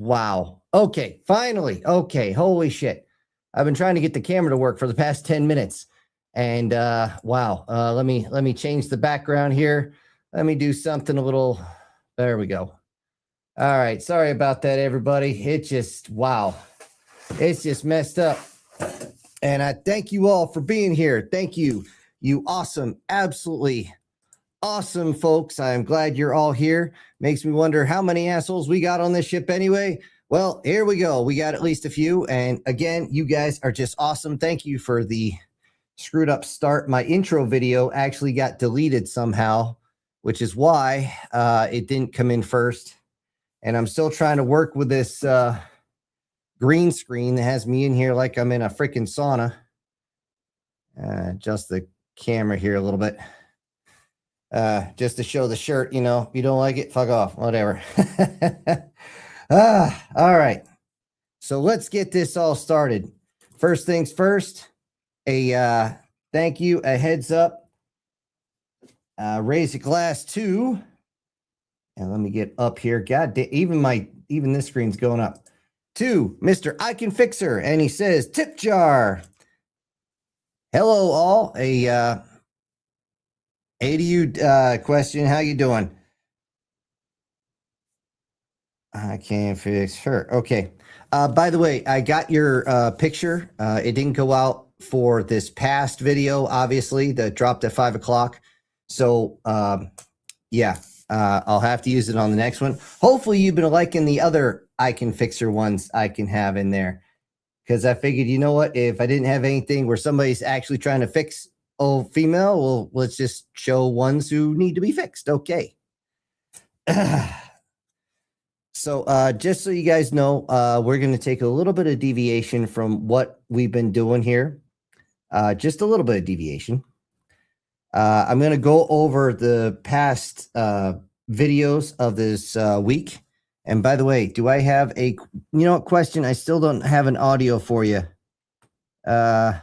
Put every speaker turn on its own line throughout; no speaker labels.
Wow. Okay, finally. Okay, holy shit. I've been trying to get the camera to work for the past 10 minutes. And wow. Let me change the background here. Let me do something a little. There we go. All right. Sorry about that, everybody. It just, wow. It's just messed up. And I thank you all for being here. Thank you. You awesome, absolutely awesome folks. I'm glad you're all here. Makes me wonder how many assholes we got on this ship anyway. Well, here we go. We got at least a few. And again, you guys are just awesome. Thank you for the screwed up start. My intro video actually got deleted somehow, which is why it didn't come in first. And I'm still trying to work with this green screen that has me in here like I'm in a freaking sauna. Adjust the camera here a little bit. Just to show the shirt, you know, if you don't like it, fuck off, whatever. All right. So let's get this all started. First things first, a thank you, a heads up, raise a glass to, and let me get up here. God damn, even this screen's going up. To Mr. I Can Fixer, and he says, tip jar. Hello all, a ADU question, how you doing? I can fix her. Okay. By the way, I got your picture. It didn't go out for this past video, obviously, that dropped at 5 o'clock. So, yeah, I'll have to use it on the next one. Hopefully, you've been liking the other I Can Fixer ones I can have in there. Because I figured, you know what, if I didn't have anything where somebody's actually trying to fix a female, well, let's just show ones who need to be fixed. Okay. So just so you guys know, we're going to take a little bit of deviation from what we've been doing here. Just a little bit of deviation. I'm going to go over the past videos of this week. And by the way, do I have a, question? I still don't have an audio for you.
I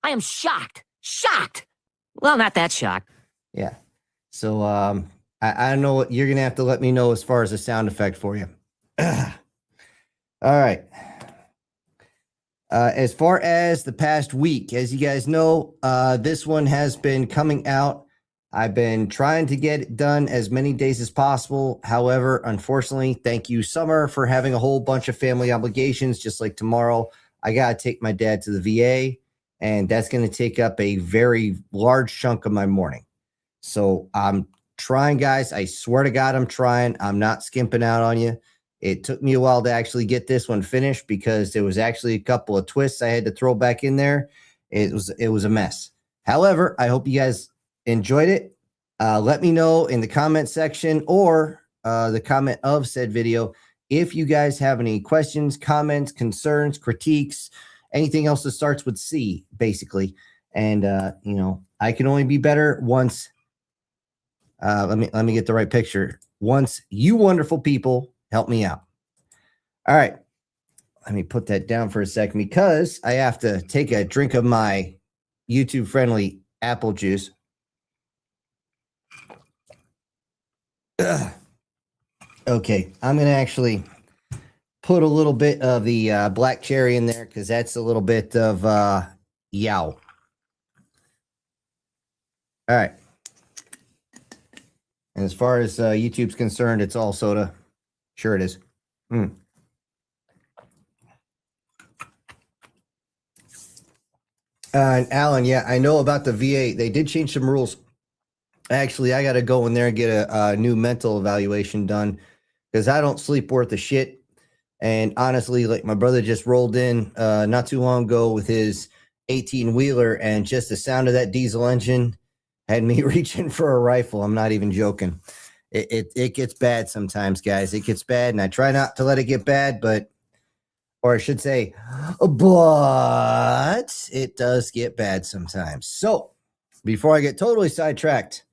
am shocked. Shocked. Well, not that shocked.
Yeah. So I don't know what you're going to have to let me know as far as a sound effect for you. All right. As far as the past week, as you guys know, this one has been coming out. I've been trying to get it done as many days as possible. However, unfortunately, thank you, Summer, for having a whole bunch of family obligations. Just like tomorrow, I got to take my dad to the VA, and that's going to take up a very large chunk of my morning. So I'm trying, guys. I swear to God, I'm trying. I'm not skimping out on you. It took me a while to actually get this one finished because there was actually a couple of twists I had to throw back in there. It was a mess. However, I hope you guys enjoyed it. Let me know in the comment section or the comment of said video if you guys have any questions, comments, concerns, critiques, anything else that starts with C, basically. And I can only be better once. Let me get the right picture. Once you wonderful people help me out. All right. Let me put that down for a second because I have to take a drink of my YouTube friendly apple juice. Okay, I'm going to actually put a little bit of the black cherry in there because that's a little bit of yow. All right. And as far as YouTube's concerned, it's all soda. Sure it is. And Alan, yeah, I know about the VA. They did change some rules. Actually, I got to go in there and get a new mental evaluation done because I don't sleep worth a shit. And honestly, like my brother just rolled in not too long ago with his 18-wheeler, and just the sound of that diesel engine had me reaching for a rifle. I'm not even joking. It gets bad sometimes, guys. It gets bad, and I try not to let it get bad, or I should say, but it does get bad sometimes. So before I get totally sidetracked,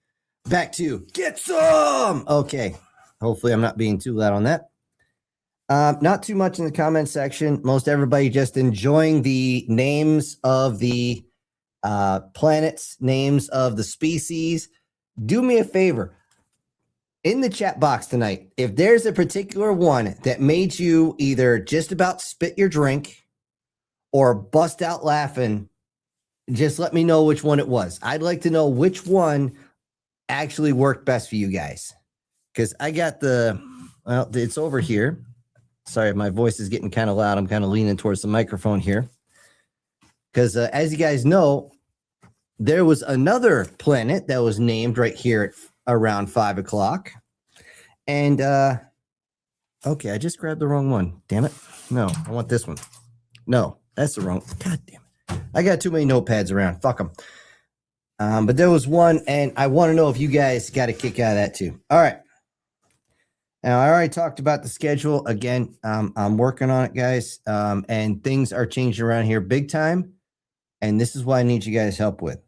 back to get some. Okay. Hopefully I'm not being too loud on that. Not too much in the comment section. Most everybody just enjoying the names of the planets, names of the species. Do me a favor. in the chat box tonight, if there's a particular one that made you either just about spit your drink or bust out laughing, just let me know which one it was. I'd like to know which one actually worked best for you guys. Because I got well, it's over here. Sorry, my voice is getting kind of loud. I'm kind of leaning towards the microphone here. Because as you guys know, there was another planet that was named right here at around 5 o'clock. And, okay, I just grabbed the wrong one. Damn it. No, I want this one. No, that's the wrong. God damn it. I got too many notepads around. Fuck them. But there was one, and I want to know if you guys got a kick out of that too. All right. Now, I already talked about the schedule. Again, I'm working on it, guys, and things are changing around here big time, and this is what I need you guys' help with.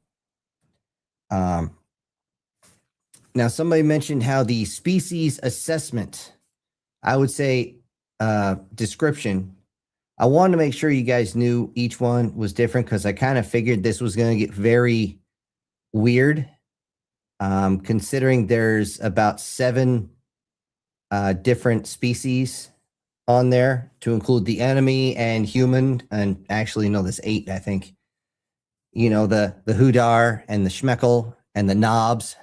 Now, somebody mentioned how the species assessment, I would say description, I wanted to make sure you guys knew each one was different because I kind of figured this was going to get very weird, considering there's about 7 different species on there to include the enemy and human, and actually no, there's 8, I think. You know, the Hudar and the Schmeckle and the Knobs.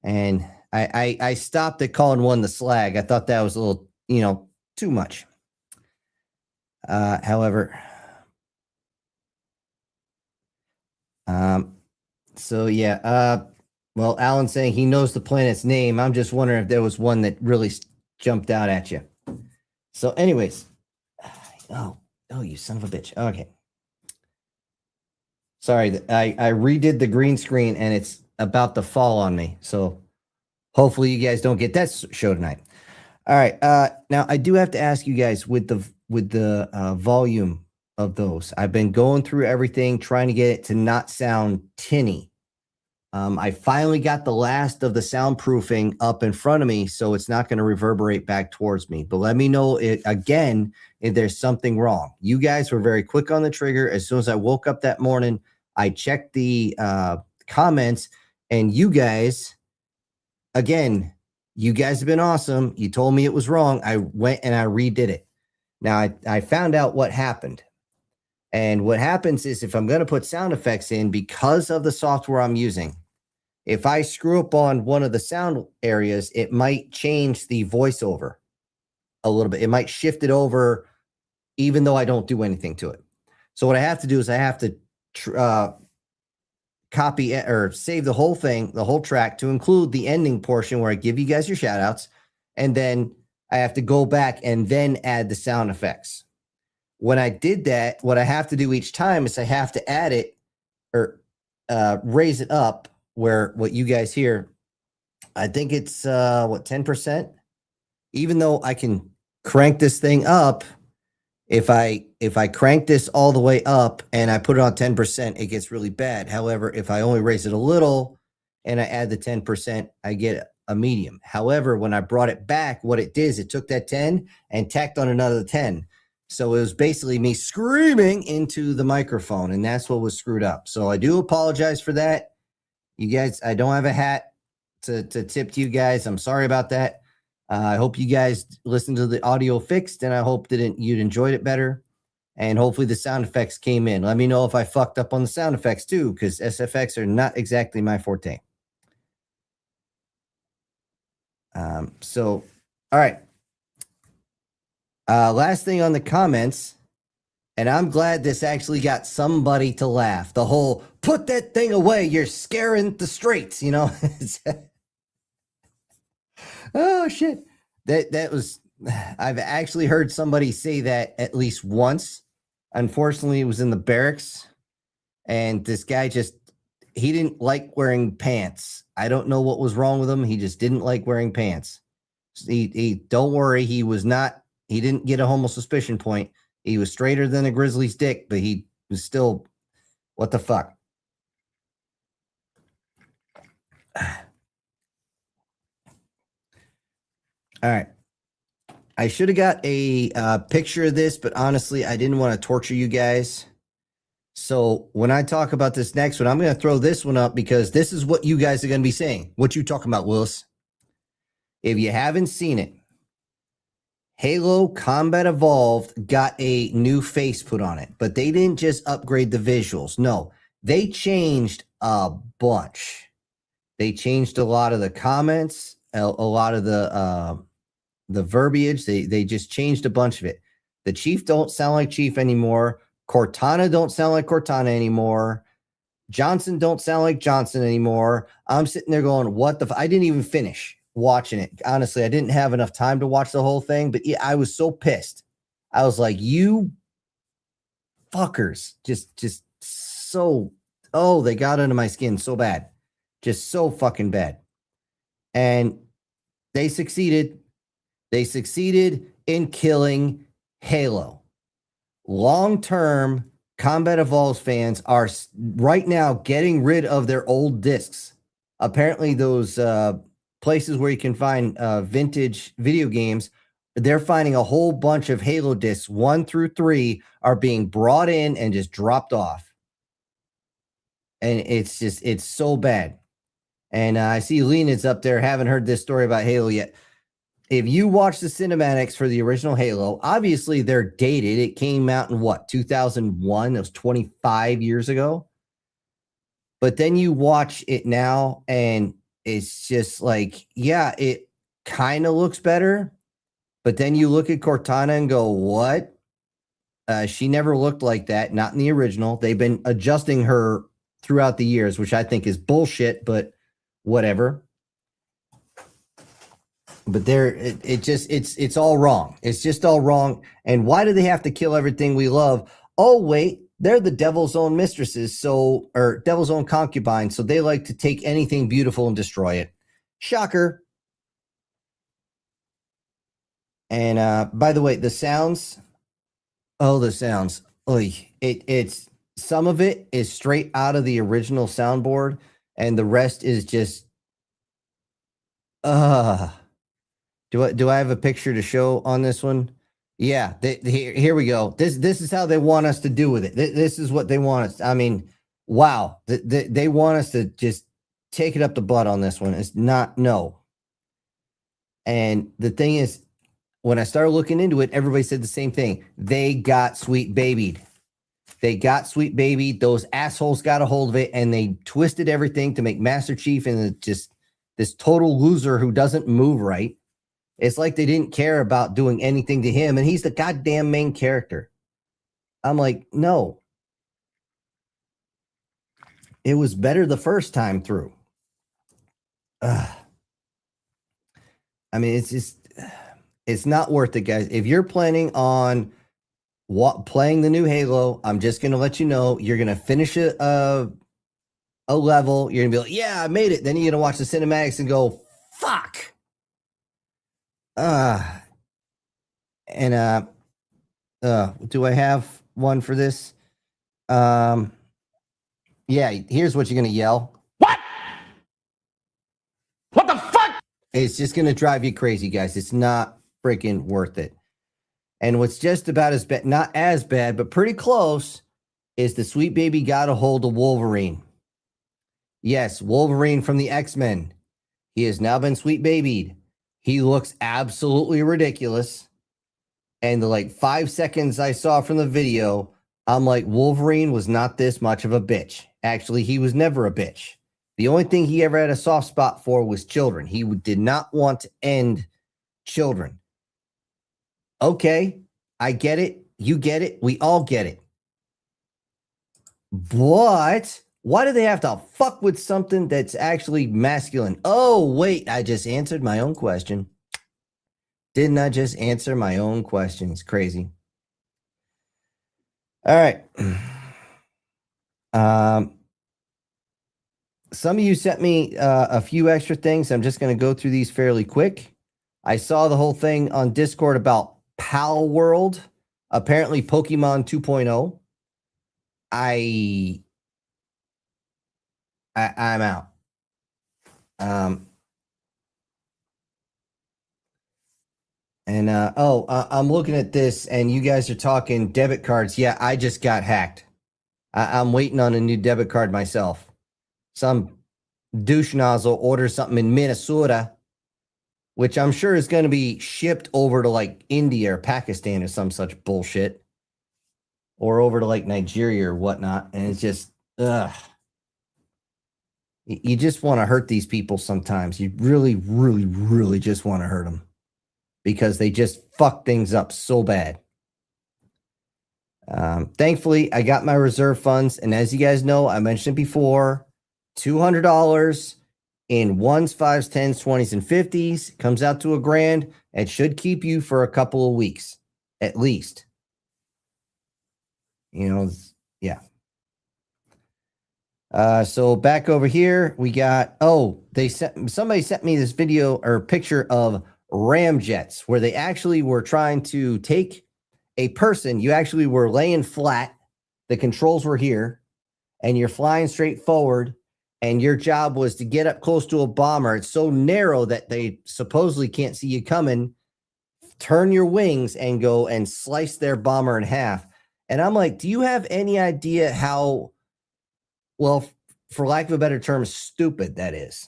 And I stopped at calling one the Slag. I thought that was a little, you know, too much. However, so yeah, well, Alan's saying he knows the planet's name. I'm just wondering if there was one that really jumped out at you. So anyways, oh, you son of a bitch. Okay. Sorry, I redid the green screen and it's about to fall on me. So hopefully you guys don't get that show tonight. All right. Now I do have to ask you guys with the volume of those. I've been going through everything, trying to get it to not sound tinny. I finally got the last of the soundproofing up in front of me, so it's not going to reverberate back towards me. But let me know again if there's something wrong. You guys were very quick on the trigger. As soon as I woke up that morning, I checked the comments, and you guys, again, you guys have been awesome. You told me it was wrong. I went and I redid it. Now, I found out what happened. And what happens is if I'm going to put sound effects in, because of the software I'm using, if I screw up on one of the sound areas, it might change the voiceover a little bit. It might shift it over even though I don't do anything to it. So what I have to do is I have to copy or save the whole thing, the whole track, to include the ending portion where I give you guys your shout outs. And then I have to go back and then add the sound effects. When I did that, what I have to do each time is I have to add it or raise it up where what you guys hear, I think it's 10%. Even though I can crank this thing up, if I crank this all the way up and I put it on 10%, it gets really bad. However, if I only raise it a little and I add the 10%, I get a medium. However, when I brought it back, what it did is it took that 10 and tacked on another 10. So it was basically me screaming into the microphone, and that's what was screwed up. So I do apologize for that. You guys, I don't have a hat to tip to you guys. I'm sorry about that. I hope you guys listened to the audio fixed, and I hope that you'd enjoyed it better. And hopefully the sound effects came in. Let me know if I fucked up on the sound effects too, because SFX are not exactly my forte. So, all right. Last thing on the comments, and I'm glad this actually got somebody to laugh. The whole, put that thing away, you're scaring the streets, you know? Oh, shit. That was, I've actually heard somebody say that at least once. Unfortunately, it was in the barracks, and this guy he didn't like wearing pants. I don't know what was wrong with him. He just didn't like wearing pants. Don't worry, he didn't get a homo suspicion point. He was straighter than a grizzly's dick, but he was still, what the fuck? All right. I should have got a picture of this, but honestly, I didn't want to torture you guys. So when I talk about this next one, I'm going to throw this one up because this is what you guys are going to be saying. What you talking about, Willis? If you haven't seen it, Halo Combat Evolved got a new face put on it, but they didn't just upgrade the visuals. No, they changed a bunch. They changed a lot of the comments, a lot of the verbiage. They just changed a bunch of it. The Chief don't sound like Chief anymore. Cortana don't sound like Cortana anymore. Johnson don't sound like Johnson anymore. I'm sitting there going, what the I didn't even finish watching it. Honestly, I didn't have enough time to watch the whole thing, but yeah, I was so pissed. I was like, you fuckers. Just so, oh, they got under my skin so bad. Just so fucking bad. And they succeeded. They succeeded in killing Halo. Long-term Combat Evolved fans are right now getting rid of their old discs. Apparently, those places where you can find vintage video games, they're finding a whole bunch of Halo discs 1 through 3 are being brought in and just dropped off. And it's so bad. And I see Leonid's up there. Haven't heard this story about Halo yet. If you watch the cinematics for the original Halo, obviously they're dated. It came out in what, 2001? That was 25 years ago. But then you watch it now and it's just like, yeah, it kind of looks better. But then you look at Cortana and go, what? She never looked like that. Not in the original. They've been adjusting her throughout the years, which I think is bullshit, but whatever. But it's all wrong. It's just all wrong. And why do they have to kill everything we love? Oh, wait, they're the devil's own mistresses, or devil's own concubines, so they like to take anything beautiful and destroy it. Shocker. And by the way, the sounds. Oh, the sounds. It's some of it is straight out of the original soundboard, and the rest is just Do I have a picture to show on this one? Yeah, here we go. This is how they want us to do with it. This is what they want us. I mean, wow. They want us to just take it up the butt on this one. It's not, no. And the thing is, when I started looking into it, everybody said the same thing. They got sweet babied. They got sweet babied. Those assholes got a hold of it, and they twisted everything to make Master Chief into just this total loser who doesn't move right. It's like they didn't care about doing anything to him, and he's the goddamn main character. I'm like, no. It was better the first time through. I mean, it's not worth it, guys. If you're planning on playing the new Halo, I'm just going to let you know, you're going to finish a level. You're going to be like, yeah, I made it. Then you're going to watch the cinematics and go, fuck. Do I have one for this? Yeah, here's what you're gonna yell.
What? What the fuck?
It's just gonna drive you crazy, guys. It's not freaking worth it. And what's just about as bad, not as bad, but pretty close, is the sweet baby got a hold of Wolverine. Yes, Wolverine from the X-Men. He has now been sweet babied. He looks absolutely ridiculous. And the like 5 seconds I saw from the video, I'm like, Wolverine was not this much of a bitch. Actually, he was never a bitch. The only thing he ever had a soft spot for was children. He did not want to end children. Okay, I get it. You get it. We all get it. But why do they have to fuck with something that's actually masculine? Oh, wait, I just answered my own question. Didn't I just answer my own question? It's crazy. All right. Some of you sent me a few extra things. I'm just going to go through these fairly quick. I saw the whole thing on Discord about Pal World, apparently Pokemon 2.0. I'm out. I'm looking at this, and you guys are talking debit cards. Yeah, I just got hacked. I'm waiting on a new debit card myself. Some douche nozzle orders something in Minnesota, which I'm sure is going to be shipped over to like India or Pakistan or some such bullshit, or over to like Nigeria or whatnot. And it's just, ugh. You just want to hurt these people sometimes. You really, really, really just want to hurt them because they just fuck things up so bad. Thankfully, I got my reserve funds. And as you guys know, I mentioned before, $200 in 1s, 5s, 10s, 20s, and 50s comes out to $1,000. It should keep you for a couple of weeks, at least. You know, yeah. So back over here, we got, somebody sent me this video or picture of ramjets where they actually were trying to take a person. You actually were laying flat. The controls were here and you're flying straight forward. And your job was to get up close to a bomber. It's so narrow that they supposedly can't see you coming. Turn your wings and go and slice their bomber in half. And I'm like, do you have any idea how, well, for lack of a better term, stupid that is?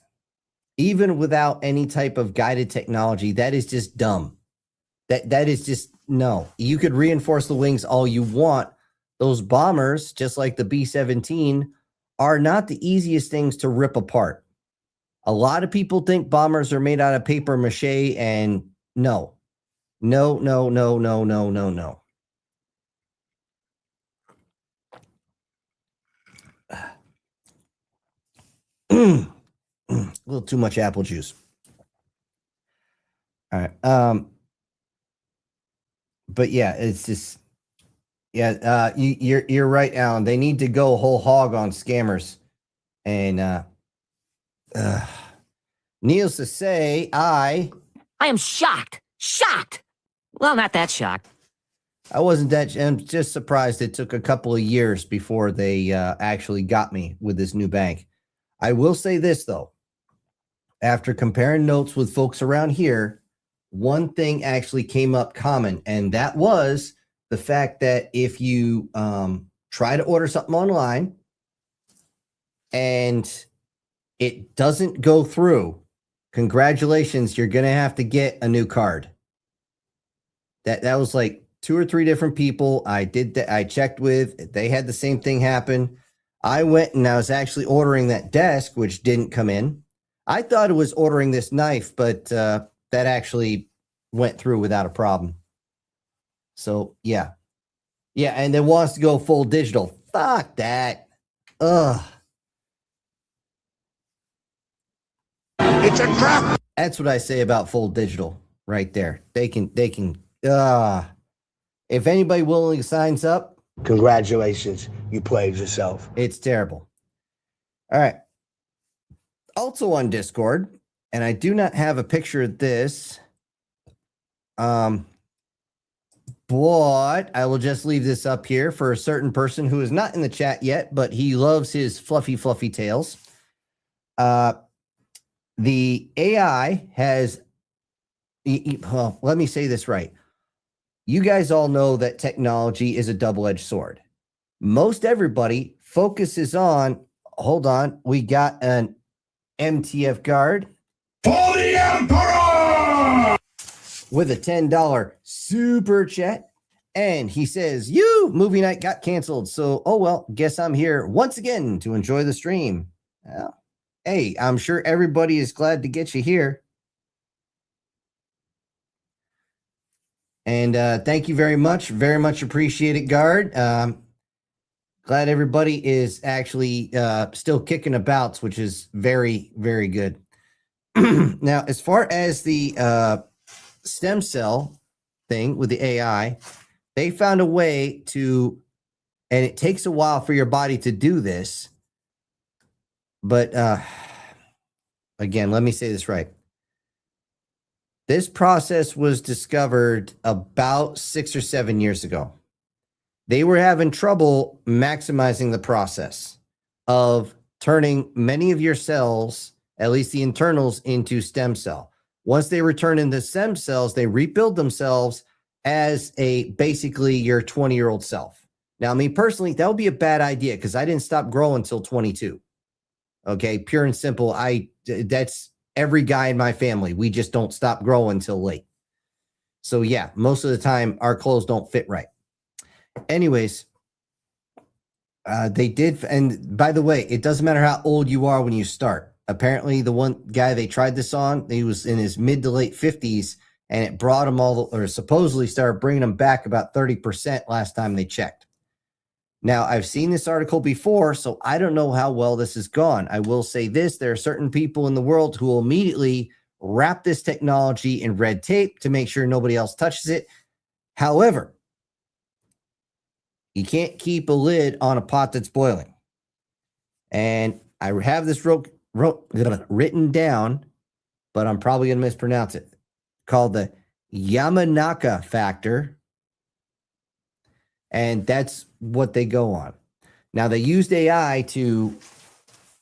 Even without any type of guided technology, that is just dumb. That is just, no. You could reinforce the wings all you want. Those bombers, just like the B-17, are not the easiest things to rip apart. A lot of people think bombers are made out of paper mache, and no. No, no, no, no, no, no, no. A little too much apple juice. All right. But yeah, it's just, yeah, you're right, Alan. They need to go whole hog on scammers. And needless to say, I
am shocked. Shocked. Well, not that shocked.
I wasn't that. I'm just surprised it took a couple of years before they actually got me with this new bank. I will say this, though. After comparing notes with folks around here, one thing actually came up common, and that was the fact that if you try to order something online and it doesn't go through, congratulations, you're going to have to get a new card. That was like 2 or 3 different people I did that I checked with. They had the same thing happen. I went and I was actually ordering that desk, which didn't come in. I thought it was ordering this knife, but that actually went through without a problem. So, yeah. Yeah, and then wants to go full digital. Fuck that. Ugh. It's a crap. That's what I say about full digital right there. They can, if anybody willingly signs up,
congratulations, you played yourself.
It's terrible. All right. Also on Discord, and I do not have a picture of this, but I will just leave this up here for a certain person who is not in the chat yet, but he loves his fluffy, fluffy tails. The AI has, well, let me say this right. You guys all know that technology is a double-edged sword. Most everybody focuses on, hold on, we got an MTFGUARD
for the Emperor
with a $10 super chat. And he says, you movie night got canceled. So, oh, well, guess I'm here once again to enjoy the stream. Well, hey, I'm sure everybody is glad to get you here. And thank you very much. Very much appreciated, Guard. Glad everybody is actually still kicking about, which is very, very good. Now, as far as the stem cell thing with the AI, they found a way to, and it takes a while for your body to do this. But again, let me say this right. This process was discovered about 6 or 7 years ago. They were having trouble maximizing the process of turning many of your cells, at least the internals, into stem cell. Once they return into stem cells, they rebuild themselves as basically your 20-year-old self. Now, me personally, that would be a bad idea because I didn't stop growing until 22. Okay, pure and simple. That's every guy in my family. We just don't stop growing until late. So yeah, most of the time our clothes don't fit right. Anyways, they did. And by the way, it doesn't matter how old you are when you start. Apparently the one guy they tried this on, he was in his mid to late 50s, and it brought him or supposedly started bringing him back about 30% last time they checked. Now, I've seen this article before, so I don't know how well this has gone. I will say this, there are certain people in the world who will immediately wrap this technology in red tape to make sure nobody else touches it. However, you can't keep a lid on a pot that's boiling. And I have this written down, but I'm probably going to mispronounce it, called the Yamanaka factor. And that's what they go on. Now, they used AI to,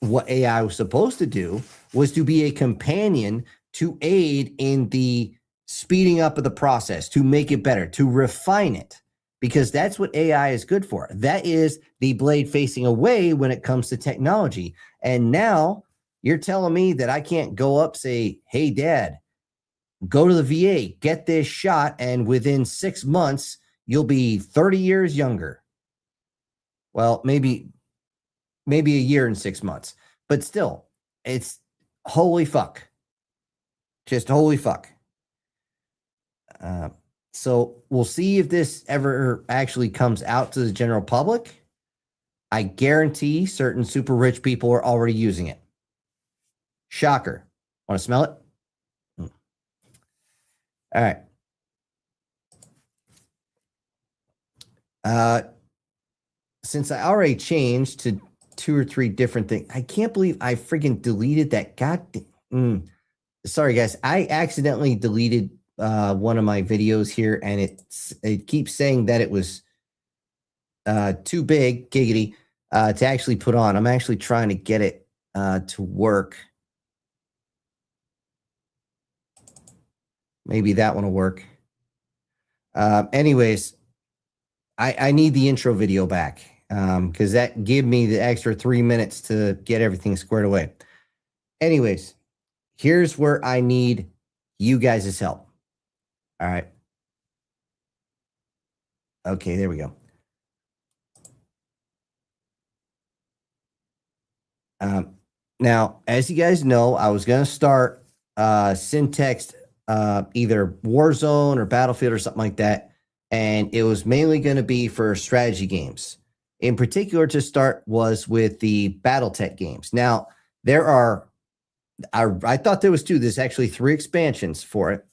what AI was supposed to do was to be a companion to aid in the speeding up of the process, to make it better, to refine it, because that's what AI is good for. That is the blade facing away when it comes to technology. And now you're telling me that I can't go up, say, hey, Dad, go to the VA, get this shot, and within 6 months, you'll be 30 years younger. Well, maybe a year and 6 months, but still, it's holy fuck. Just holy fuck. So we'll see if this ever actually comes out to the general public. I guarantee certain super rich people are already using it. Shocker. Want to smell it? All right. Since I already changed to 2 or 3 different things, I can't believe I freaking deleted that goddamn. Sorry, guys. I accidentally deleted one of my videos here, and it keeps saying that it was too big, giggity, to actually put on. I'm actually trying to get it to work. Maybe that one will work. Anyways, I need the intro video back because that gave me the extra 3 minutes to get everything squared away. Anyways, here's where I need you guys' help. All right. Okay, there we go. Now, as you guys know, I was going to start Syntex, either Warzone or Battlefield or something like that. And it was mainly going to be for strategy games. In particular, to start was with the Battletech games. Now, there are, I thought there was 2. There's actually 3 expansions for it.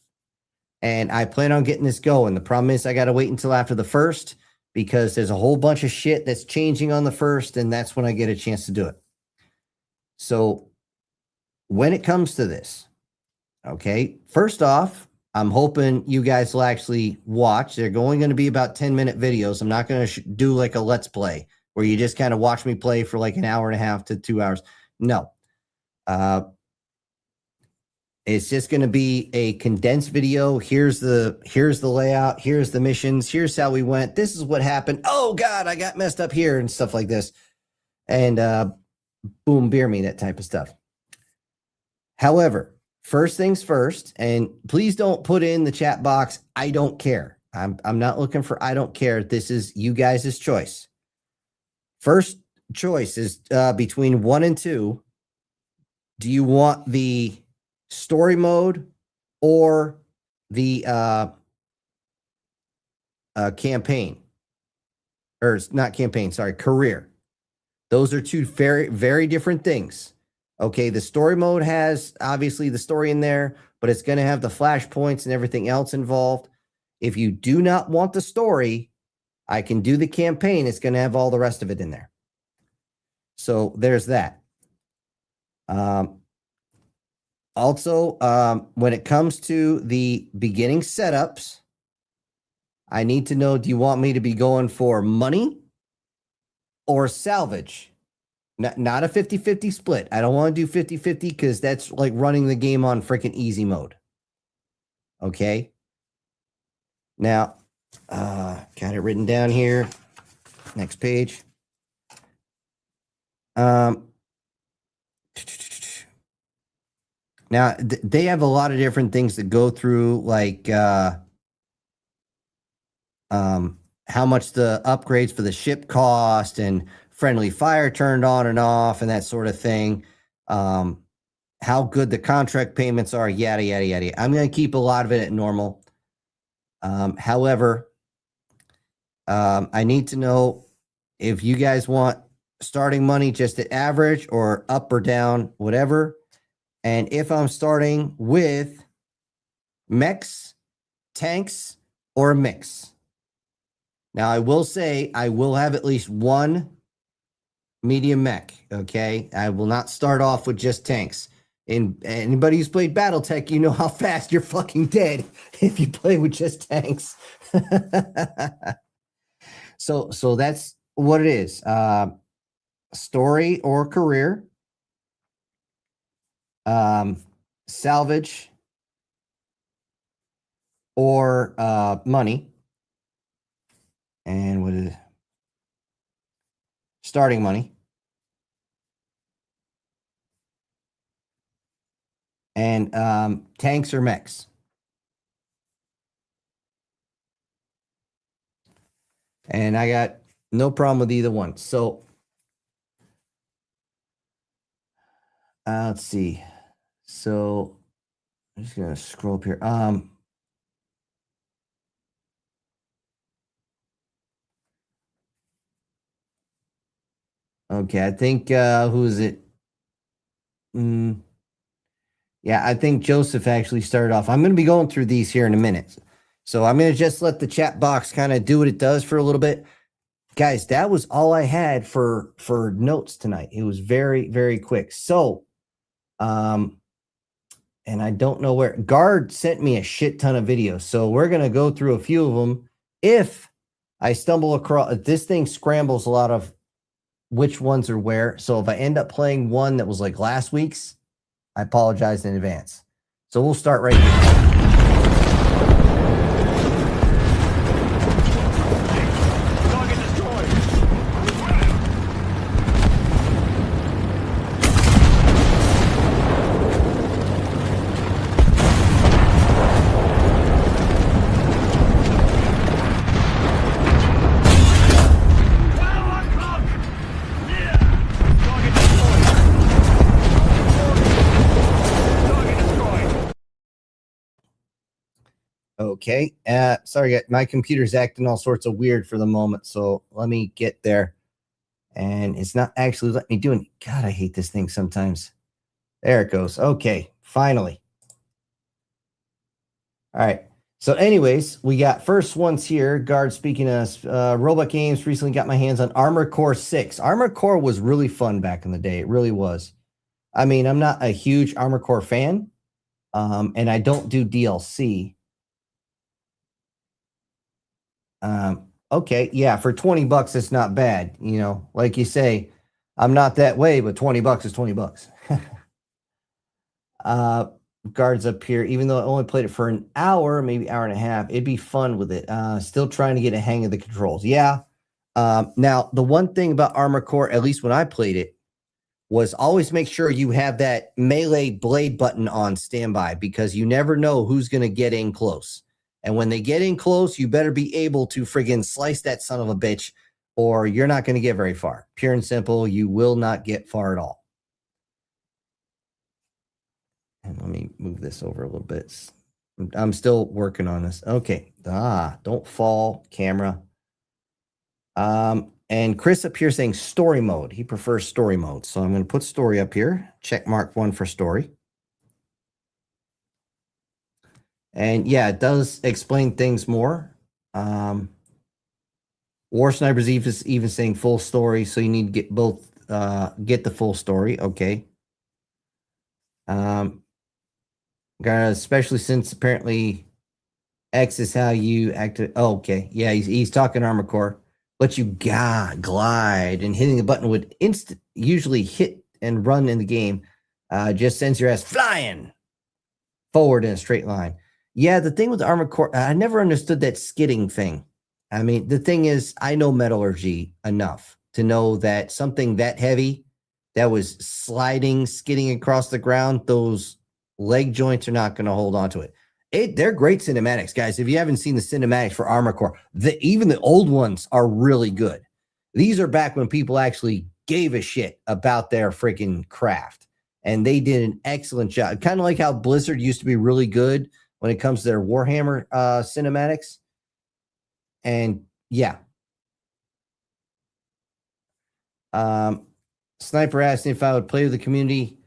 And I plan on getting this going. The problem is I got to wait until after the first because there's a whole bunch of shit that's changing on the first, and that's when I get a chance to do it. So when it comes to this, okay, first off, I'm hoping you guys will actually watch. They're only going to be about 10-minute videos. I'm not going to do like a Let's Play where you just kind of watch me play for like an hour and a half to 2 hours. No. It's just going to be a condensed video. Here's the layout. Here's the missions. Here's how we went. This is what happened. Oh, God, I got messed up here and stuff like this. And boom, beer me, that type of stuff. However, first things first, and please don't put in the chat box, I don't care. I'm not looking for I don't care. This is you guys' choice. First choice is between 1 and 2. Do you want the story mode or the campaign? Or not campaign, sorry, career. Those are 2 very, very different things. Okay, the story mode has obviously the story in there, but it's going to have the flashpoints and everything else involved. If you do not want the story, I can do the campaign. It's going to have all the rest of it in there. So there's that. Also, when it comes to the beginning setups, I need to know, do you want me to be going for money or salvage? Not a 50-50 split. I don't want to do 50-50 because that's like running the game on freaking easy mode. Okay. Now, got it written down here. Next page. Now, they have a lot of different things that go through, like how much the upgrades for the ship cost and friendly fire turned on and off and that sort of thing. How good the contract payments are, yada, yada, yada. I'm going to keep a lot of it at normal. However, I need to know if you guys want starting money just at average or up or down, whatever. And if I'm starting with mechs, tanks, or a mix. Now, I will say I will have at least one medium mech, okay? I will not start off with just tanks. And anybody who's played Battletech, you know how fast you're fucking dead if you play with just tanks. So that's what it is. Story or career. Salvage or money. And what is it? Starting money. And tanks or mechs. And I got no problem with either one. So let's see. So I'm just gonna scroll up here. Okay, I think who is it? Yeah, I think Joseph actually started off. I'm going to be going through these here in a minute. So I'm going to just let the chat box kind of do what it does for a little bit. Guys, that was all I had for notes tonight. It was very, very quick. So, and I don't know where. Guard sent me a shit ton of videos. So we're going to go through a few of them. If I stumble across, this thing scrambles a lot of which ones are where. So if I end up playing one that was like last week's, I apologize in advance. So we'll start right here. Okay. Sorry, guys. My computer's acting all sorts of weird for the moment. So let me get there. And it's not actually letting me do it. God, I hate this thing sometimes. There it goes. Okay. Finally. All right. So anyways, we got first ones here. Guard speaking of Robot Games, recently got my hands on Armored Core 6. Armored Core was really fun back in the day. It really was. I mean, I'm not a huge Armored Core fan. And I don't do DLC. Okay, yeah, for $20, it's not bad. You know, like you say, I'm not that way, but $20 is $20. Guards up here, even though I only played it for an hour, maybe hour and a half, it'd be fun with it. Still trying to get a hang of the controls. Yeah. Now, the one thing about Armored Core, at least when I played it, was always make sure you have that melee blade button on standby because you never know who's going to get in close. And when they get in close, you better be able to friggin' slice that son of a bitch or you're not going to get very far. Pure and simple, you will not get far at all. And let me move this over a little bit. I'm still working on this. Okay. Don't fall, camera. And Chris up here saying story mode. He prefers story mode. So I'm going to put story up here. Check mark 1 for story. And yeah, it does explain things more. War Snipers even saying full story. So you need to get both, get the full story. Okay. Especially since apparently X is how you activate. Oh, okay. Yeah, he's talking Armored Core. But you glide and hitting the button would usually hit and run in the game. Just sends your ass flying forward in a straight line. Yeah, the thing with the Armored Core, I never understood that skidding thing. I mean, the thing is, I know metallurgy enough to know that something that heavy that was skidding across the ground, those leg joints are not going to hold on to it. They're great cinematics, guys. If you haven't seen the cinematics for Armor Core, even the old ones are really good. These are back when people actually gave a shit about their freaking craft, and they did an excellent job. Kind of like how Blizzard used to be really good when it comes to their Warhammer cinematics. And yeah. Sniper asked if I would play with the community.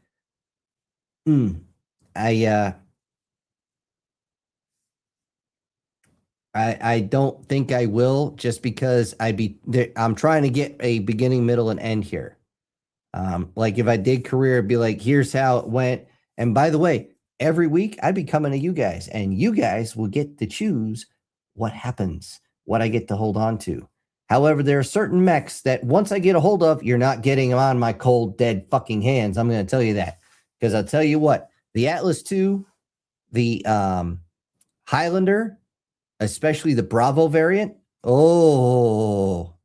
I don't think I will, just because I'm trying to get a beginning, middle, and end here. Like if I did career, it'd be like, here's how it went. And by the way, every week I'd be coming to you guys, and you guys will get to choose what happens, what I get to hold on to. However, there are certain mechs that once I get a hold of, you're not getting them on my cold, dead fucking hands. I'm going to tell you that, because I'll tell you what, the Atlas II, the Highlander, especially the Bravo variant. Oh,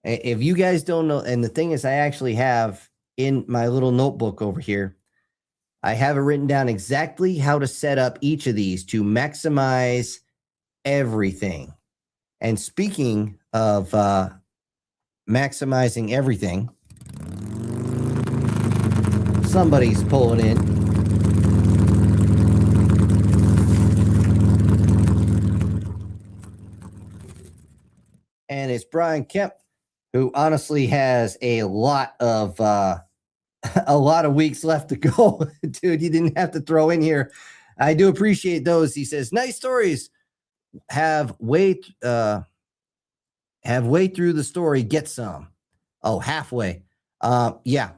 if you guys don't know, and the thing is, I actually have in my little notebook over here, I have it written down exactly how to set up each of these to maximize everything. And speaking of maximizing everything, somebody's pulling in. And it's Brian Kemp, who honestly has a lot of weeks left to go. Dude, you didn't have to throw in here. I do appreciate those. He says, nice stories. Have way through the story, get some. Oh, halfway. Yeah.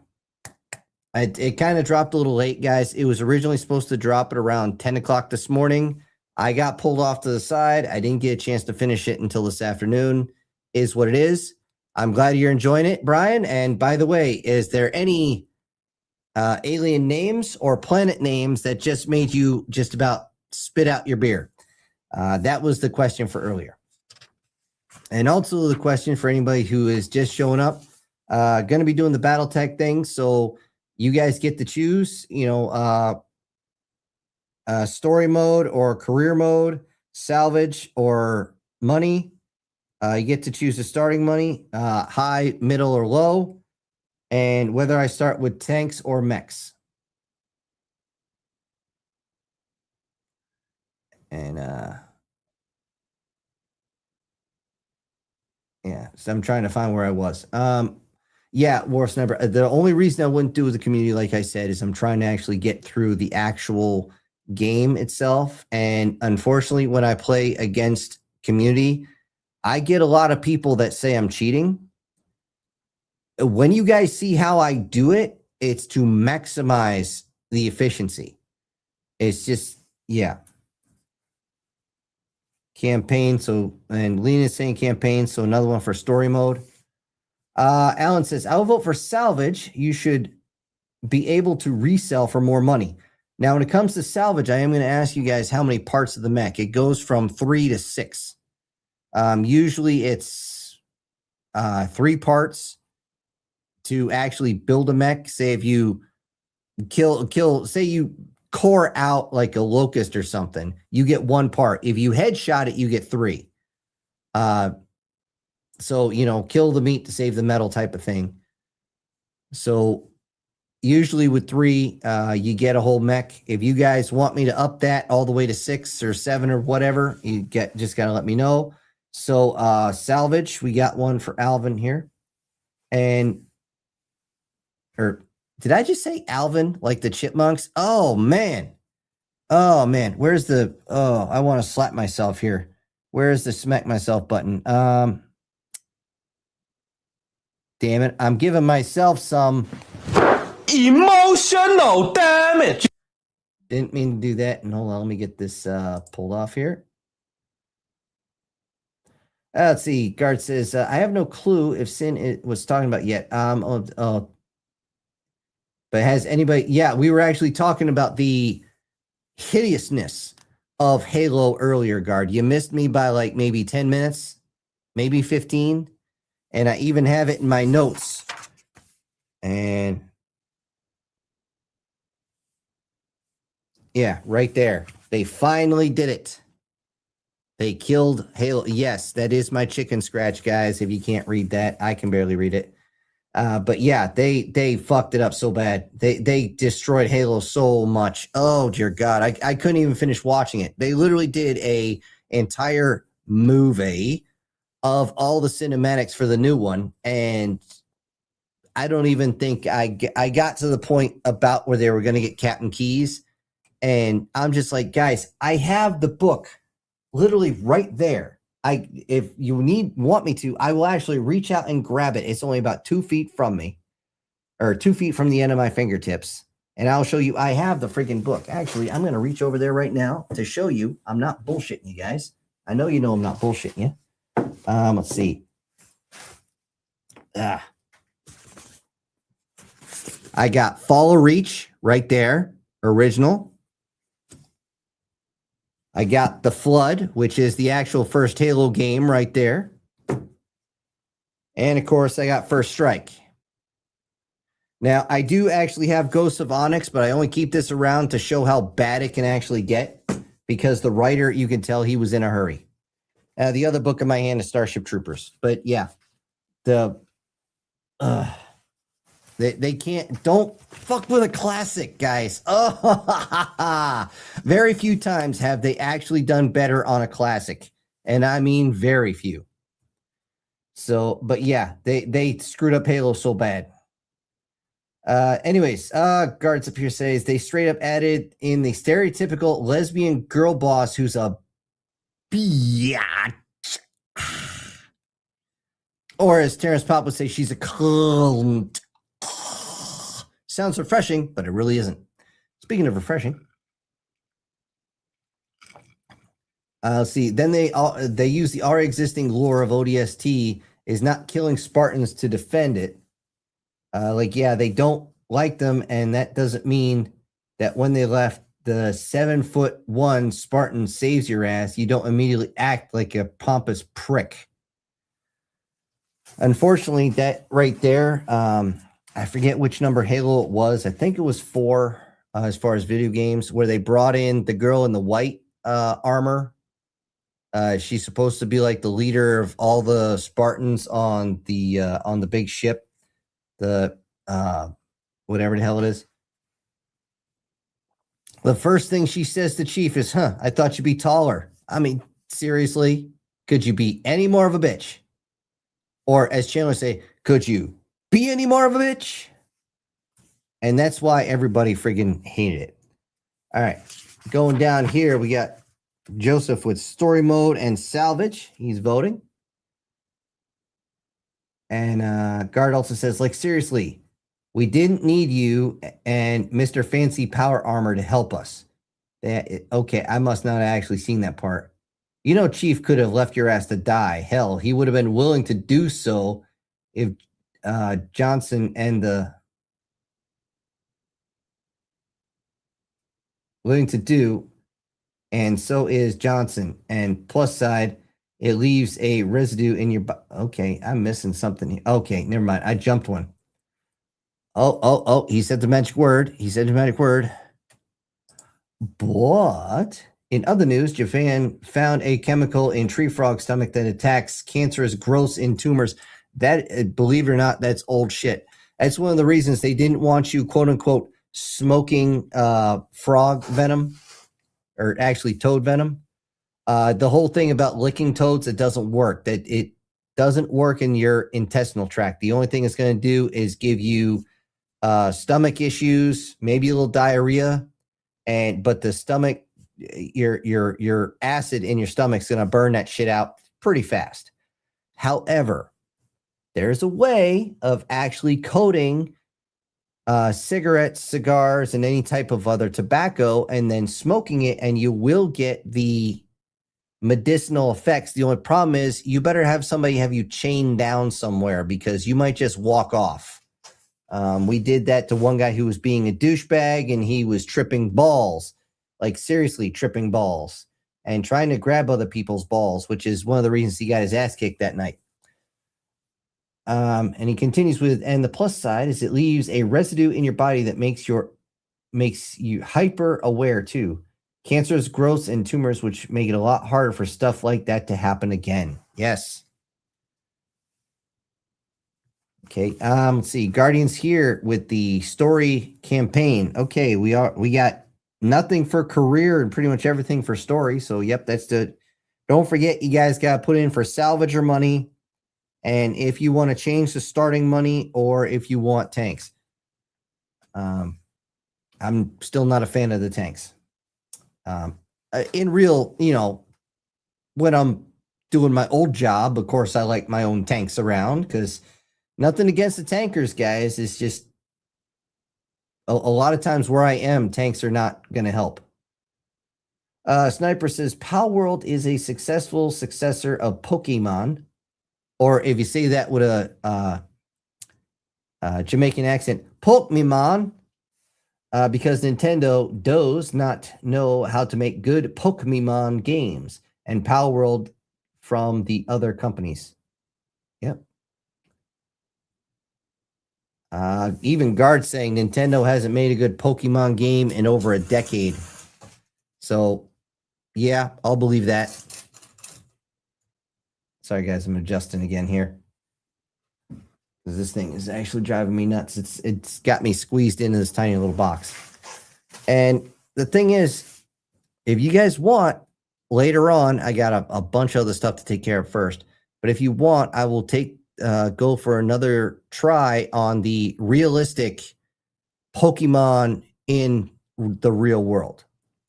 It kind of dropped a little late, guys. It was originally supposed to drop at around 10 o'clock this morning. I got pulled off to the side. I didn't get a chance to finish it until this afternoon. Is what it is. I'm glad you're enjoying it, Brian. And by the way, is there any alien names or planet names that just made you just about spit out your beer? That was the question for earlier. And also the question for anybody who is just showing up, going to be doing the BattleTech thing. So you guys get to choose, story mode or career mode, salvage or money. You get to choose the starting money, high, middle, or low, and whether I start with tanks or mechs. And yeah, so I'm trying to find where I was. Yeah, War Sniper. The only reason I wouldn't do the community, like I said, is I'm trying to actually get through the actual game itself. And unfortunately, when I play against community, I get a lot of people that say I'm cheating. When you guys see how I do it, it's to maximize the efficiency. It's just, yeah. Campaign. So, and Lena's saying campaign. So another one for story mode. Alan says, I'll vote for salvage. You should be able to resell for more money. Now, when it comes to salvage, I am going to ask you guys how many parts of the mech. It goes from 3 to 6. Usually it's 3 parts to actually build a mech. Say if you say you core out like a locust or something, you get 1 part. If you headshot it, you get 3. So, kill the meat to save the metal type of thing. So usually with 3, you get a whole mech. If you guys want me to up that all the way to 6 or 7 or whatever, just gotta let me know. So salvage, we got one for Alvin here. Or did I just say Alvin like the chipmunks? Oh man. Where's the I want to slap myself here. Where's the smack myself button? Damn it. I'm giving myself some
emotional damage.
Didn't mean to do that. And hold on, let me get this pulled off here. Let's see. Guard says, I have no clue if Sin was talking about yet. But has anybody? Yeah, we were actually talking about the hideousness of Halo earlier, Guard. You missed me by like maybe 10 minutes, maybe 15. And I even have it in my notes. And Yeah, right there. They finally did it. They killed Halo. Yes, that is my chicken scratch, guys. If you can't read that, I can barely read it. But yeah, they fucked it up so bad. They destroyed Halo so much. Oh dear God, I couldn't even finish watching it. They literally did a entire movie of all the cinematics for the new one, and I don't even think I got to the point about where they were going to get Captain Keyes, and I'm just like, guys, I have the book literally right there. If you want me to, I will actually reach out and grab it. It's only about 2 feet from me, or 2 feet from the end of my fingertips, and I'll show you. I have the freaking book. Actually, I'm going to reach over there right now to show you. I'm not bullshitting you guys. I know I'm not bullshitting you. Let's see. I got Fall of Reach right there, original. I got The Flood, which is the actual first Halo game right there. And of course, I got First Strike. Now, I do actually have Ghosts of Onyx, but I only keep this around to show how bad it can actually get, because the writer, you can tell he was in a hurry. The other book in my hand is Starship Troopers. But yeah, they don't fuck with a classic, guys. Oh, very few times have they actually done better on a classic, and I mean very few. So, but yeah, they screwed up Halo so bad. Anyways, Guards up here says they straight up added in the stereotypical lesbian girl boss who's a biatch. Or as Terrence Pop would say, she's a cunt. Sounds refreshing, but it really isn't. Speaking of refreshing, see, then they use the already existing lore of ODST is not killing Spartans to defend it. Yeah, they don't like them, and that doesn't mean that when they left, the 7'1" Spartan saves your ass. You don't immediately act like a pompous prick. Unfortunately, that right there, I forget which number Halo it was. I think it was 4, as far as video games, where they brought in the girl in the white armor. She's supposed to be like the leader of all the Spartans on the big ship, the whatever the hell it is. The first thing she says to Chief is, I thought you'd be taller. I mean, seriously, could you be any more of a bitch? Or as Chandler say, could you be any more of a bitch? And that's why everybody friggin' hated it. All right, going down here, we got Joseph with story mode and salvage. He's voting. And Guard also says, like, seriously, we didn't need you and Mr. Fancy Power Armor to help us. Okay, I must not have actually seen that part. You know, Chief could have left your ass to die. Hell, he would have been willing to do so if Johnson and the willing to do, and so is Johnson. And plus side, it leaves a residue in your okay, I'm missing something here. Okay, never mind. I jumped one. Oh, he said the magic word. He said the magic word. But in other news, Japan found a chemical in tree frog stomach that attacks cancerous growths in tumors. That, believe it or not, that's old shit. That's one of the reasons they didn't want you, quote unquote, smoking frog venom, or actually toad venom. The whole thing about licking toads, it doesn't work. That it doesn't work in your intestinal tract. The only thing it's going to do is give you stomach issues, maybe a little diarrhea, but the stomach, your acid in your stomach's going to burn that shit out pretty fast. However, there's a way of actually coating cigarettes, cigars, and any type of other tobacco, and then smoking it, and you will get the medicinal effects. The only problem is you better have somebody have you chained down somewhere, because you might just walk off. We did that to one guy who was being a douchebag, and he was tripping balls, like seriously tripping balls, and trying to grab other people's balls, which is one of the reasons he got his ass kicked that night. And he continues with, and the plus side is it leaves a residue in your body that makes your makes you hyper aware too. Cancerous growths and tumors, which make it a lot harder for stuff like that to happen again. Yes. Okay. Let's see. Guardians here with the story campaign. Okay, we got nothing for career and pretty much everything for story. So yep, that's the. Don't forget, you guys got to put in for salvager money, and if you want to change the starting money, or if you want tanks. I'm still not a fan of the tanks. In real, when I'm doing my old job, of course, I like my own tanks around because nothing against the tankers, guys. It's just a lot of times where I am, tanks are not going to help. Sniper says, Pal World is a successful successor of Pokemon. Or if you say that with a Jamaican accent, Pokemon. Because Nintendo does not know how to make good Pokemon games, and Pal World from the other companies. Yep. Even Guard saying Nintendo hasn't made a good Pokemon game in over a decade. So, yeah, I'll believe that. Sorry, guys, I'm adjusting again here. This thing is actually driving me nuts. It's got me squeezed into this tiny little box. And the thing is, if you guys want, later on, I got a bunch of other stuff to take care of first. But if you want, I will go for another try on the realistic Pokemon in the real world.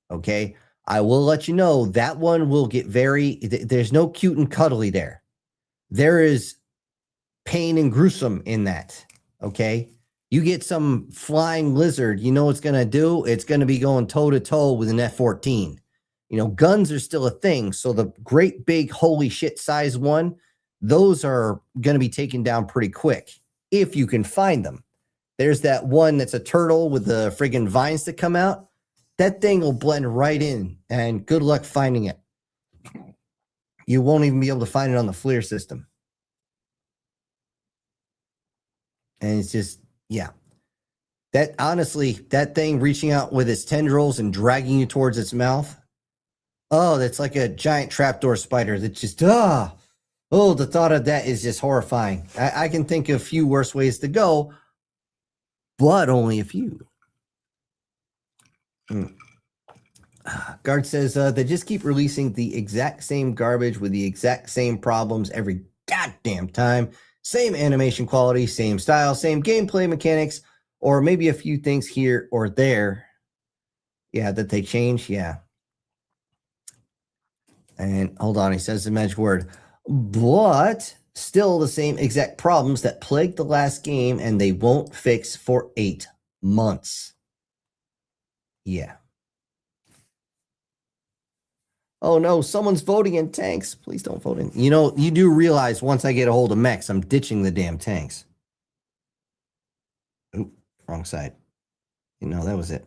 Okay? I will let you know that one will get there's no cute and cuddly there. There is pain and gruesome in that. Okay, you get some flying lizard, you know what's going to do? It's going to be going toe to toe with an F-14. Guns are still a thing. So the great big holy shit size one, those are going to be taken down pretty quick if you can find them. There's that one that's a turtle with the friggin' vines that come out. That thing will blend right in, and good luck finding it. You won't even be able to find it on the FLIR system. And it's just, yeah. That honestly, that thing reaching out with its tendrils and dragging you towards its mouth. Oh, that's like a giant trapdoor spider that just, the thought of that is just horrifying. I can think of a few worse ways to go, but only a few. Guard says, they just keep releasing the exact same garbage with the exact same problems every goddamn time. Same animation quality, same style, same gameplay mechanics, or maybe a few things here or there. Yeah, that they change. Yeah. And hold on, he says the magic word. But still the same exact problems that plagued the last game, and they won't fix for 8 months. Yeah. Oh no, someone's voting in tanks. Please don't vote in. You do realize once I get a hold of mechs, I'm ditching the damn tanks. Oop, wrong side. That was it.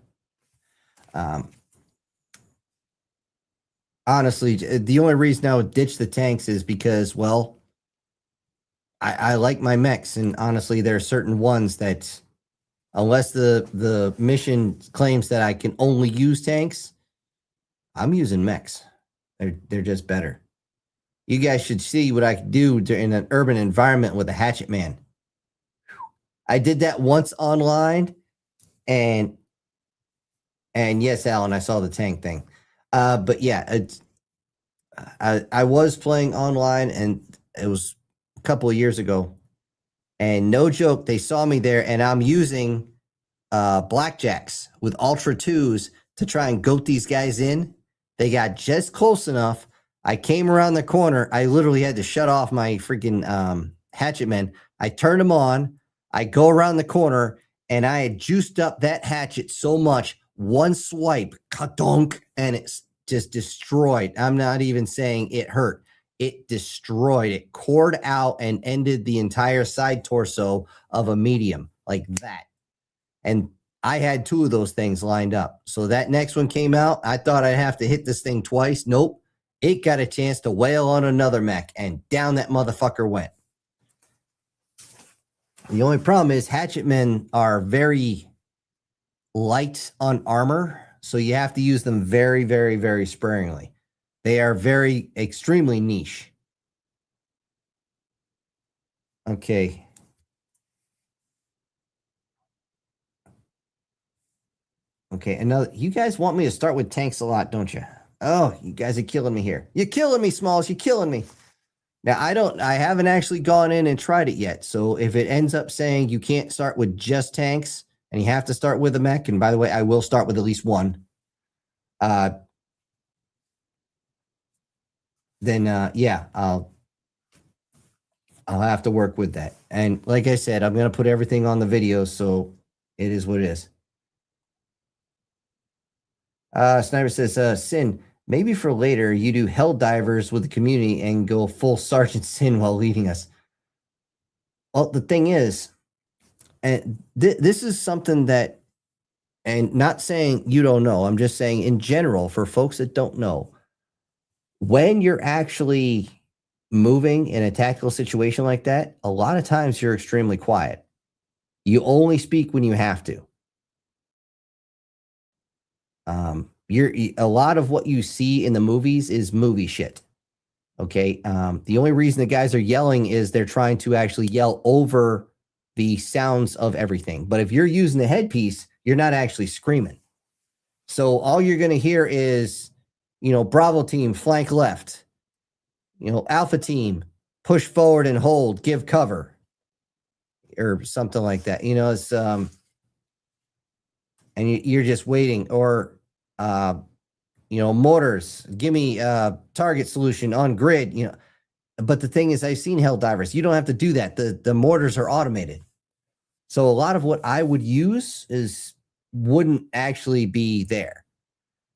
Honestly, the only reason I would ditch the tanks is because, well, I like my mechs, and honestly, there are certain ones that, unless the mission claims that I can only use tanks, I'm using mechs. They're just better. You guys should see what I could do in an urban environment with a hatchet man. I did that once online, and yes, Alan, I saw the tank thing. But yeah, I was playing online, and it was a couple of years ago, and no joke, they saw me there, and I'm using blackjacks with Ultra 2s to try and goat these guys in. They got just close enough. I came around the corner. I literally had to shut off my freaking hatchet men. I turned them on. I go around the corner, and I had juiced up that hatchet so much. One swipe, ka-donk, and it's just destroyed. I'm not even saying it hurt. It destroyed. It cored out and ended the entire side torso of a medium like that. And I had 2 of those things lined up. So that next one came out. I thought I'd have to hit this thing twice. Nope. It got a chance to wail on another mech, and down that motherfucker went. The only problem is hatchet men are very light on armor, so you have to use them very, very, very sparingly. They are very extremely niche. Okay. Okay, another. You guys want me to start with tanks a lot, don't you? Oh, you guys are killing me here. You're killing me, Smalls. You're killing me. Now, I haven't actually gone in and tried it yet. So if it ends up saying you can't start with just tanks and you have to start with a mech, and by the way, I will start with at least one. Then yeah, I'll have to work with that. And like I said, I'm going to put everything on the video, so it is what it is. Sniper says, Sin, maybe for later you do hell divers with the community and go full Sergeant Sin while leading us. Well, the thing is, and this is something that, and not saying you don't know, I'm just saying in general for folks that don't know, when you're actually moving in a tactical situation like that, a lot of times you're extremely quiet. You only speak when you have to. A lot of what you see in the movies is movie shit. Okay. The only reason the guys are yelling is they're trying to actually yell over the sounds of everything. But if you're using the headpiece, you're not actually screaming. So all you're going to hear is, Bravo team, flank left. Alpha team, push forward and hold, give cover. Or something like that. It's, and you're just waiting. Or, mortars, give me target solution on grid, But the thing is, I've seen hell divers. You don't have to do that. The mortars are automated. So a lot of what I would use wouldn't actually be there.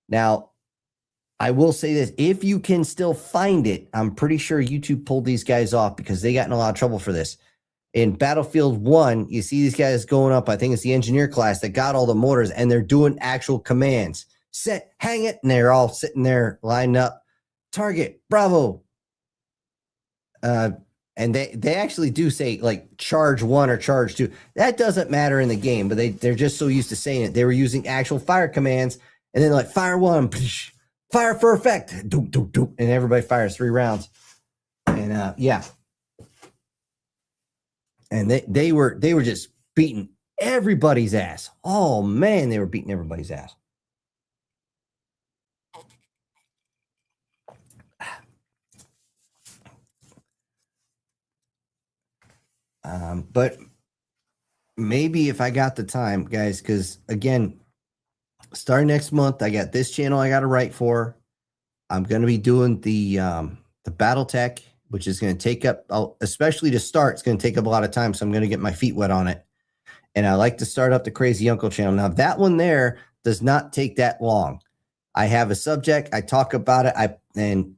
Now, I will say this, if you can still find it, I'm pretty sure YouTube pulled these guys off because they got in a lot of trouble for this. In Battlefield 1, you see these guys going up, I think it's the engineer class that got all the mortars, and they're doing actual commands. Set, hang it, and they're all sitting there lined up. Target, bravo. And they actually do say, like, charge 1 or charge 2. That doesn't matter in the game, but they're just so used to saying it. They were using actual fire commands, and then like, fire 1, psh, fire for effect, doop, doop, doop, and everybody fires 3 rounds. And yeah. And they were just beating everybody's ass. Oh man, they were beating everybody's ass. But maybe if I got the time, guys, because again, starting next month, I got this channel I got to write for. I'm going to be doing the BattleTech, which is going to take up, especially to start, it's going to take up a lot of time. So I'm going to get my feet wet on it. And I like to start up the Crazy Uncle channel. Now that one there does not take that long. I have a subject. I talk about it. And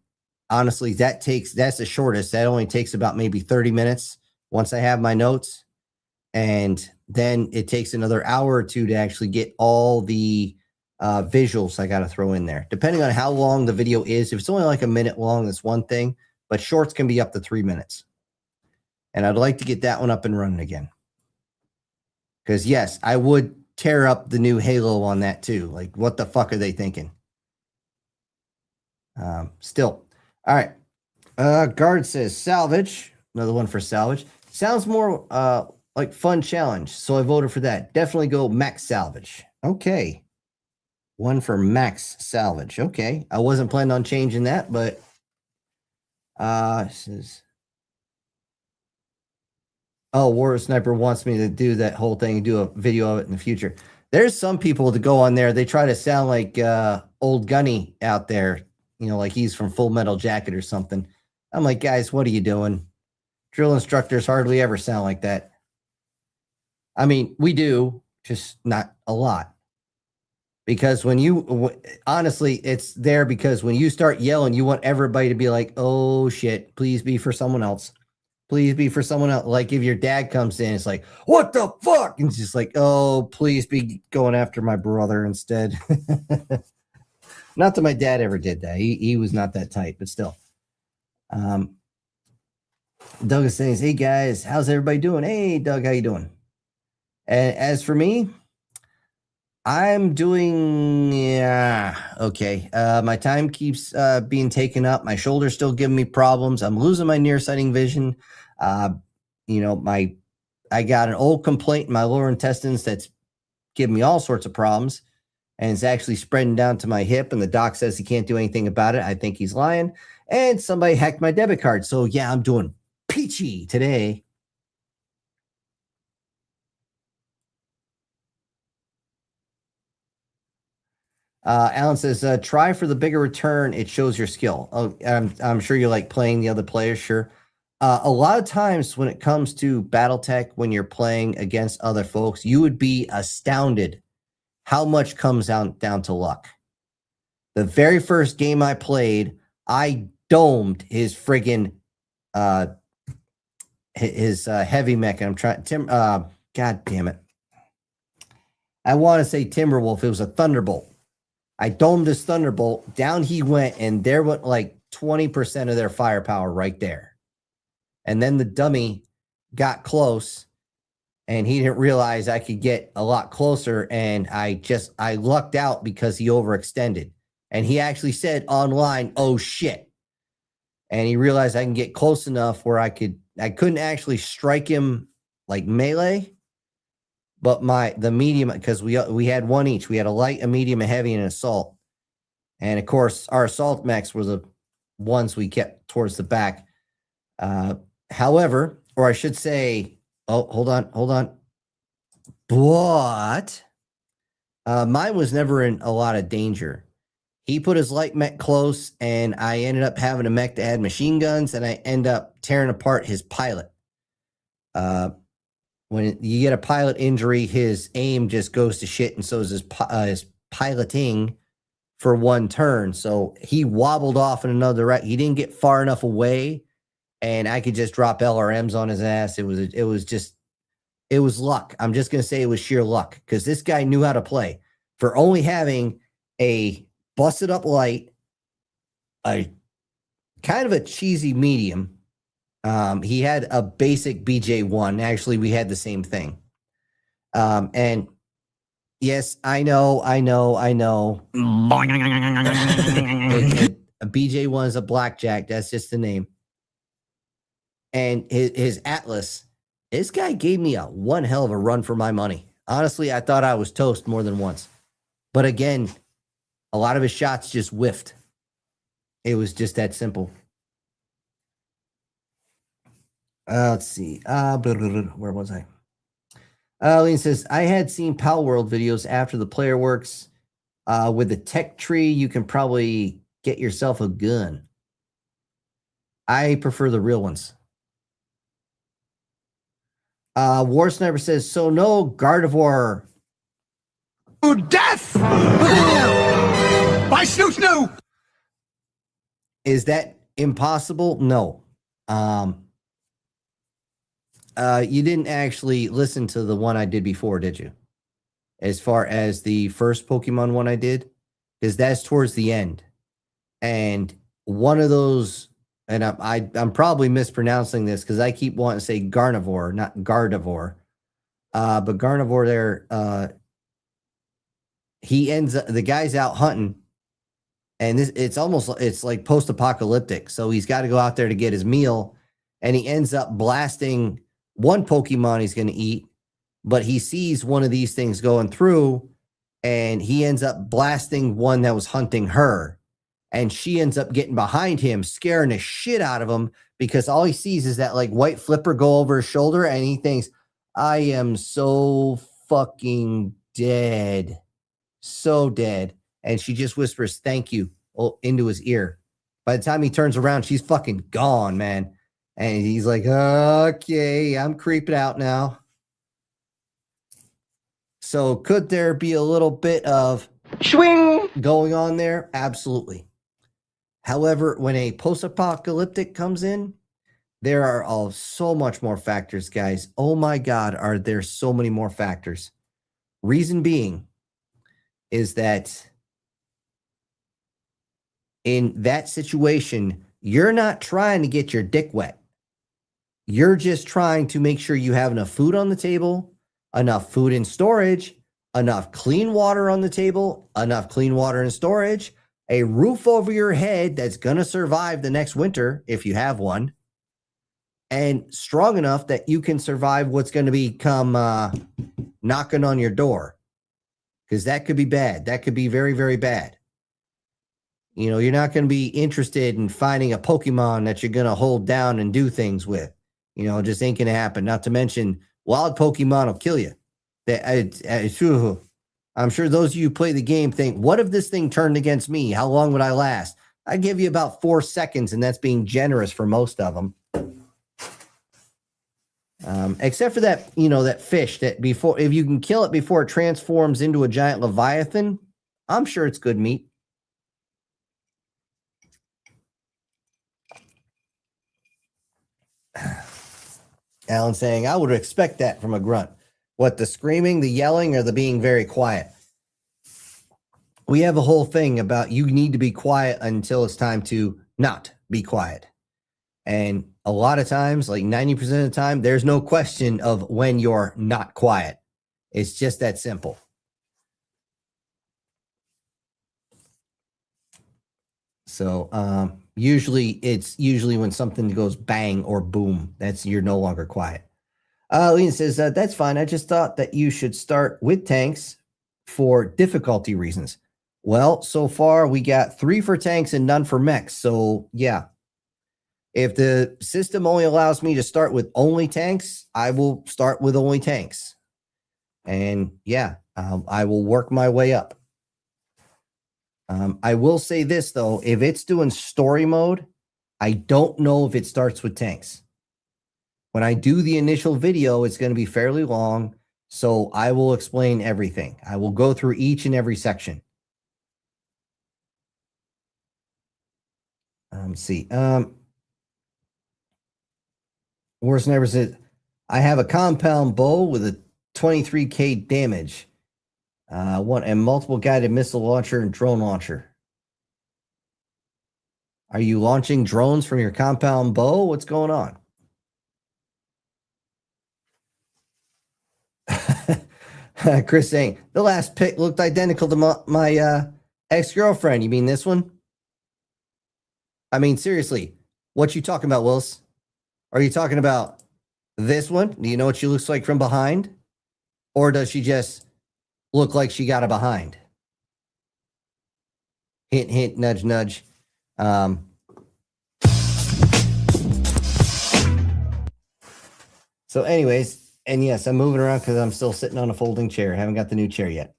honestly, that's the shortest. That only takes about maybe 30 minutes once I have my notes. And then it takes another hour or 2 to actually get all the visuals I got to throw in there. Depending on how long the video is. If it's only like a minute long, that's one thing. But shorts can be up to 3 minutes. And I'd like to get that one up and running again. Because, yes, I would tear up the new Halo on that too. Like, what the fuck are they thinking? Still. All right. Guard says salvage. Another one for salvage. Sounds more like fun challenge. So I voted for that. Definitely go max salvage. Okay. One for max salvage. Okay. I wasn't planning on changing that, but says, oh, War Sniper wants me to do that whole thing and do a video of it in the future. There's some people that go on there. They try to sound like old Gunny out there, like he's from Full Metal Jacket or something. I'm like, guys, what are you doing? Drill instructors hardly ever sound like that. I mean, we do, just not a lot. Because honestly, it's there because when you start yelling, you want everybody to be like, oh shit, please be for someone else. Please be for someone else. Like if your dad comes in, it's like, what the fuck? And it's just like, oh, please be going after my brother instead. Not that my dad ever did that. He was not that type, but still. Doug is saying, hey guys, how's everybody doing? Hey Doug, how you doing? And as for me, I'm doing, yeah, okay. My time keeps being taken up. My shoulder's still giving me problems. I'm losing my nearsighting vision. You know, I got an old complaint in my lower intestines that's giving me all sorts of problems, and it's actually spreading down to my hip, and the doc says he can't do anything about it. I think he's lying, and somebody hacked my debit card. So yeah, I'm doing peachy today. Alan says, try for the bigger return. It shows your skill. Oh, I'm sure you like playing the other players. Sure. A lot of times when it comes to Battletech, when you're playing against other folks, you would be astounded how much comes down to luck. The very first game I played, I domed his friggin' his heavy mech. And I'm trying God damn it. I want to say Timberwolf. It was a Thunderbolt. I domed this Thunderbolt. Down he went, and there went like 20% of their firepower right there. And then the dummy got close, and he didn't realize I could get a lot closer, and I lucked out because he overextended. And he actually said online, "Oh shit." And he realized I can get close enough where I couldn't actually strike him like melee, but the medium, because we had one each. We had a light, a medium, a heavy, and an assault. And of course, our assault mechs were the ones we kept towards the back. However, or I should say, oh, hold on. But mine was never in a lot of danger. He put his light mech close, and I ended up having a mech that had machine guns, and I end up tearing apart his pilot. When you get a pilot injury, his aim just goes to shit, and so is his piloting for one turn. So he wobbled off in another direction. He didn't get far enough away, and I could just drop LRMs on his ass. It was luck. I'm just gonna say it was sheer luck, because this guy knew how to play. For only having a busted up light, a kind of a cheesy medium. He had a basic BJ1. Actually, we had the same thing. And yes, I know. A BJ1 is a blackjack. That's just the name. And his Atlas, this guy gave me one hell of a run for my money. Honestly, I thought I was toast more than once. But again, a lot of his shots just whiffed. It was just that simple. Let's see. Where was I? Lean says, I had seen Pal World videos after the player works. With the tech tree, you can probably get yourself a gun. I prefer the real ones. War Sniper says, so no Gardevoir.
To death! By Snoot Snoo!
Is that impossible? No. You didn't actually listen to the one I did before, did you? As far as the first Pokemon one I did, because that's towards the end. And one of those, and I'm probably mispronouncing this because I keep wanting to say Gardevoir, not Gardevoir. But Gardevoir there, he ends up, the guy's out hunting, and it's like post-apocalyptic. So he's got to go out there to get his meal, and he ends up blasting one Pokemon he's going to eat, but he sees one of these things going through, and he ends up blasting one that was hunting her, and she ends up getting behind him, scaring the shit out of him, because all he sees is that like white flipper go over his shoulder, and he thinks, I am so fucking dead. So dead. And she just whispers, thank you, into his ear. By the time he turns around, she's fucking gone, man. And he's like, okay, I'm creeping out now. So could there be a little bit of swing going on there? Absolutely. However, when a post-apocalyptic comes in, there are so much more factors, guys. Oh my God, are there so many more factors? Reason being is that in that situation, you're not trying to get your dick wet. You're just trying to make sure you have enough food on the table, enough food in storage, enough clean water on the table, enough clean water in storage, a roof over your head that's going to survive the next winter if you have one, and strong enough that you can survive what's going to become knocking on your door, because that could be bad. That could be very, very bad. You know, you're not going to be interested in finding a Pokemon that you're going to hold down and do things with. You know, it just ain't going to happen. Not to mention, wild Pokemon will kill you. I'm sure those of you who play the game think, what if this thing turned against me? How long would I last? I'd give you about 4 seconds, and that's being generous for most of them. Except for that, you know, that fish that before, if you can kill it before it transforms into a giant Leviathan, I'm sure it's good meat. Alan saying, I would expect that from a grunt. What, the screaming, the yelling, or the being very quiet? We have a whole thing about you need to be quiet until it's time to not be quiet. And a lot of times, like 90% of the time, there's no question of when you're not quiet. It's just that simple. So usually when something goes bang or boom, that's you're no longer quiet. Lena says, that's fine. I just thought that you should start with tanks for difficulty reasons. Well, so far we got 3 for tanks and none for mechs. So yeah, if the system only allows me to start with only tanks, I will start with only tanks. And yeah, I will work my way up. I will say this, though. If it's doing story mode, I don't know if it starts with tanks. When I do the initial video, it's going to be fairly long, so I will explain everything. I will go through each and every section. Let's see. Worst never said, I have a compound bow with a 23k damage. One and multiple guided missile launcher and drone launcher. Are you launching drones from your compound bow? What's going on? Chris saying the last pic looked identical to my ex-girlfriend. You mean this one? I mean, seriously, what you talking about, Willis? Are you talking about this one? Do you know what she looks like from behind? Or does she just look like she got a behind? Hint, hint, nudge, nudge. So anyways, and yes, I'm moving around because I'm still sitting on a folding chair. I haven't got the new chair yet.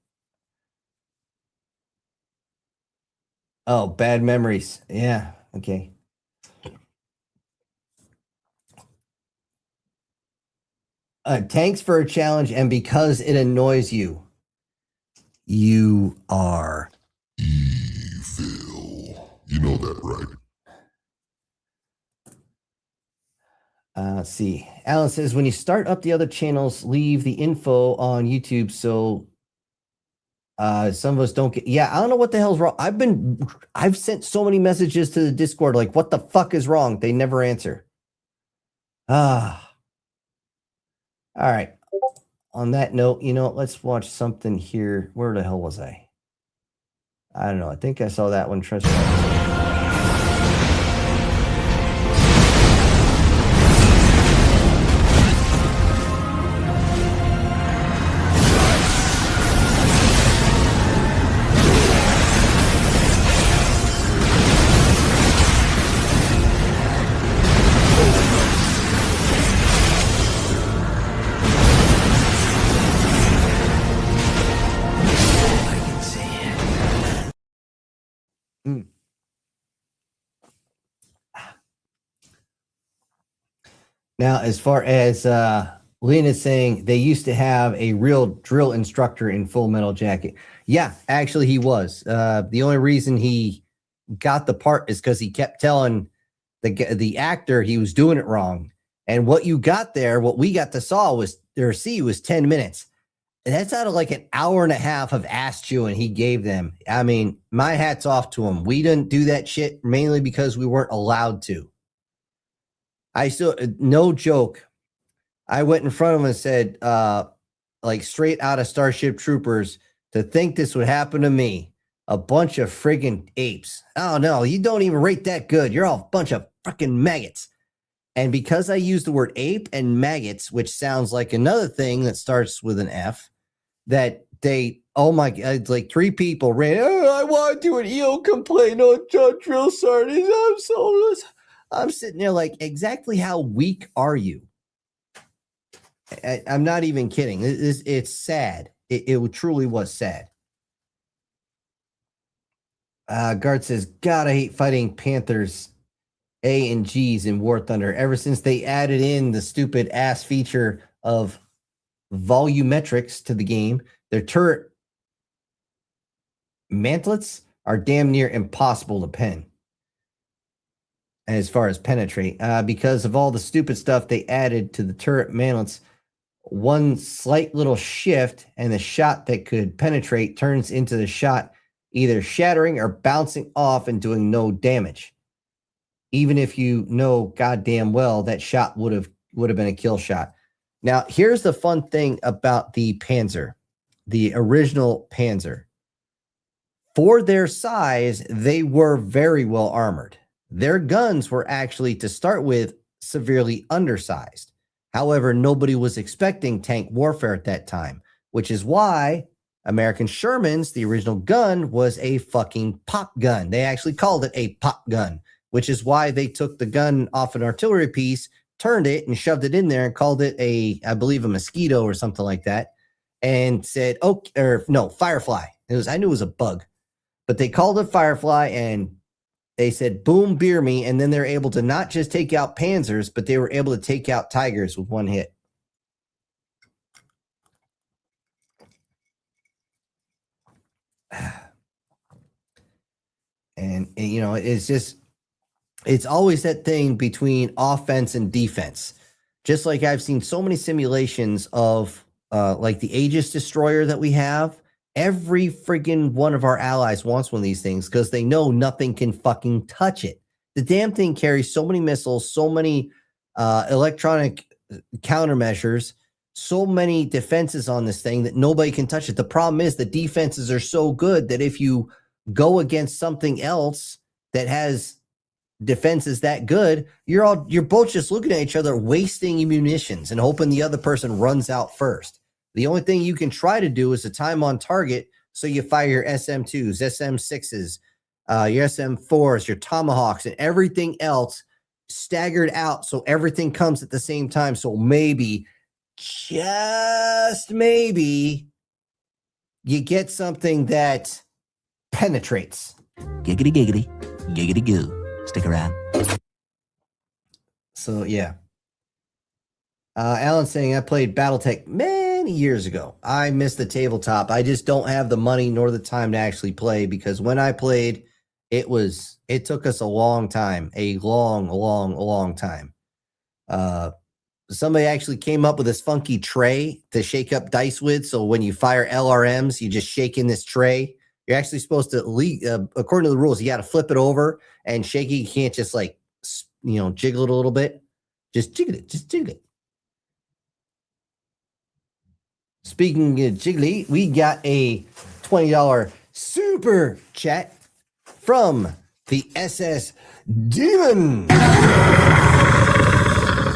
Oh, bad memories. Yeah, okay. Tanks for a challenge, and because it annoys you, you are
evil. You know that, right?
Let's see. Alan says, when you start up the other channels, leave the info on YouTube so some of us don't get. Yeah, I don't know what the hell's wrong. I've sent so many messages to the Discord, like, what the fuck is wrong? They never answer. All right. On that note, you know, let's watch something here. Where the hell was I? I don't know. I think I saw that one. Now, as far as Lena's saying, they used to have a real drill instructor in Full Metal Jacket. Yeah, actually, he was. The only reason he got the part is because he kept telling the actor he was doing it wrong. And what you got there, what we got to see was 10 minutes. And that's out of like an hour and a half of ass chewing he gave them. I mean, my hat's off to him. We didn't do that shit mainly because we weren't allowed to. I still, no joke. I went in front of him and said, like straight out of Starship Troopers to think this would happen to me. A bunch of friggin' apes. Oh no, you don't even rate that good. You're all a bunch of freaking maggots. And because I use the word ape and maggots, which sounds like another thing that starts with an F, that they, oh my God, it's like 3 people ran, oh, I want to do an EO complaint on drill sergeants. I'm sitting there like, exactly how weak are you? I'm not even kidding. It's sad. It truly was sad. Guard says, God, I hate fighting Panthers A and G's in War Thunder. Ever since they added in the stupid ass feature of volumetrics to the game, their turret mantlets are damn near impossible to pen. As far as penetrate, because of all the stupid stuff they added to the turret mantlets, one slight little shift and the shot that could penetrate turns into the shot either shattering or bouncing off and doing no damage. Even if you know goddamn well that shot would have been a kill shot. Now, here's the fun thing about the Panzer, the original Panzer. For their size, they were very well armored. Their guns were actually, to start with, severely undersized. However, nobody was expecting tank warfare at that time, which is why American Sherman's, the original gun, was a fucking pop gun. They actually called it a pop gun, which is why they took the gun off an artillery piece, turned it and shoved it in there and called it I believe a mosquito or something like that, and said, oh, or no, Firefly. I knew it was a bug, but they called it Firefly and they said, boom, beer me. And then they're able to not just take out Panzers, but they were able to take out Tigers with one hit. And you know, it's always that thing between offense and defense. Just like I've seen so many simulations of like the Aegis destroyer that we have. Every friggin' one of our allies wants one of these things because they know nothing can fucking touch it. The damn thing carries so many missiles, so many electronic countermeasures, so many defenses on this thing that nobody can touch it. The problem is the defenses are so good that if you go against something else that has defenses that good, you're both just looking at each other, wasting munitions and hoping the other person runs out first. The only thing you can try to do is a time on target. So you fire your SM2s, SM6s, your SM4s, your Tomahawks, and everything else staggered out. So everything comes at the same time. So maybe, just maybe, you get something that penetrates.
Giggity, giggity, giggity goo. Stick around.
So, yeah. Alan's saying I played Battletech many years ago. I missed the tabletop. I just don't have the money nor the time to actually play because when I played, it took us a long time, a long time. Somebody actually came up with this funky tray to shake up dice with. So when you fire LRMs, you just shake in this tray. You're actually supposed to, according to the rules, you got to flip it over and shake it. You can't just like, jiggle it a little bit. Just jiggle it. Speaking of jiggly, we got a $20 super chat from the SS Demon.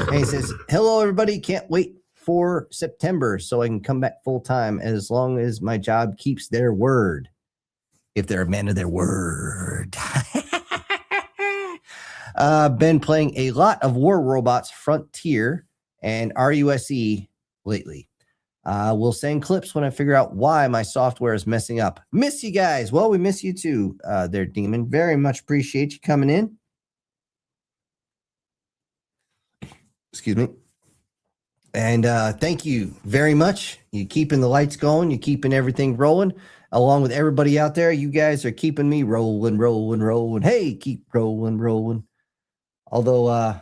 And he says, hello, everybody. Can't wait for September so I can come back full time as long as my job keeps their word. If they're a man of their word. Been playing a lot of War Robots Frontier and RUSE lately. We'll send clips when I figure out why my software is messing up. Miss you guys. Well, we miss you too, there, Demon. Very much appreciate you coming in. Excuse me. And thank you very much. You're keeping the lights going. You're keeping everything rolling. Along with everybody out there, you guys are keeping me rolling. Hey, keep rolling. Although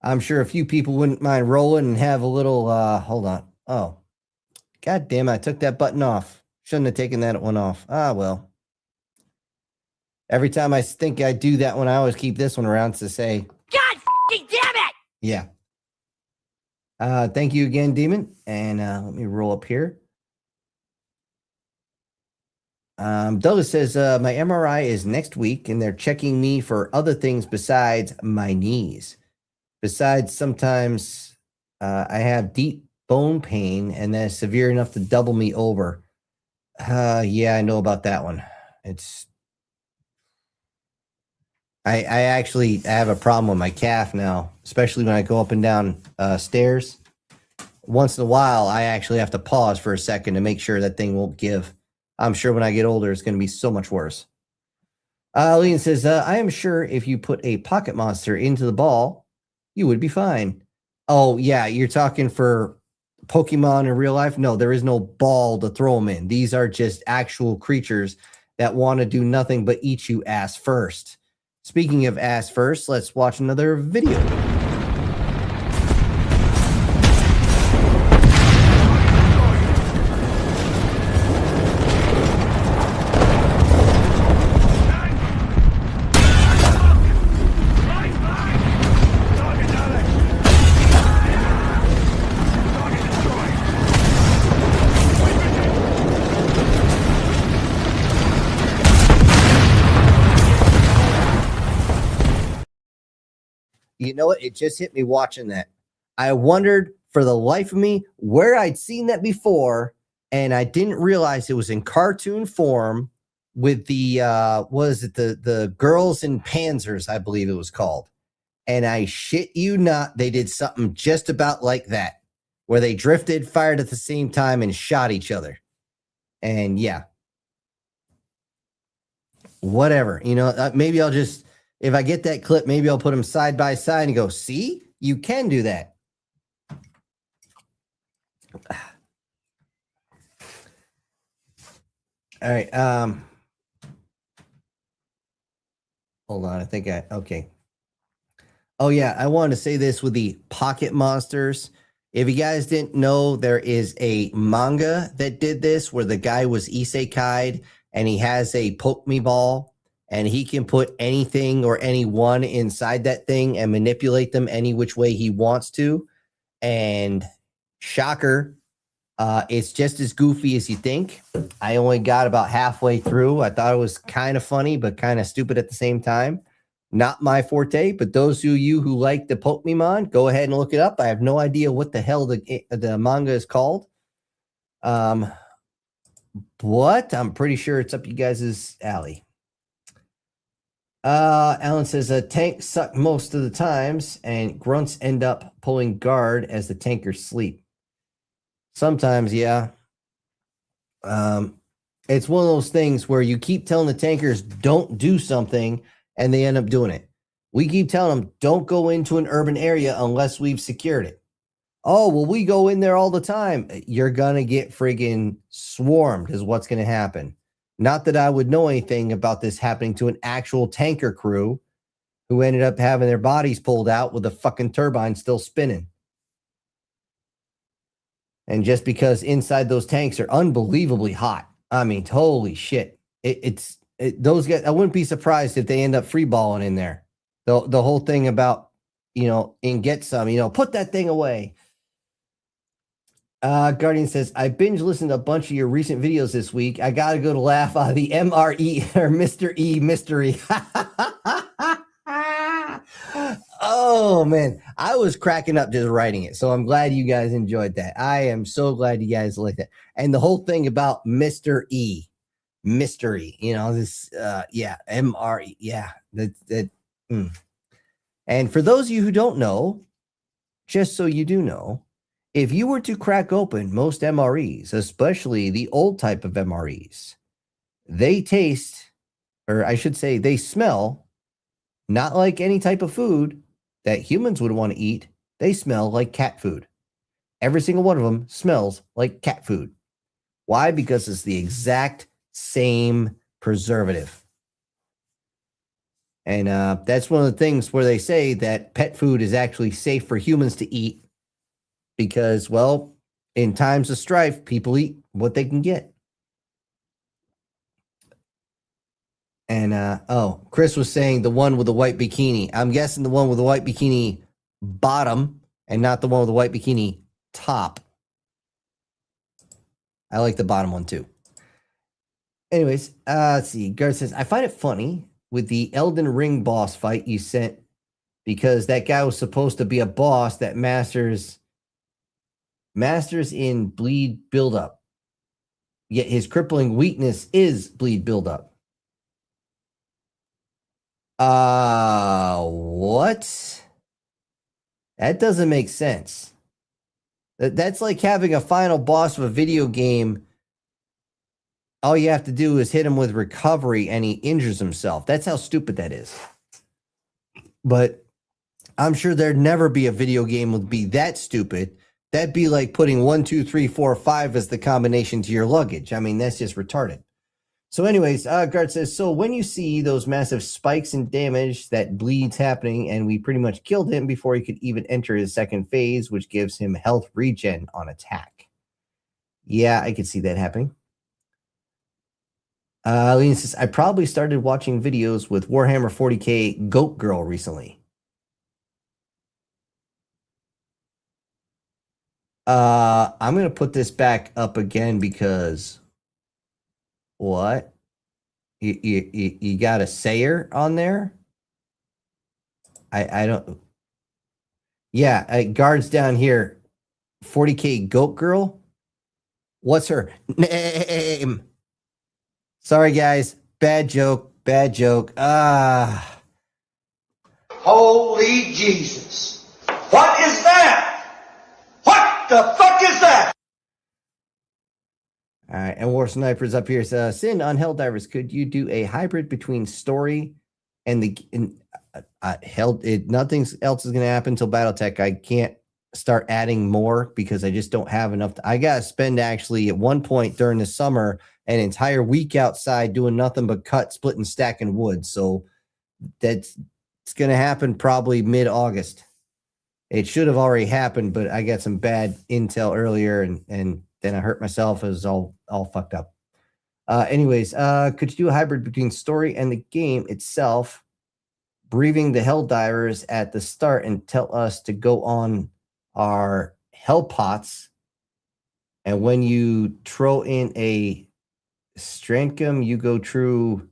I'm sure a few people wouldn't mind rolling and have a little, hold on. Oh, God damn it. I took that button off. Shouldn't have taken that one off. Ah, well. Every time I think I do that one, I always keep this one around to say,
God f***ing damn it!
yeah. Thank you again, Demon. And let me roll up here. Douglas says, my MRI is next week, and they're checking me for other things besides my knees. Besides, sometimes I have deep bone pain, and that's severe enough to double me over. Yeah, I know about that one. I actually have a problem with my calf now, especially when I go up and down stairs. Once in a while, I actually have to pause for a second to make sure that thing won't give. I'm sure when I get older, it's going to be so much worse. Lean says, I am sure if you put a pocket monster into the ball, you would be fine. Oh, yeah, you're talking for Pokemon in real life? No, there is no ball to throw them in. These are just actual creatures that want to do nothing but eat you ass first. Speaking of ass first, let's watch another video. You know what? It just hit me watching that. I wondered for the life of me where I'd seen that before, and I didn't realize it was in cartoon form with the the Girls in Panzers, I believe it was called. And I shit you not, they did something just about like that, where they drifted, fired at the same time, and shot each other. And yeah, whatever. You know, maybe I'll just, if I get that clip, maybe I'll put them side by side and go, see, you can do that. All right. Hold on. I think okay. Oh yeah. I wanted to say this with the pocket monsters. If you guys didn't know, there is a manga that did this where the guy was isekai'd and he has a Pokemon and he can put anything or anyone inside that thing and manipulate them any which way he wants to. And shocker, it's just as goofy as you think. I only got about halfway through. I thought it was kind of funny, but kind of stupid at the same time. Not my forte, but those of you who like the Pokemon, go ahead and look it up. I have no idea what the hell the manga is called. But I'm pretty sure it's up you guys' alley. Alan says a tank suck most of the times, and grunts end up pulling guard as the tankers sleep. Sometimes, yeah. It's one of those things where you keep telling the tankers don't do something, and they end up doing it. We keep telling them don't go into an urban area unless we've secured it. Oh, well, we go in there all the time. You're gonna get friggin' swarmed is what's gonna happen. Not that I would know anything about this happening to an actual tanker crew who ended up having their bodies pulled out with the fucking turbine still spinning. And just because inside those tanks are unbelievably hot. I mean, holy shit. Those guys, I wouldn't be surprised if they end up freeballing in there. The whole thing about, and get some, put that thing away. Guardian says, I binge listened to a bunch of your recent videos this week. I got to go to laugh out of the MRE or Mr. E mystery. Oh, man. I was cracking up just writing it. So I'm glad you guys enjoyed that. I am so glad you guys liked it. And the whole thing about Mr. E. Mystery, this, MRE. Yeah. And for those of you who don't know, just so you do know, if you were to crack open most MREs, especially the old type of MREs, they taste, or I should say they smell, not like any type of food that humans would want to eat. They smell like cat food. Every single one of them smells like cat food. Why? Because it's the exact same preservative. And that's one of the things where they say that pet food is actually safe for humans to eat because, well, in times of strife, people eat what they can get. And, Chris was saying the one with the white bikini. I'm guessing the one with the white bikini bottom and not the one with the white bikini top. I like the bottom one too. Anyways, let's see. Guard says, I find it funny with the Elden Ring boss fight you sent because that guy was supposed to be a boss that masters in bleed buildup. Yet his crippling weakness is bleed buildup. What? That doesn't make sense. That's like having a final boss of a video game. All you have to do is hit him with recovery and he injures himself. That's how stupid that is. But I'm sure there'd never be a video game would be that stupid. That'd be like putting 1, 2, 3, 4, 5 as the combination to your luggage. I mean, that's just retarded. So anyways, Guard says, so when you see those massive spikes in damage, that bleeds happening, and we pretty much killed him before he could even enter his second phase, which gives him health regen on attack. Yeah, I could see that happening. Lena says, I probably started watching videos with Warhammer 40k Goat Girl recently. I'm going to put this back up again because... What? You got a sayer on there? I don't... Yeah, guards down here. 40k Goat Girl? What's her name? Sorry, guys. Bad joke. Bad joke.
Holy Jesus. What is that? What the fuck is that?
All right, and War Sniper's up here. Says, Sin on Helldivers, could you do a hybrid between story and the nothing else is going to happen until BattleTech. I can't start adding more because I just don't have enough. I got to spend actually at one point during the summer an entire week outside doing nothing but cut, split, and stacking wood. So it's going to happen probably mid-August. It should have already happened, but I got some bad intel earlier and then I hurt myself. It was all fucked up. Anyways, could you do a hybrid between story and the game itself, breathing the Helldivers at the start and tell us to go on our Hell Pots, and when you throw in a Strandcom, you go through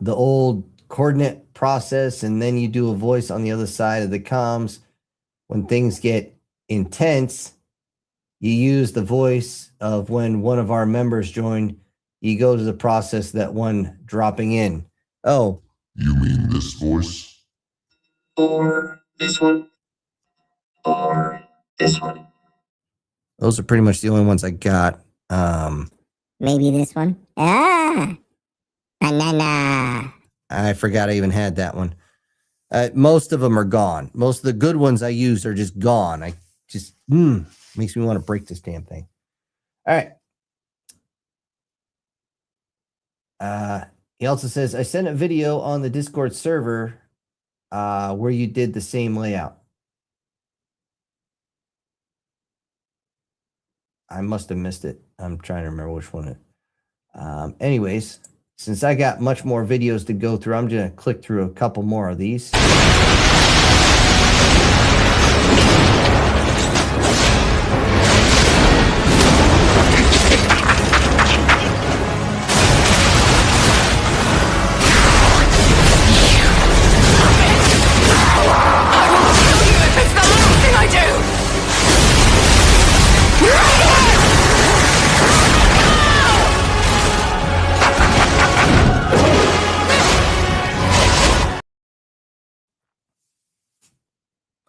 the old coordinate process, and then you do a voice on the other side of the comms. When things get intense, you use the voice of when one of our members joined. You go to the process that one dropping in. Oh.
You mean this voice?
Or this one? Or this one?
Those are pretty much the only ones I got.
Maybe this one? Banana.
I forgot I even had that one. Most of them are gone. Most of the good ones I used are just gone. I just makes me want to break this damn thing. All right. He also says, I sent a video on the Discord server where you did the same layout. I must have missed it. I'm trying to remember which one it. Anyways, since I got much more videos to go through, I'm going to click through a couple more of these.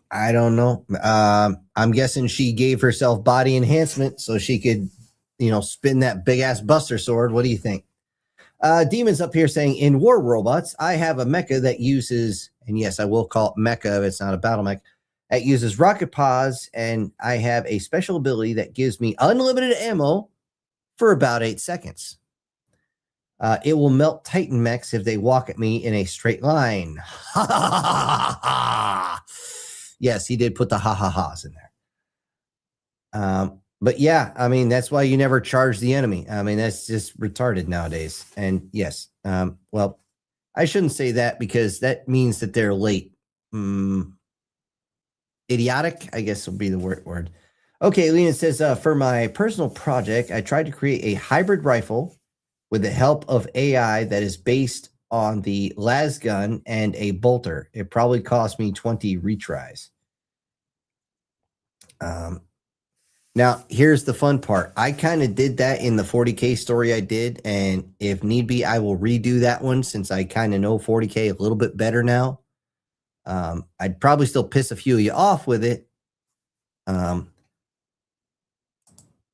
I don't know. I'm guessing she gave herself body enhancement so she could, spin that big ass Buster Sword. What do you think? Demon's up here saying, in War Robots, I have a mecha that uses, and yes, I will call it mecha if it's not a battle mech, that uses rocket pods, and I have a special ability that gives me unlimited ammo for about 8 seconds. It will melt Titan mechs if they walk at me in a straight line. Ha ha ha ha! Yes, he did put the ha-ha-has in there. But yeah, I mean, that's why you never charge the enemy. I mean, that's just retarded nowadays. And yes, well, I shouldn't say that because that means that they're late. idiotic, I guess would be the word. Okay, Lena says, for my personal project, I tried to create a hybrid rifle with the help of AI that is based on the las gun and a bolter. It probably cost me 20 retries. Now, here's the fun part. I kind of did that in the 40K story I did, and if need be, I will redo that one since I kind of know 40K a little bit better now. I'd probably still piss a few of you off with it.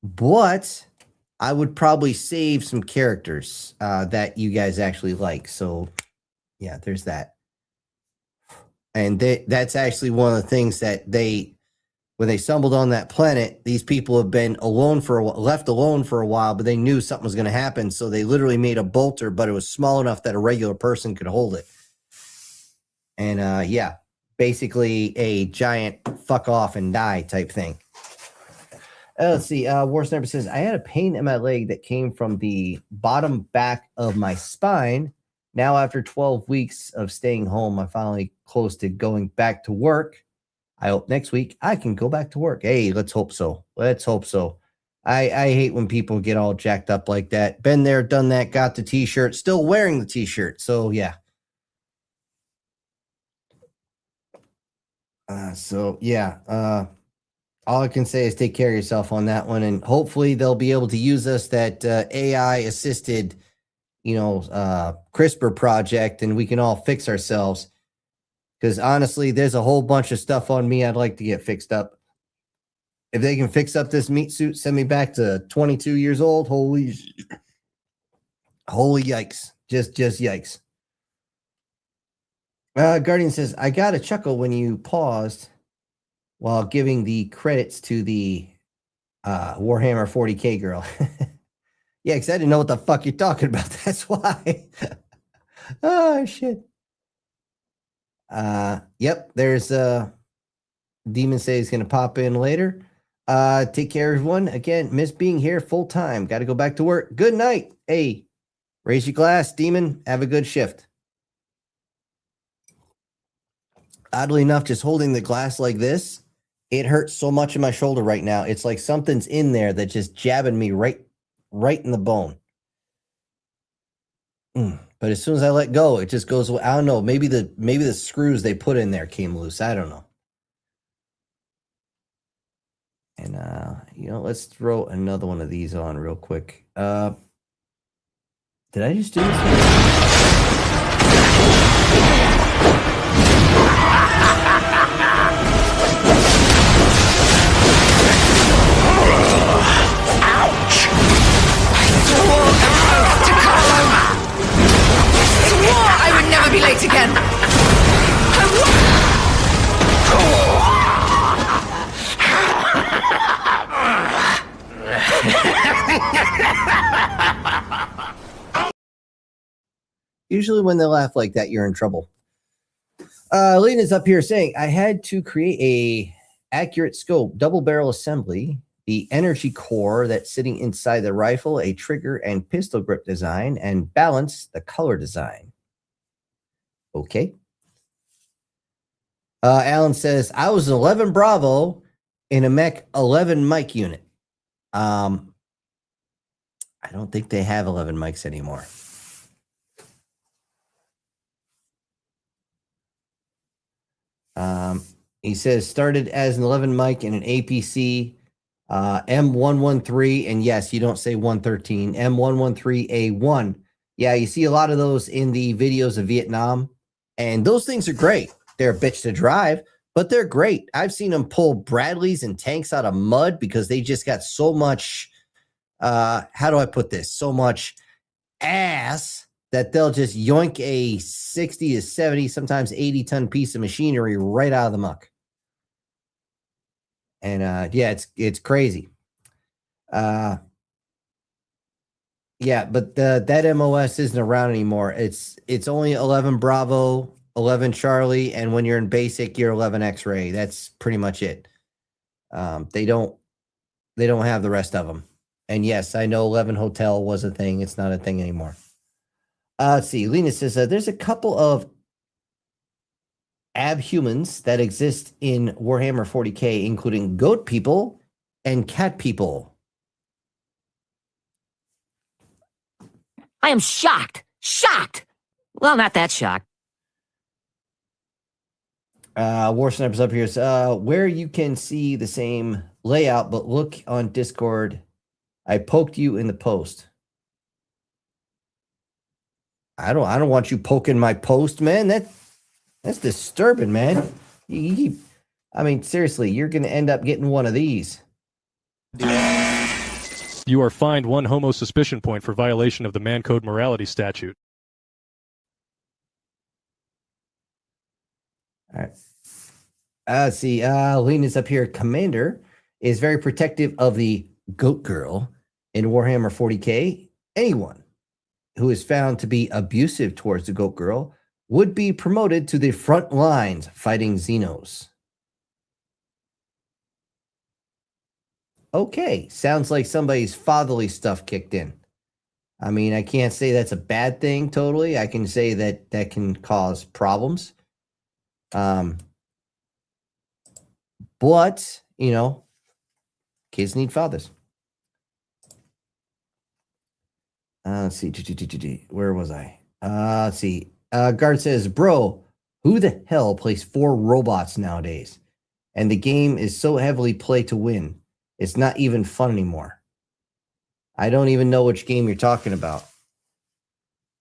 But I would probably save some characters that you guys actually like. So, yeah, there's that. And that's actually one of the things that when they stumbled on that planet, these people have been left alone for a while, but they knew something was going to happen. So they literally made a bolter, but it was small enough that a regular person could hold it. And yeah, basically a giant fuck off and die type thing. Let's see. War Sniper says, I had a pain in my leg that came from the bottom back of my spine. Now, after 12 weeks of staying home, I'm finally close to going back to work. I hope next week I can go back to work. Hey, let's hope so. Let's hope so. I hate when people get all jacked up like that. Been there, done that, got the t-shirt, still wearing the t-shirt. So, yeah. All I can say is take care of yourself on that one. And hopefully they'll be able to use us, that AI assisted, CRISPR project, and we can all fix ourselves. Because honestly, there's a whole bunch of stuff on me I'd like to get fixed up. If they can fix up this meat suit, send me back to 22 years old. Holy yikes. Just yikes. Guardian says, I got a chuckle when you paused while giving the credits to the Warhammer 40K girl. Yeah, because I didn't know what the fuck you're talking about. That's why. Oh, shit. Yep, there's Demon Say he's going to pop in later. Take care, everyone. Again, miss being here full time. Got to go back to work. Good night. Hey, raise your glass, Demon. Have a good shift. Oddly enough, just holding the glass like this, it hurts so much in my shoulder right now. It's like something's in there that's just jabbing me right in the bone. But as soon as I let go, it just goes away. I don't know. Maybe the screws they put in there came loose. I don't know. And let's throw another one of these on real quick. Did I just do this?
Be late again.
Usually when they laugh like that, you're in trouble. Lena's up here saying, I had to create a accurate scope, double barrel assembly, the energy core that's sitting inside the rifle, a trigger and pistol grip design, and balance the color design. Okay. Alan says, I was an 11 Bravo in a Mech 11 mic unit. I don't think they have 11 mics anymore. He says, started as an 11 mic in an APC M113. And yes, you don't say 113, M113A1. Yeah, you see a lot of those in the videos of Vietnam. And those things are great. They're a bitch to drive, but they're great. I've seen them pull Bradleys and tanks out of mud because they just got so much, how do I put this? So much ass that they'll just yoink a 60 to 70, sometimes 80-ton piece of machinery right out of the muck. And yeah, it's crazy. Yeah, but that MOS isn't around anymore. It's only 11 Bravo, 11 Charlie, and when you're in basic, you're 11 X-ray. That's pretty much it. They don't have the rest of them. And yes, I know 11 Hotel was a thing. It's not a thing anymore. Let's see. Lena says there's a couple of abhumans that exist in Warhammer 40K, including goat people and cat people.
I am shocked. Shocked. Well, not that shocked.
War Snipers up here. Where you can see the same layout, but look on Discord. I poked you in the post. I don't want you poking my post, man. That's disturbing, man. I mean, seriously, you're gonna end up getting one of these.
You are fined 1 homo suspicion point for violation of the Man Code Morality Statute.
All right. Let's see. Lena's up here. Commander is very protective of the goat girl in Warhammer 40K. Anyone who is found to be abusive towards the goat girl would be promoted to the front lines fighting Xenos. Okay, sounds like somebody's fatherly stuff kicked in. I mean, I can't say that's a bad thing totally. I can say that that can cause problems. But, you know, kids need fathers. Let's see. Where was I? Let's see. Guard says, bro, who the hell plays 4 robots nowadays? And the game is so heavily play to win. It's not even fun anymore. I don't even know which game you're talking about.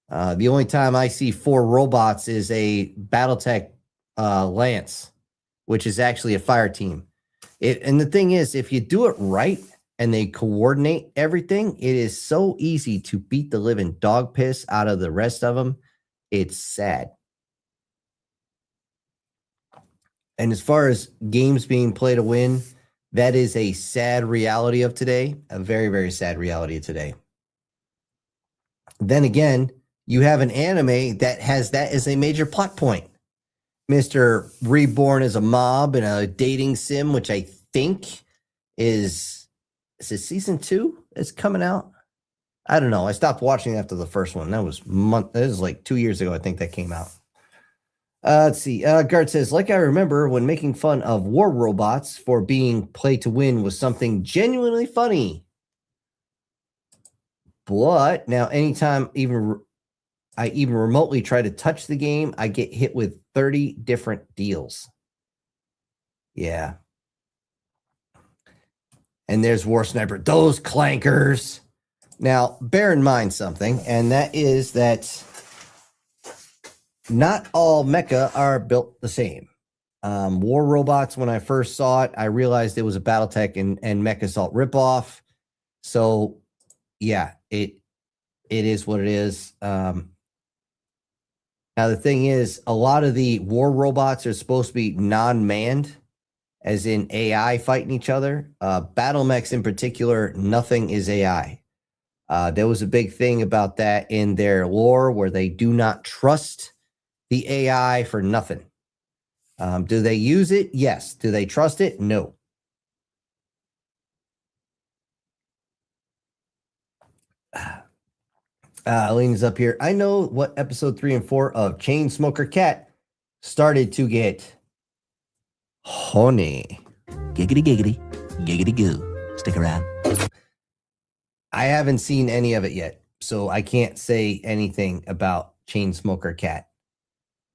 The only time I see 4 robots is a Battletech Lance, which is actually a fire team. And the thing is, if you do it right and they coordinate everything, it is so easy to beat the living dog piss out of the rest of them. It's sad. And as far as games being play to win, that is a sad reality of today, a very, very sad reality of today. Then again, you have an anime that has that as a major plot point. Mr. Reborn as a mob in a dating sim, which I think is it season 2 that's coming out? I don't know. I stopped watching after the first one. That was like 2 years ago, I think that came out. Let's see. Guard says, like I remember when making fun of war robots for being play to win was something genuinely funny. But now anytime I even remotely try to touch the game, I get hit with 30 different deals. Yeah. And there's War Sniper. Those clankers. Now, bear in mind something, and that is that not all mecha are built the same. War robots, when I first saw it, I realized it was a Battletech and Mech Assault ripoff. So, yeah, it is what it is. Now, the thing is, a lot of the war robots are supposed to be non-manned, as in AI fighting each other. Battle mechs in particular, nothing is AI. There was a big thing about that in their lore where they do not trust the AI for nothing. Do they use it? Yes. Do they trust it? No. Lena's up here. I know what episode 3 and 4 of Chainsmoker Cat started to get horny.
Giggity, giggity, giggity goo. Stick around.
I haven't seen any of it yet, so I can't say anything about Chainsmoker Cat.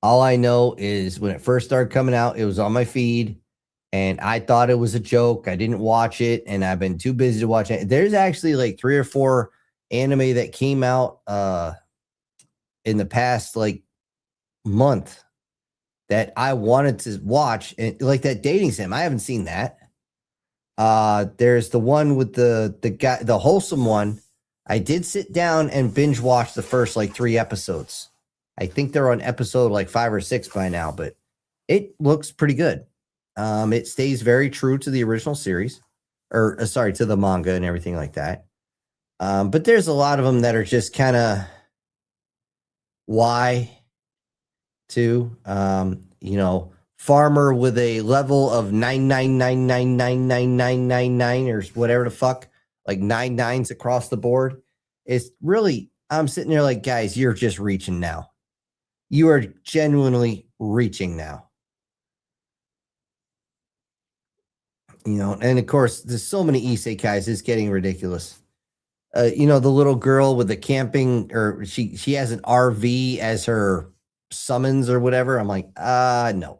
All I know is when it first started coming out, it was on my feed, and I thought it was a joke. I didn't watch it, and I've been too busy to watch it. There's actually like 3 or 4 anime that came out in the past like month that I wanted to watch, and like that dating sim. I haven't seen that. There's the one with the guy, the wholesome one. I did sit down and binge watch the first like 3 episodes. I think they're on episode like 5 or 6 by now, but it looks pretty good. It stays very true to the original series, or sorry, to the manga and everything like that. But there's a lot of them that are just kind of why too. You know, farmer with a level of 999999999 or whatever the fuck, like 9 9s across the board. It's really, I'm sitting there like, guys, you're just reaching now. You are genuinely reaching now. And of course, there's so many isekais, it's getting ridiculous. The little girl with the camping, or she has an RV as her summons or whatever. I'm like, no.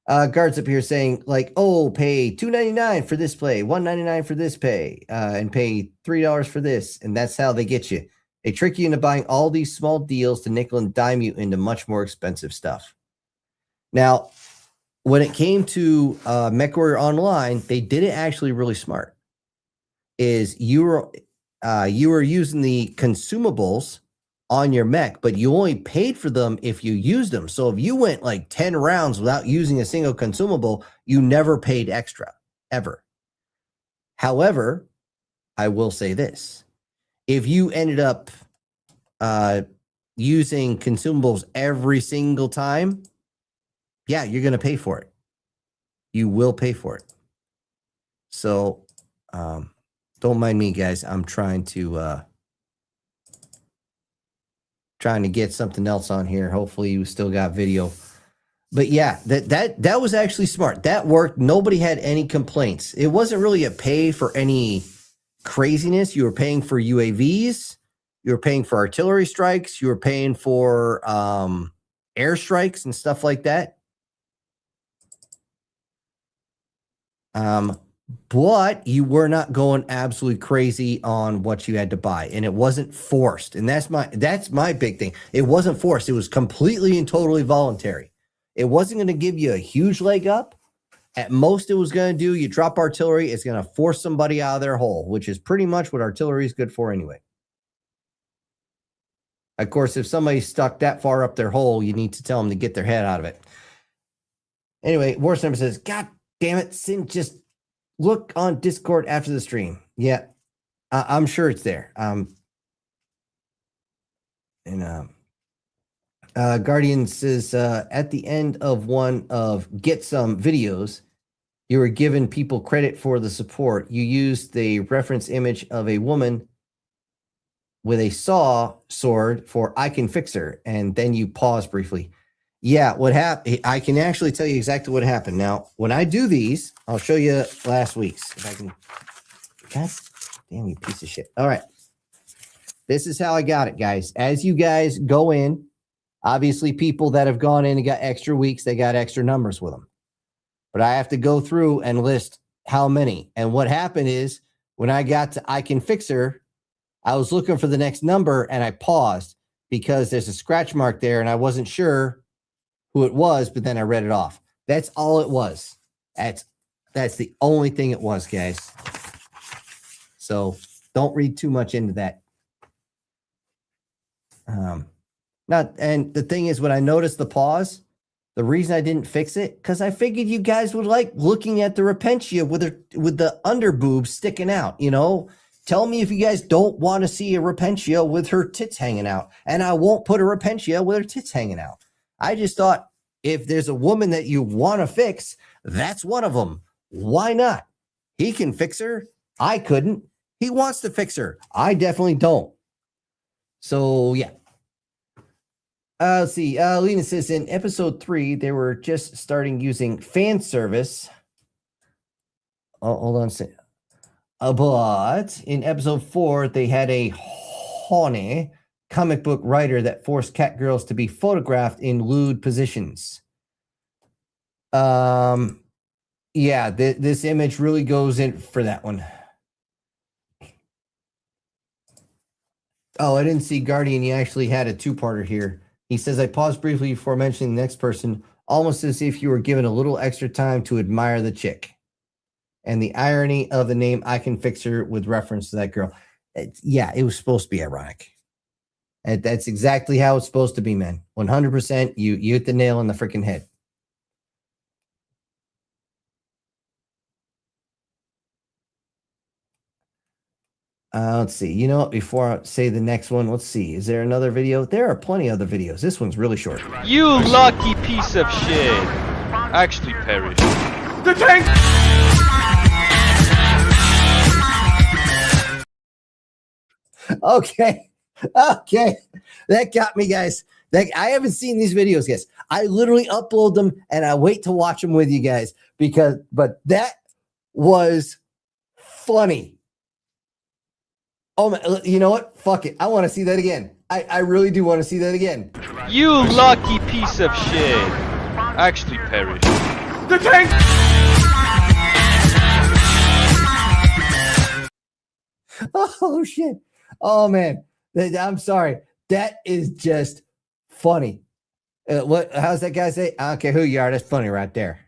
Guards up here saying like, oh, pay $2.99 for this play, $1.99 for this pay, and pay $3 for this, and that's how they get you. They trick you into buying all these small deals to nickel and dime you into much more expensive stuff. Now, when it came to MechWarrior Online, they did it actually really smart. Is you were using the consumables on your mech, but you only paid for them if you used them. So if you went like 10 rounds without using a single consumable, you never paid extra, ever. However, I will say this. If you ended up using consumables every single time, yeah, you're going to pay for it. You will pay for it. So don't mind me, guys. I'm trying to get something else on here. Hopefully you still got video. But yeah, that was actually smart. That worked. Nobody had any complaints. It wasn't really a pay for any craziness. You were paying for UAVs. You were paying for artillery strikes. You were paying for airstrikes and stuff like that. But you were not going absolutely crazy on what you had to buy, and it wasn't forced. And that's my big thing. It wasn't forced. It was completely and totally voluntary. It wasn't going to give you a huge leg up. At most, it was going to do, you drop artillery, it's going to force somebody out of their hole, which is pretty much what artillery is good for anyway. Of course, if somebody's stuck that far up their hole, you need to tell them to get their head out of it. Anyway, War Number says, God damn it, Sin, just look on Discord after the stream. Yeah, I'm sure it's there. Guardian says, at the end of one of Get Some videos, you were giving people credit for the support. You used the reference image of a woman with a saw sword for I Can Fix Her, and then you pause briefly. Yeah, what happened? I can actually tell you exactly what happened. Now, when I do these, I'll show you last week's. If I can. God damn, you piece of shit. All right. This is how I got it, guys. As you guys go in, obviously people that have gone in and got extra weeks, they got extra numbers with them. But I have to go through and list how many. And what happened is when I got to I Can Fix Her, I was looking for the next number and I paused because there's a scratch mark there and I wasn't sure who it was, but then I read it off. That's all it was. That's the only thing it was, guys. So don't read too much into that. And the thing is, when I noticed the pause, the reason I didn't fix it, because I figured you guys would like looking at the Repentia with the underboob sticking out, Tell me if you guys don't want to see a Repentia with her tits hanging out, and I won't put a Repentia with her tits hanging out. I just thought if there's a woman that you want to fix, that's one of them. Why not? He can fix her. I couldn't. He wants to fix her. I definitely don't. So, yeah. Let's see. Lena says in episode 3, they were just starting using fan service. Oh, hold on a second. But in episode 4, they had a horny comic book writer that forced cat girls to be photographed in lewd positions. Yeah, this image really goes in for that one. Oh, I didn't see Guardian. You actually had a two-parter here. He says, I paused briefly before mentioning the next person, almost as if you were given a little extra time to admire the chick. And the irony of the name I Can Fix Her with reference to that girl. Yeah, it was supposed to be ironic. And that's exactly how it's supposed to be, man. 100%. You hit the nail on the freaking head. Let's see. You know what? Before I say the next one, let's see. Is there another video? There are plenty of other videos. This one's really short.
You lucky piece of shit. Actually perished.
The tank!
Okay. That got me, guys. I haven't seen these videos, guys. I literally upload them and I wait to watch them with you guys but that was funny. Oh my, you know what? Fuck it. I want to see that again. I really do want to see that again.
You lucky piece of shit. Actually perished.
The tank!
Oh shit. Oh man. I'm sorry. That is just funny. How's that guy say? I don't care who you are. That's funny right there.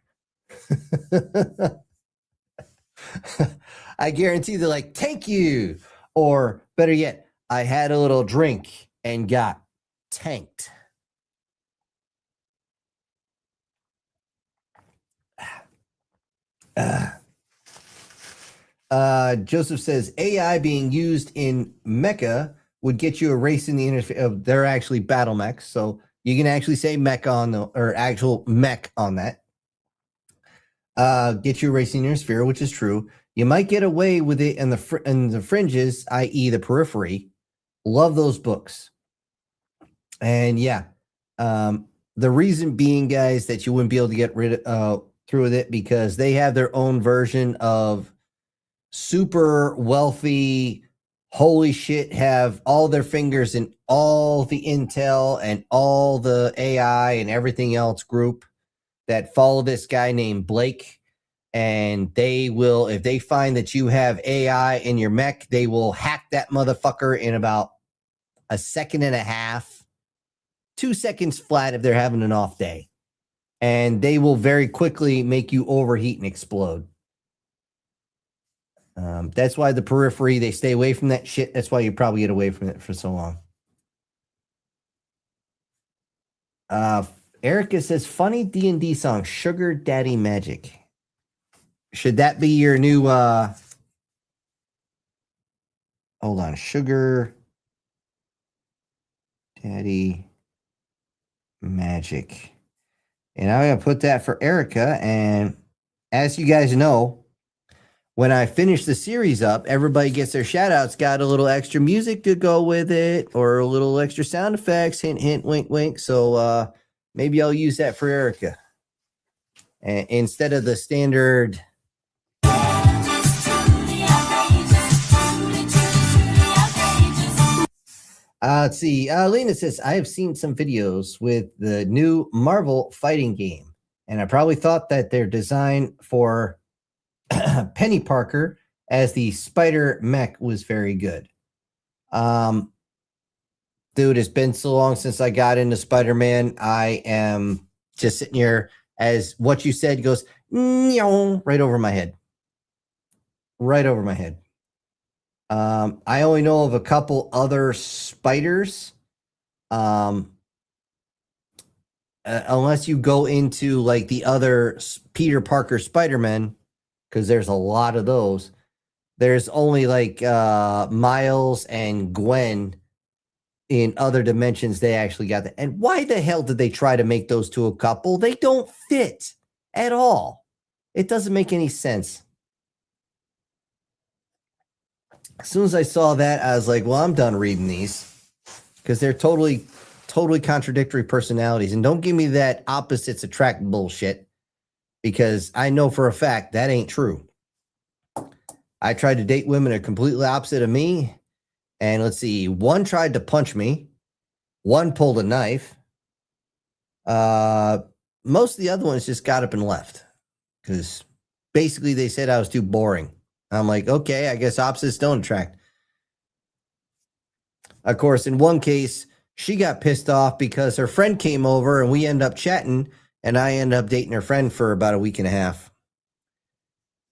I guarantee they're like, thank you. Or better yet, I had a little drink and got tanked. Joseph says AI being used in mecha would get you a race in the interface. They're actually battle mechs, so you can actually say mecha on the or actual mech on that. Get you a race in your sphere, which is true. You might get away with it in the fringes, i.e., the periphery. Love those books, and yeah, the reason being, guys, that you wouldn't be able to get rid of through with it because they have their own version of super wealthy, holy shit, have all their fingers in all the intel and all the AI and everything else group that follow this guy named Blake. And they will, if they find that you have AI in your mech, they will hack that motherfucker in about a second and a half, 2 seconds flat if they're having an off day. And they will very quickly make you overheat and explode. That's why the periphery, they stay away from that shit. That's why you probably get away from it for so long. Erica says, funny D&D song, Sugar Daddy Magic. Should that be your new, hold on, Sugar Daddy Magic. And I'm going to put that for Erica. And as you guys know, when I finish the series up, everybody gets their shout outs, got a little extra music to go with it, or a little extra sound effects, hint, hint, wink, wink. So maybe I'll use that for Erica. And instead of the standard. Let's see. Lena says, I have seen some videos with the new Marvel fighting game, and I probably thought that their design for Penny Parker as the Spider Mech was very good. Dude, it's been so long since I got into Spider-Man. I am just sitting here as what you said goes right over my head. Right over my head. I only know of a couple other spiders. Unless you go into like the other Peter Parker Spider-Man, because there's a lot of those. There's only like Miles and Gwen in other dimensions. They actually got that. And why the hell did they try to make those two a couple? They don't fit at all. It doesn't make any sense. As soon as I saw that, I was like, well, I'm done reading these because they're totally contradictory personalities. And don't give me that opposites attract bullshit, because I know for a fact that ain't true. I tried to date women that are completely opposite of me. And let's see, one tried to punch me. One pulled a knife. Most of the other ones just got up and left because basically they said I was too boring. I'm like, okay, I guess opposites don't attract. Of course, in one case, she got pissed off because her friend came over and we ended up chatting, and I ended up dating her friend for about a week and a half.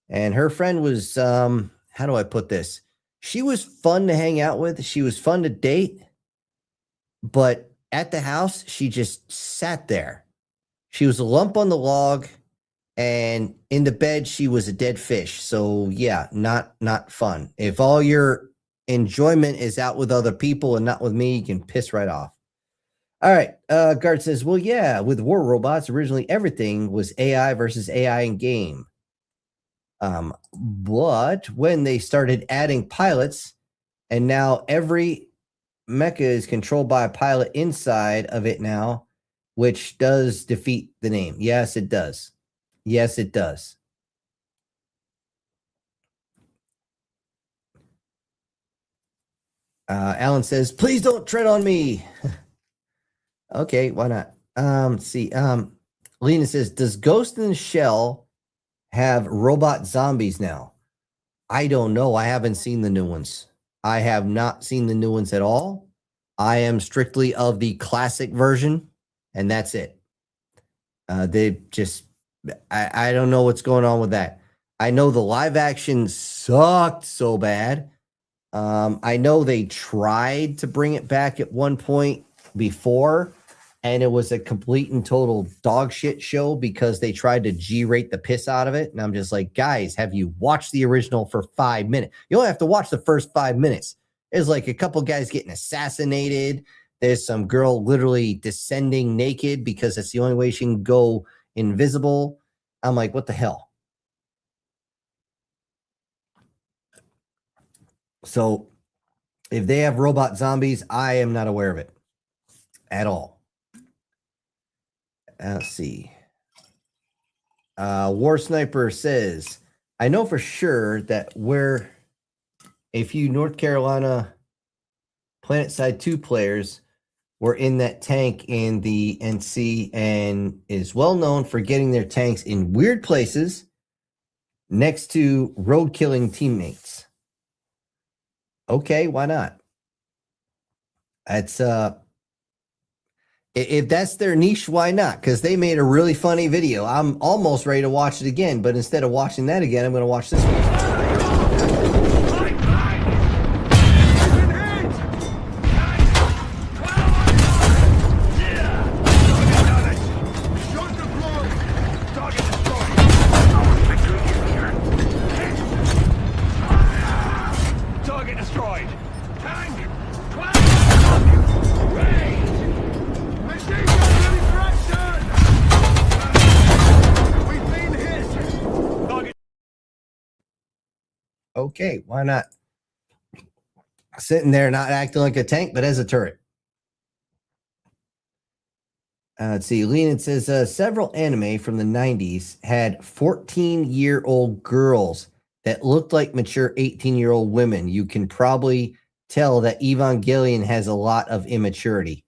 And her friend was, how do I put this? She was fun to hang out with. She was fun to date. But at the house, she just sat there. She was a lump on the log. And in the bed, she was a dead fish. So yeah, not fun. If all your enjoyment is out with other people and not with me, you can piss right off. All right. Guard says, well, yeah, with War Robots, originally everything was AI versus AI in game. But when they started adding pilots, and now every mecha is controlled by a pilot inside of it now, which does defeat the name. Yes, it does. Yes, it does. Alan says, please don't tread on me. Okay, why not? Let's see. Lena says, does Ghost in the Shell have robot zombies now? I don't know. I haven't seen the new ones. I have not seen the new ones at all. I am strictly of the classic version, and that's it. They just, I don't know what's going on with that. I know the live action sucked so bad. I know they tried to bring it back at one point before, and it was a complete and total dog shit show because they tried to G-rate the piss out of it. And I'm just like, guys, have you watched the original for 5 minutes? You only have to watch the first 5 minutes. There's like a couple guys getting assassinated. There's some girl literally descending naked because that's the only way she can go invisible. I'm like, what the hell? So if they have robot zombies, I am not aware of it at all. Let's see. War Sniper says, I know for sure that where a few North Carolina PlanetSide 2 players were in that tank in the NC and is well known for getting their tanks in weird places next to road killing teammates. Okay, why not? That's if that's their niche, why not? Because they made a really funny video. I'm almost ready to watch it again, but instead of watching that again, I'm going to watch this one. Okay, why not? Sitting there not acting like a tank, but as a turret. Let's see. Lenin says several anime from the 90s had 14-year-old girls that looked like mature 18-year-old women. You can probably tell that Evangelion has a lot of immaturity.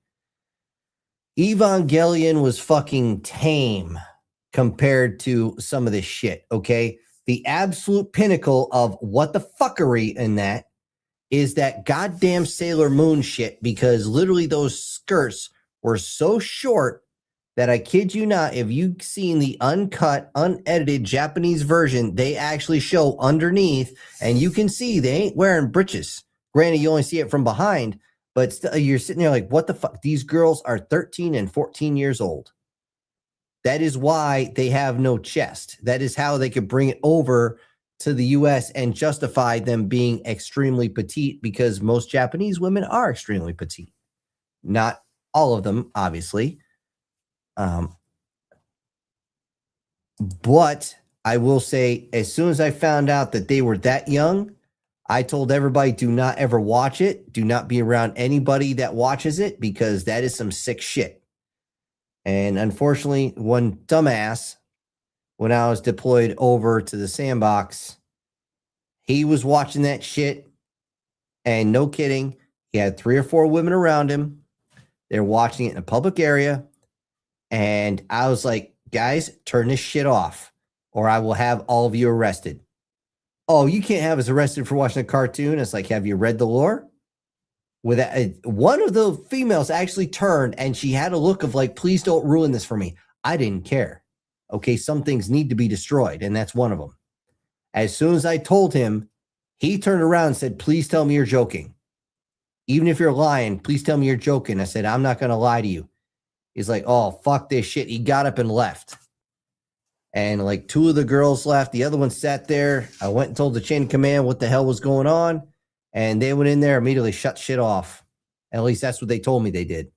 Evangelion was fucking tame compared to some of this shit, okay? The absolute pinnacle of what the fuckery in that is that goddamn Sailor Moon shit, because literally those skirts were so short that I kid you not, if you've seen the uncut, unedited Japanese version, they actually show underneath, and you can see they ain't wearing breeches. Granted, you only see it from behind, but you're sitting there like, what the fuck? These girls are 13 and 14 years old. That is why they have no chest. That is how they could bring it over to the US and justify them being extremely petite, because most Japanese women are extremely petite. Not all of them, obviously. But I will say, as soon as I found out that they were that young, I told everybody, do not ever watch it. Do not be around anybody that watches it, because that is some sick shit. And unfortunately, one dumbass, when I was deployed over to the sandbox, he was watching that shit. And no kidding, he had 3 or 4 women around him. They're watching it in a public area. And I was like, guys, turn this shit off, or I will have all of you arrested. Oh, you can't have us arrested for watching a cartoon. It's like, have you read the lore? With one of the females actually turned, and she had a look of like, please don't ruin this for me. I didn't care. Okay, some things need to be destroyed, and that's one of them. As soon as I told him, he turned around and said, please tell me you're joking. Even if you're lying, please tell me you're joking. I said, I'm not going to lie to you. He's like, oh, fuck this shit. He got up and left. And like 2 of the girls left. The other one sat there. I went and told the chain of command what the hell was going on. And they went in there, immediately shut shit off. At least that's what they told me they did.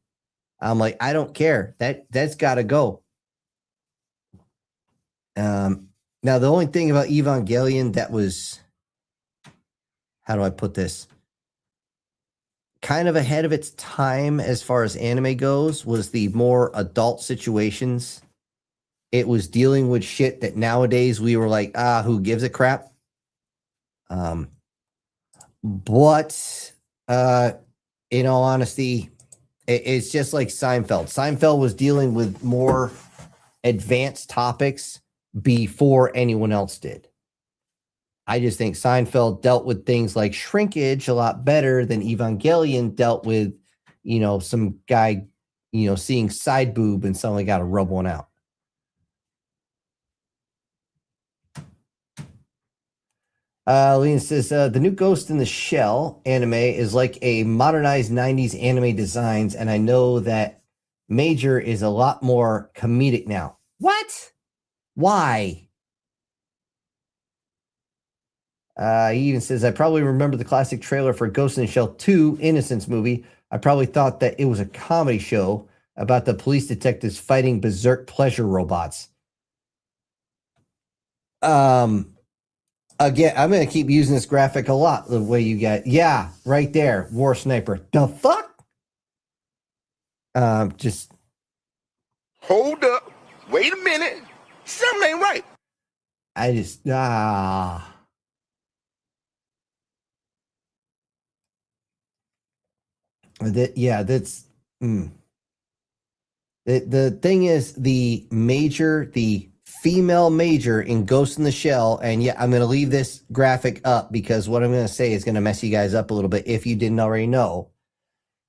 I'm like, I don't care. That's got to go. Now, the only thing about Evangelion that was, how do I put this? Kind of ahead of its time as far as anime goes was the more adult situations. It was dealing with shit that nowadays we were like, who gives a crap? But In all honesty, it's just like Seinfeld. Seinfeld was dealing with more advanced topics before anyone else did. I just think Seinfeld dealt with things like shrinkage a lot better than Evangelion dealt with, some guy, seeing side boob and suddenly got to rub one out. Lena says, the new Ghost in the Shell anime is like a modernized 90s anime designs, and I know that Major is a lot more comedic now. What? Why? He even says, I probably remember the classic trailer for Ghost in the Shell 2 Innocence movie. I probably thought that it was a comedy show about the police detectives fighting berserk pleasure robots. Again, I'm going to keep using this graphic a lot. The way you get, yeah, right there, War Sniper. The fuck? Just
hold up. Wait a minute. Something ain't right.
I just that's the thing is the female Major in Ghost in the Shell, and yeah, I'm going to leave this graphic up because what I'm going to say is going to mess you guys up a little bit if you didn't already know.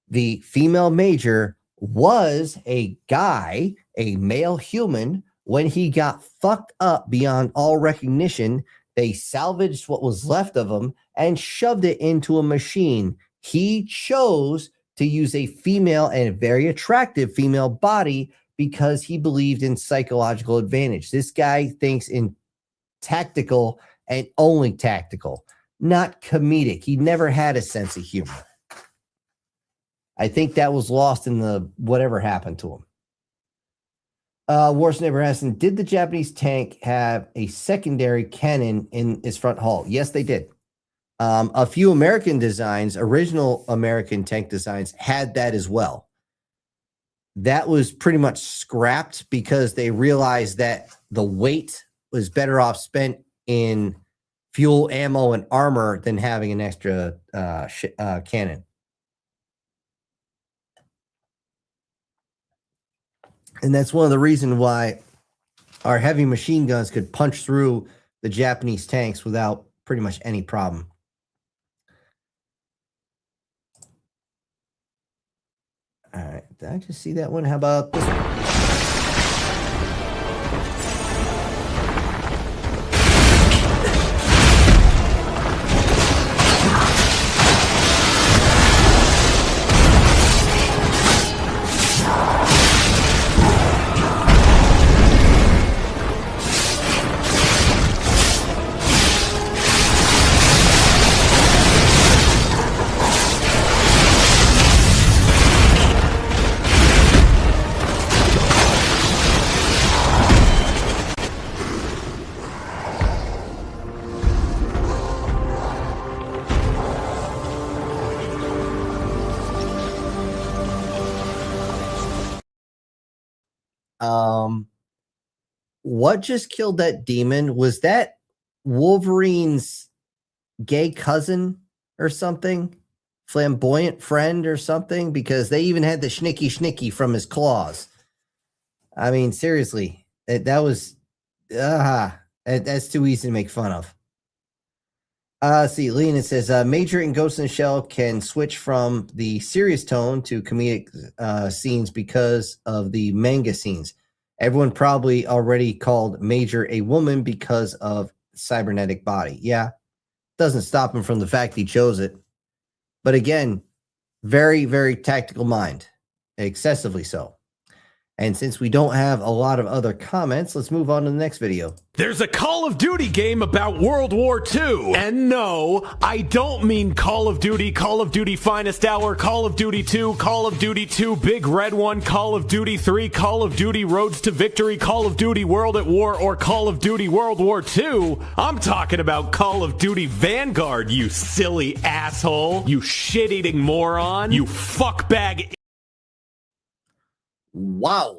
The female Major was a guy, a male human. When he got fucked up beyond all recognition, they salvaged what was left of him and shoved it into a machine. He chose to use a female and a very attractive female body because he believed in psychological advantage. This guy thinks in tactical and only tactical, not comedic. He never had a sense of humor. I think that was lost in the whatever happened to him. War Sniper asking, did the Japanese tank have a secondary cannon in its front hull? Yes, they did. A few American designs, original American tank designs, had that as well. That was pretty much scrapped because they realized that the weight was better off spent in fuel, ammo, and armor than having an extra cannon. And that's one of the reasons why our heavy machine guns could punch through the Japanese tanks without pretty much any problem. All right. Did I just see that one? How about this one? What just killed that demon? Was that Wolverine's gay cousin or something? Flamboyant friend or something? Because they even had the schnicky from his claws. I mean, seriously, that was that's too easy to make fun of. See, Lena says, Major in Ghost in the Shell can switch from the serious tone to comedic scenes because of the manga scenes. Everyone probably already called Major a woman because of cybernetic body. Yeah, doesn't stop him from the fact he chose it. But again, very, very tactical mind, excessively so. And since we don't have a lot of other comments, let's move on to the next video.
There's a Call of Duty game about World War II. And no, I don't mean Call of Duty Finest Hour, Call of Duty 2, Call of Duty 2 Big Red One, Call of Duty 3, Call of Duty Roads to Victory, Call of Duty World at War, or Call of Duty World War II. I'm talking about Call of Duty Vanguard, you silly asshole. You shit-eating moron. You fuckbag.
Wow.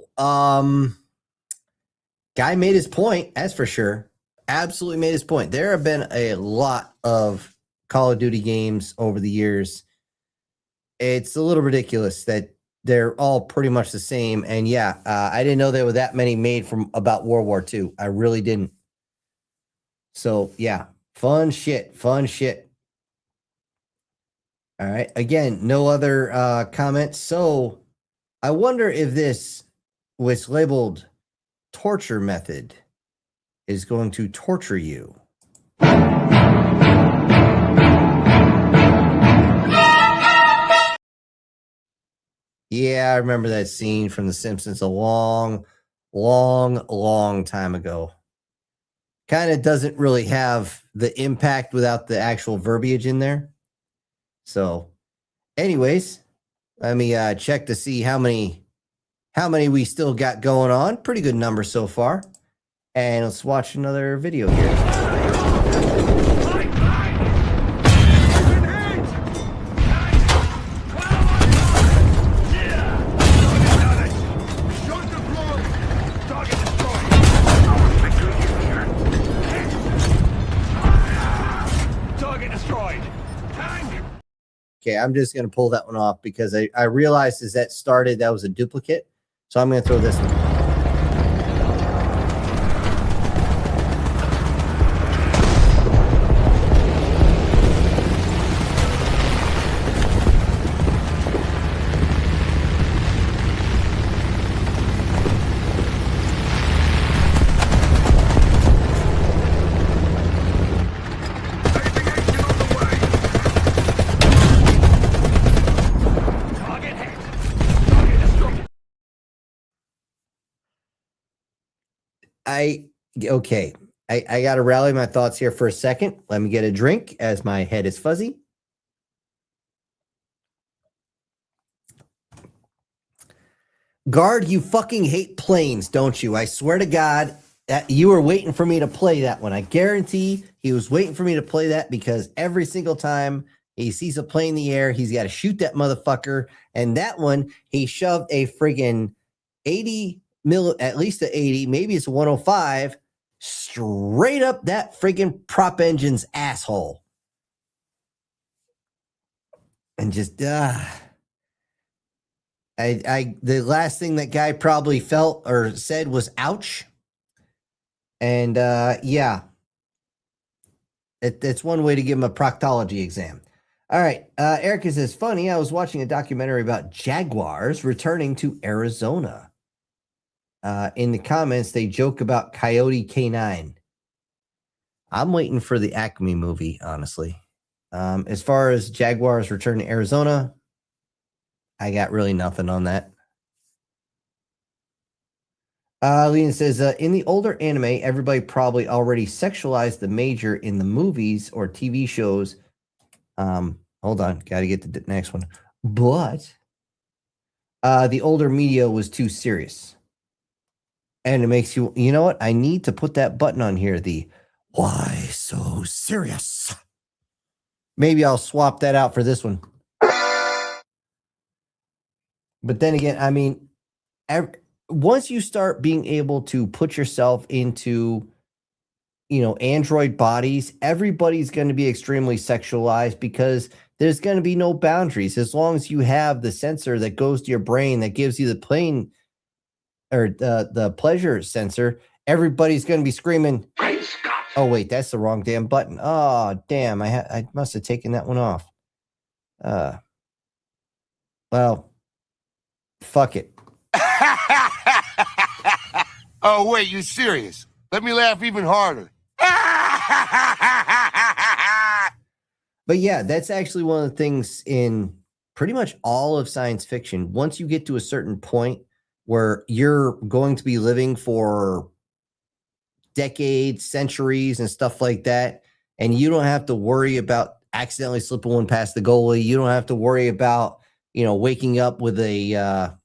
Guy made his point, that's for sure. Absolutely made his point. There have been a lot of Call of Duty games over the years. it's a little ridiculous that they're all pretty much the same. And yeah, I didn't know there were that many made from about World War II. I really didn't. So yeah, fun shit. All right. Again, no other comments. So I wonder if this was labeled torture method is going to torture you. Yeah, I remember that scene from The Simpsons a long time ago. Kind of doesn't really have the impact without the actual verbiage in there. So, anyways, let me check to see how many we still got going on. Pretty good number so far. And let's watch another video here. Okay, I'm just going to pull that one off because I realized as that started, that was a duplicate. So I'm going to throw this one. Okay. I got to rally my thoughts here for a second. Let me get a drink as my head is fuzzy. Guard, you fucking hate planes, don't you? I swear to God, you were waiting for me to play that one. I guarantee he was waiting for me to play that because every single time he sees a plane in the air, he's got to shoot that motherfucker. And that one, he shoved a friggin' 80 at least a 80, maybe it's a 105, straight up that friggin' prop engine's asshole. And just the last thing that guy probably felt or said was ouch. And yeah. It's one way to give him a proctology exam. All right. Erica says, funny, I was watching a documentary about jaguars returning to Arizona. In the comments, they joke about Coyote K9. I'm waiting for the Acme movie, honestly. As far as Jaguars return to Arizona, I got really nothing on that. Lena says, in the older anime, everybody probably already sexualized the major in the movies or TV shows. Hold on, got to get to the next one. But the older media was too serious. And it makes you know what? I need to put that button on here. The why so serious? Maybe I'll swap that out for this one. But then again, I mean, once you start being able to put yourself into, android bodies, everybody's going to be extremely sexualized because there's going to be no boundaries. As long as you have the sensor that goes to your brain that gives you the plane or the pleasure sensor, everybody's going to be screaming. Oh, wait, that's the wrong damn button. Oh, damn. I must have taken that one off. Well, fuck it.
Oh, wait, you serious? Let me laugh even harder.
But yeah, that's actually one of the things in pretty much all of science fiction. Once you get to a certain point where you're going to be living for decades, centuries, and stuff like that, and you don't have to worry about accidentally slipping one past the goalie. You don't have to worry about, waking up with a,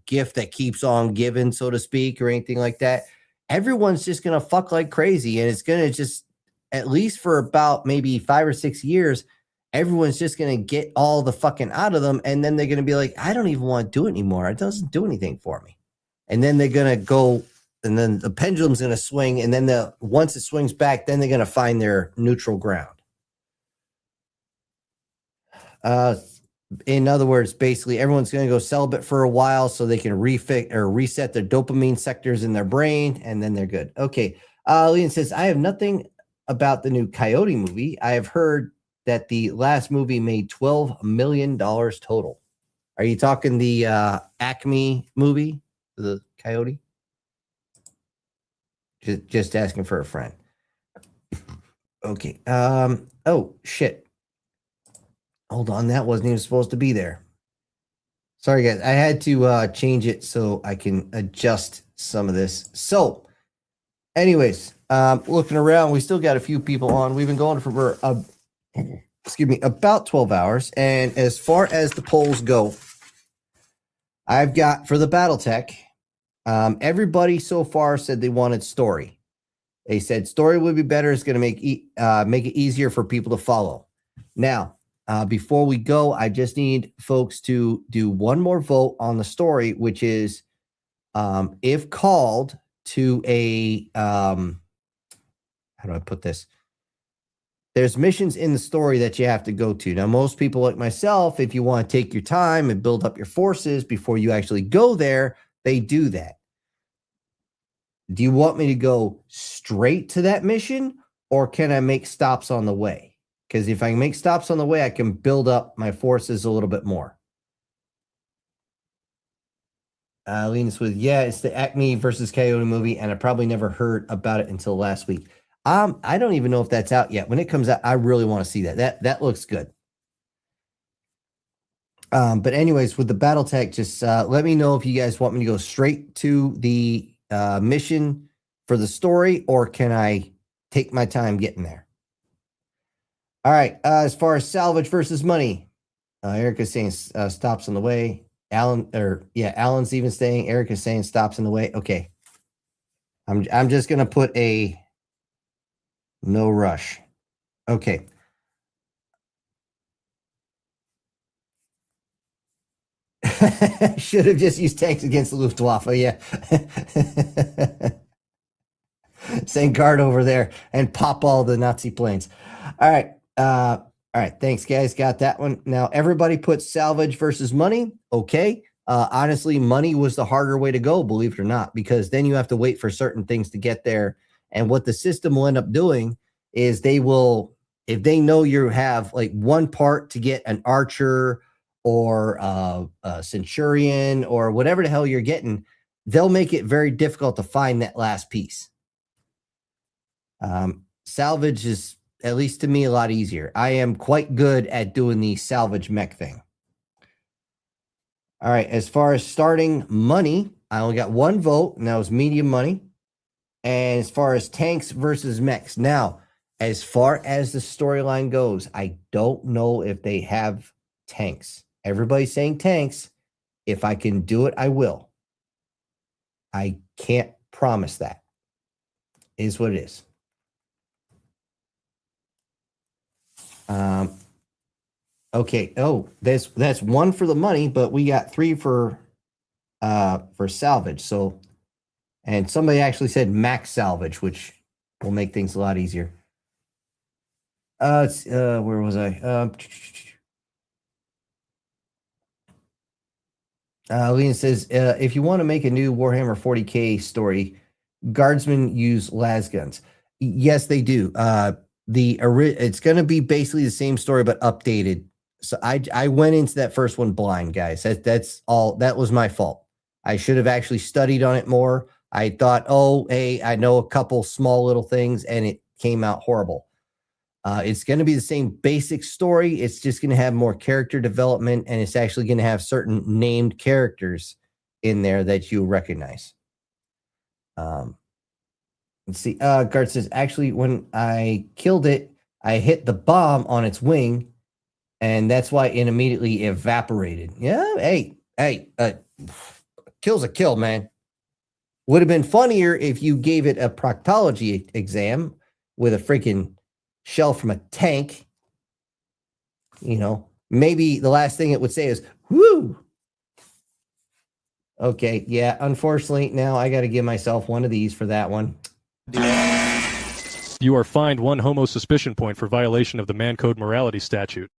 gift that keeps on giving, so to speak, or anything like that. Everyone's just going to fuck like crazy. And it's going to just, at least for about maybe 5 or 6 years, everyone's just going to get all the fucking out of them. And then they're going to be like, I don't even want to do it anymore. It doesn't do anything for me. And then they're going to go, and then the pendulum's going to swing. And then once it swings back, then they're going to find their neutral ground. in other words, basically everyone's going to go celibate for a while so they can reset their dopamine sectors in their brain, and then they're good. Okay. Leon says, I have nothing about the new Coyote movie. I have heard that the last movie made $12 million total. Are you talking the Acme movie, the Coyote? Just asking for a friend. Okay. Oh, shit. Hold on. That wasn't even supposed to be there. Sorry, guys. I had to change it so I can adjust some of this. So, anyways, looking around, we still got a few people on. We've been going for excuse me, about 12 hours. And as far as the polls go, I've got for the BattleTech, everybody so far said they wanted story. They said story would be better. It's going to make it easier for people to follow. Now, before we go, I just need folks to do one more vote on the story, which is if called to a how do I put this? There's missions in the story that you have to go to. Now, most people like myself, if you want to take your time and build up your forces before you actually go there, they do that. Do you want me to go straight to that mission, or can I make stops on the way? Because if I make stops on the way, I can build up my forces a little bit more. Linus with, yeah, it's the Acme versus Coyote movie, and I probably never heard about it until last week. I don't even know if that's out yet. When it comes out, I really want to see that. That looks good. But anyways, with the BattleTech, just let me know if you guys want me to go straight to the mission for the story, or can I take my time getting there? All right. As far as salvage versus money, Erica's saying stops on the way. Alan's even saying, Erica's saying stops on the way. Okay. I'm just gonna put a no rush. Okay. Should have just used tanks against the Luftwaffe. Yeah. Send guard over there and pop all the Nazi planes. All right. All right. Thanks, guys. Got that one. Now, everybody put salvage versus money. Okay. Honestly, money was the harder way to go, believe it or not, because then you have to wait for certain things to get there. And what the system will end up doing is they will, if they know you have like one part to get an archer or a centurion or whatever the hell you're getting, they'll make it very difficult to find that last piece. Salvage is, at least to me, a lot easier. I am quite good at doing the salvage mech thing. All right, as far as starting money, I only got one vote, and that was medium money. And as far as tanks versus mechs, now, as far as the storyline goes, I don't know if they have tanks. Everybody's saying tanks. If I can do it, I will. I can't promise that. It is what it is. Okay. Oh, that's one for the money, but we got 3 for salvage. So, and somebody actually said max salvage, which will make things a lot easier. Where was I? Lena says, if you want to make a new Warhammer 40K story, guardsmen use las guns. Yes, they do. It's going to be basically the same story, but updated. So I went into that first one blind, guys. That's all. That was my fault. I should have actually studied on it more. I thought, oh, hey, I know a couple small little things, and it came out horrible. It's going to be the same basic story. It's just going to have more character development, and it's actually going to have certain named characters in there that you recognize. Let's see. Guard says, actually, when I killed it, I hit the bomb on its wing, and that's why it immediately evaporated. Yeah, hey, kill's a kill, man. Would have been funnier if you gave it a proctology exam with a freaking shell from a tank. You know, maybe the last thing it would say is, whoo. Okay, yeah, unfortunately, now I got to give myself one of these for that one.
You are fined 1 homo suspicion point for violation of the Man Code Morality Statute.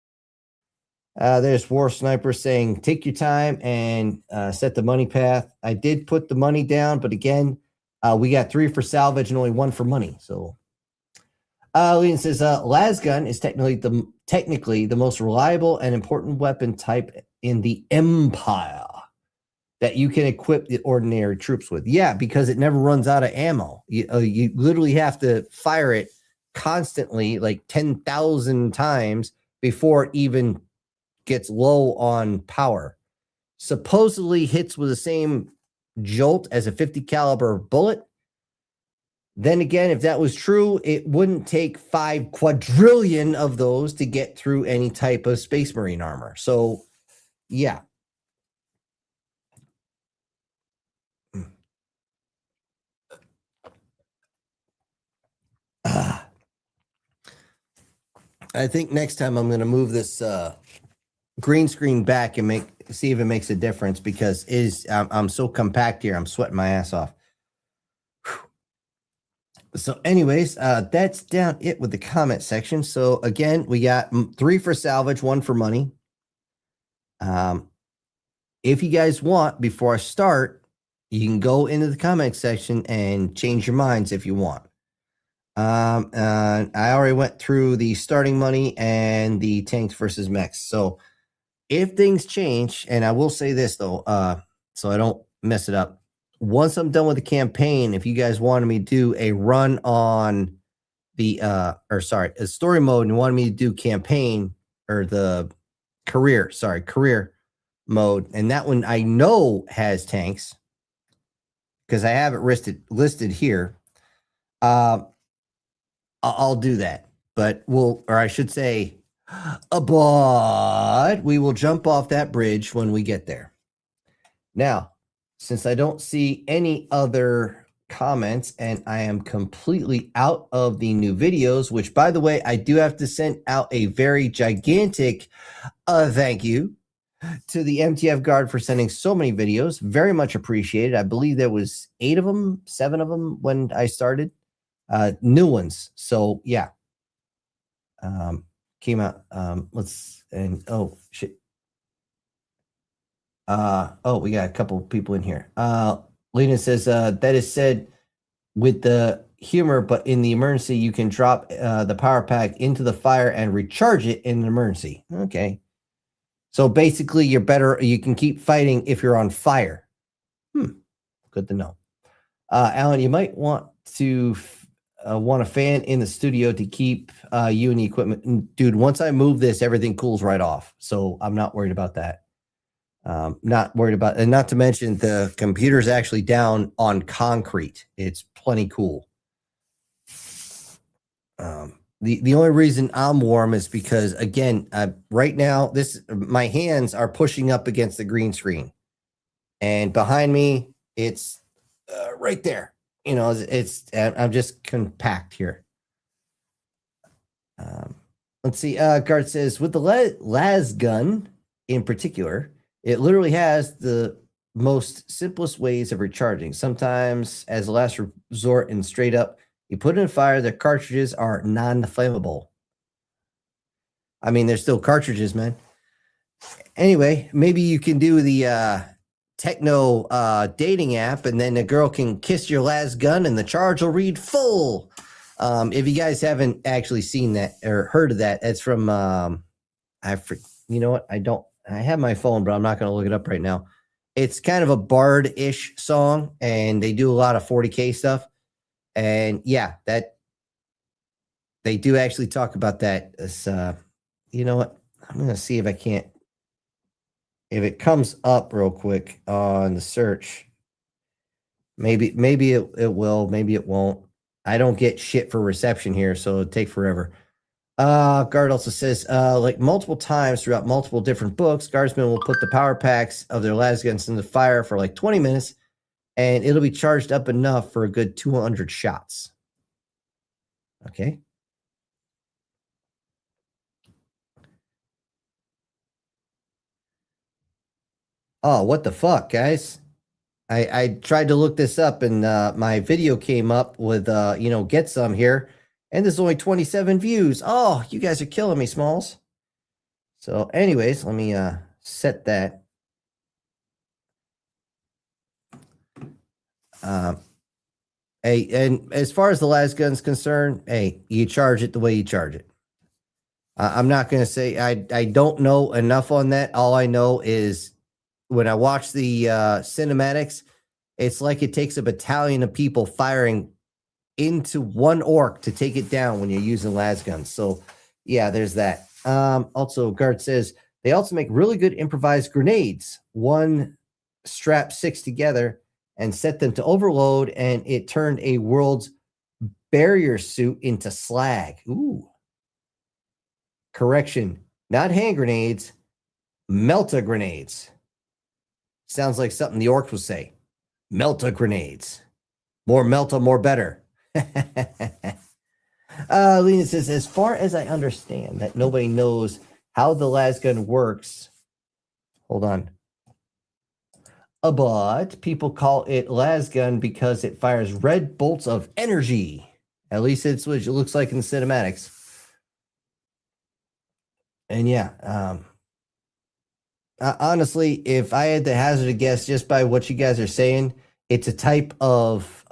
There's War Sniper saying, take your time and set the money path. I did put the money down, but again, we got 3 for salvage and only 1 for money. So, Leon says, lasgun is technically the most reliable and important weapon type in the Empire that you can equip the ordinary troops with. Yeah, because it never runs out of ammo. You literally have to fire it constantly, like 10,000 times before it even gets low on power. Supposedly hits with the same jolt as a 50 caliber bullet. Then again, if that was true, it wouldn't take 5 quadrillion of those to get through any type of Space Marine armor. So, yeah. I think next time I'm going to move this green screen back and see if it makes a difference, because I'm so compact here. I'm sweating my ass off. So anyways, that's down it with the comment section. So again, we got 3 for salvage, 1 for money. If you guys want, before I start, you can go into the comment section and change your minds if you want. And I already went through the starting money and the tanks versus mechs. So if things change, and I will say this though, so I don't mess it up. Once I'm done with the campaign, if you guys wanted me to do a run on the a story mode and wanted me to do campaign or the career mode, and that one I know has tanks because I have it listed here. I'll do that, but I should say, but we will jump off that bridge when we get there. Now, since I don't see any other comments and I am completely out of the new videos, which by the way, I do have to send out a very gigantic thank you to the MTFGUARD for sending so many videos. Very much appreciated. I believe there was 7 of them when I started. New ones. So yeah. Came out. Oh shit. We got a couple people in here. Lena says, that is said with the humor, but in the emergency, you can drop the power pack into the fire and recharge it in an emergency. Okay. So basically you can keep fighting if you're on fire. Good to know. Alan, you might want to want a fan in the studio to keep you and the equipment. Dude, once I move this, everything cools right off. So I'm not worried about that. Not worried about, and not to mention the computer's actually down on concrete. It's plenty cool. The only reason I'm warm is because, again, right now my hands are pushing up against the green screen, and behind me it's right there. You know, I'm just compact here. Let's see. Guard says, with the lasgun in particular, it literally has the most simplest ways of recharging. Sometimes as a last resort and straight up, you put it in fire, the cartridges are non-flammable. I mean, they're still cartridges, man. Anyway, maybe you can do the techno dating app, and then the girl can kiss your gun and the charge will read full. If you guys haven't actually seen that or heard of that, it's from you know what? I have my phone, but I'm not going to look it up right now. It's kind of a bard-ish song, and they do a lot of 40K stuff. And yeah, that they do actually talk about that. It's, you know what? I'm going to see if I can't, if it comes up real quick on the search. Maybe it will, maybe it won't. I don't get shit for reception here, so it'll take forever. Guard also says, like multiple times throughout multiple different books, guardsmen will put the power packs of their lasguns in the fire for like 20 minutes, and it'll be charged up enough for a good 200 shots. Okay. Oh, what the fuck, guys? I tried to look this up, and my video came up with, you know, get some here. And there's only 27 views. Oh, you guys are killing me, Smalls. So, anyways, let me set that. Hey, and as far as the las gun's concerned, hey, you charge it the way you charge it. I'm not going to say I don't know enough on that. All I know is when I watch the cinematics, it's like it takes a battalion of people firing into one orc to take it down when you're using las guns. So, yeah, there's that. Also, Guard says they also make really good improvised grenades. One strap 6 together and set them to overload, and it turned a world's barrier suit into slag. Ooh. Correction, not hand grenades, melta grenades. Sounds like something the orcs would say. Melta grenades. More melta, more better. Lena says, as far as I understand that nobody knows how the las gun works. Hold on. But people call it las gun because it fires red bolts of energy. At least it's what it looks like in the cinematics. And yeah, honestly, if I had to hazard a guess just by what you guys are saying, it's a type of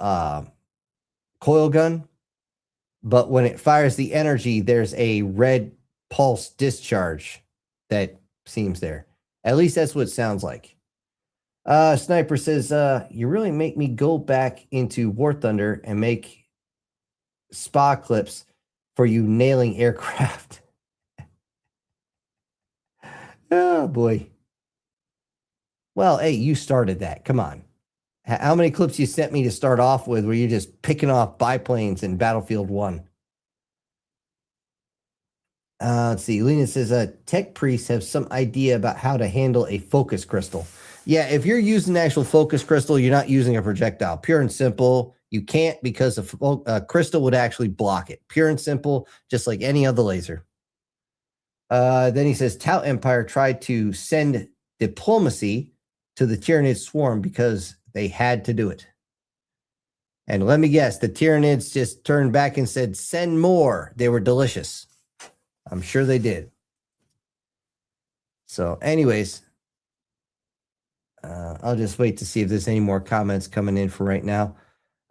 coil gun. But when it fires the energy, there's a red pulse discharge that seems there. At least that's what it sounds like. Sniper says, you really make me go back into War Thunder and make spa clips for you nailing aircraft. Oh, boy. Well, hey, you started that. Come on. How many clips you sent me to start off with where you're just picking off biplanes in Battlefield 1? Let's see. Lena says, tech priests have some idea about how to handle a focus crystal. Yeah, if you're using an actual focus crystal, you're not using a projectile. Pure and simple. You can't because a crystal would actually block it. Pure and simple, just like any other laser. Then he says, Tau Empire tried to send diplomacy to the Tyranid swarm because they had to do it. And let me guess, the Tyranids just turned back and said, send more. They were delicious. I'm sure they did. So anyways, I'll just wait to see if there's any more comments coming in for right now.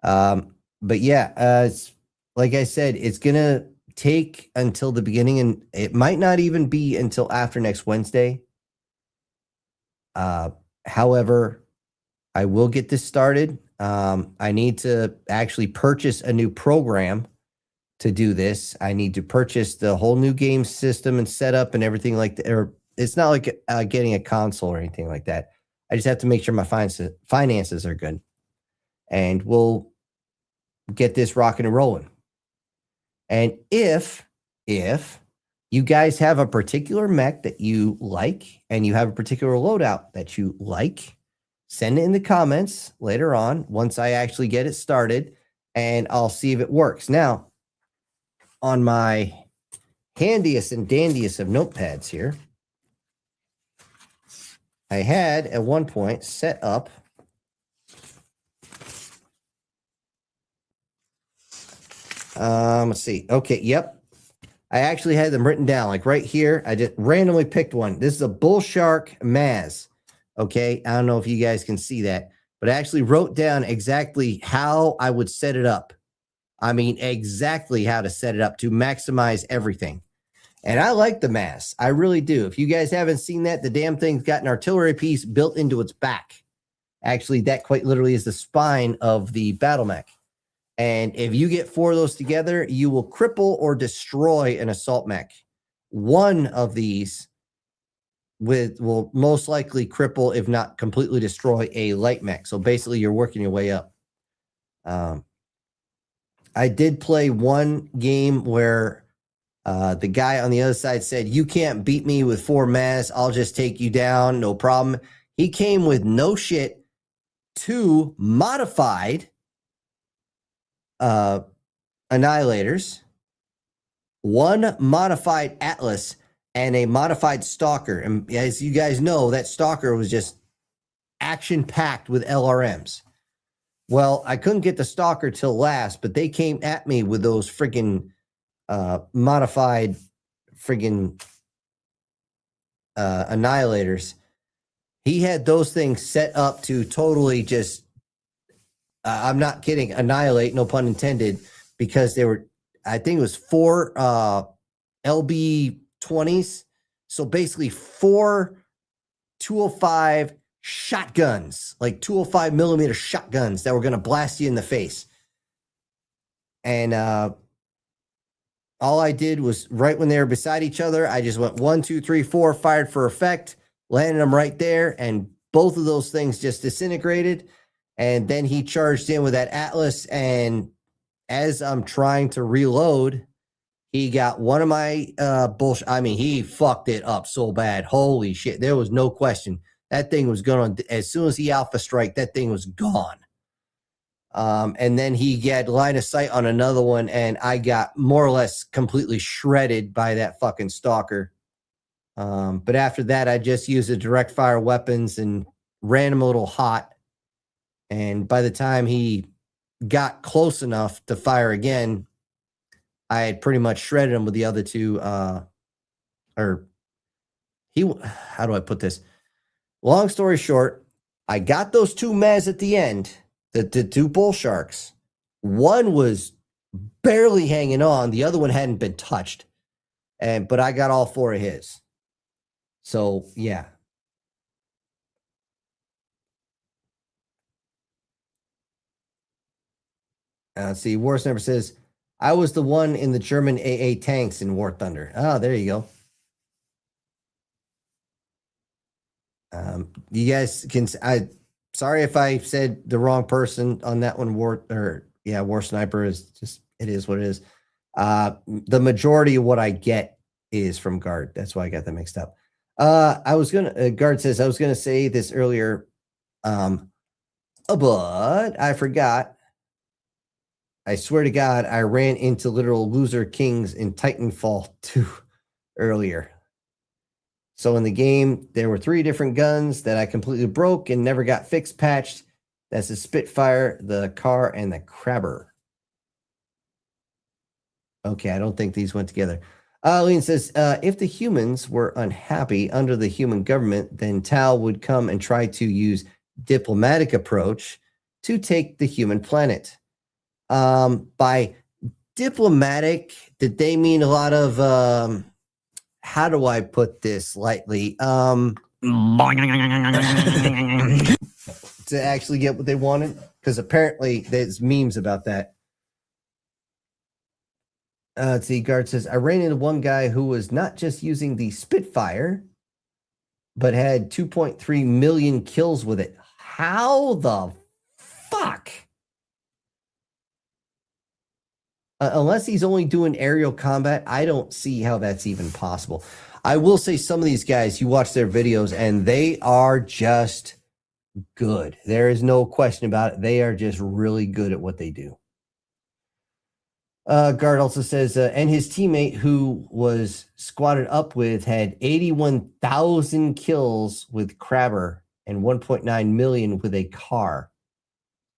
But yeah, it's, like I said, it's going to take until the beginning, and it might not even be until after next Wednesday. However, I will get this started. I need to actually purchase a new program to do this. I need to purchase the whole new game system and setup and everything like that. Or it's not like getting a console or anything like that. I just have to make sure my finances are good, and we'll get this rocking and rolling. And if you guys have a particular mech that you like and you have a particular loadout that you like, send it in the comments later on once I actually get it started, and I'll see if it works. Now, on my handiest and dandiest of notepads here, I had at one point set up let's see. Okay, yep. I actually had them written down, like right here. I just randomly picked one. This is a Bull Shark Maz. Okay, I don't know if you guys can see that, but I actually wrote down exactly how I would set it up. I mean, exactly how to set it up to maximize everything. And I like the Maz. I really do. If you guys haven't seen that, the damn thing's got an artillery piece built into its back. Actually, that quite literally is the spine of the battle mech. And if you get 4 of those together, you will cripple or destroy an assault mech. One of these will most likely cripple, if not completely destroy, a light mech. So basically, you're working your way up. I did play one game where the guy on the other side said, you can't beat me with 4 Maz. I'll just take you down. No problem. He came with no shit 2 modified annihilators, 1 modified Atlas, and a modified Stalker. And as you guys know, that Stalker was just action-packed with LRMs. Well, I couldn't get the Stalker till last, but they came at me with those friggin' modified friggin' annihilators. He had those things set up to totally just, I'm not kidding, annihilate, no pun intended, because they were, I think it was 4 LB-20s. So basically 4 205 shotguns, like 205 millimeter shotguns that were going to blast you in the face. And all I did was right when they were beside each other, I just went 1, 2, 3, 4, fired for effect, landed them right there, and both of those things just disintegrated. And then he charged in with that Atlas, and as I'm trying to reload, he got one of my bullshit. I mean, he fucked it up so bad. Holy shit. There was no question. That thing was going to, as soon as he alpha strike, that thing was gone. And then he had line of sight on another one, and I got more or less completely shredded by that fucking stalker. But after that, I just used the direct fire weapons and ran him a little hot. And by the time he got close enough to fire again, I had pretty much shredded him with the other two. How do I put this? Long story short, I got those 2 mez at the end, the 2 bull sharks. One was barely hanging on. The other one hadn't been touched. But I got all 4 of his. So, yeah. See, War Sniper says, I was the one in the German AA tanks in War Thunder. Oh, there you go. You guys can, sorry if I said the wrong person on that one. War Sniper is just, it is what it is. The majority of what I get is from Guard. That's why I got that mixed up. Guard says, I was going to say this earlier, but I forgot. I swear to God, I ran into literal loser kings in Titanfall 2 earlier. So in the game, there were 3 different guns that I completely broke and never got fixed, patched. That's the Spitfire, the Car, and the Crabber. Okay, I don't think these went together. Lean says, if the humans were unhappy under the human government, then Tau would come and try to use diplomatic approach to take the human planet. By diplomatic, did they mean a lot of, how do I put this lightly? To actually get what they wanted? Because apparently there's memes about that. Let's see, Guard says, I ran into one guy who was not just using the Spitfire, but had 2.3 million kills with it. How the fuck? Unless he's only doing aerial combat, I don't see how that's even possible. I will say some of these guys, you watch their videos, and they are just good. There is no question about it. They are just really good at what they do. Guard also says, and his teammate who was squatted up with had 81,000 kills with Crabber and 1.9 million with a Car.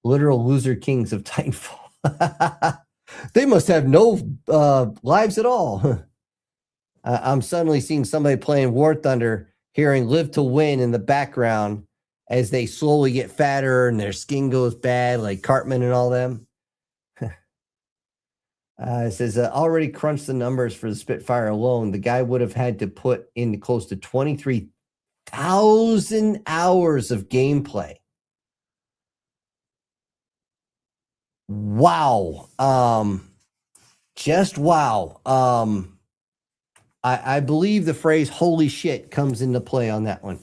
Literal loser kings of Titanfall. They must have no lives at all. I'm suddenly seeing somebody playing War Thunder, hearing Live to Win in the background as they slowly get fatter and their skin goes bad, like Cartman and all them. It says, already crunched the numbers for the Spitfire alone. The guy would have had to put in close to 23,000 hours of gameplay. Wow. Just wow. I believe the phrase holy shit comes into play on that one.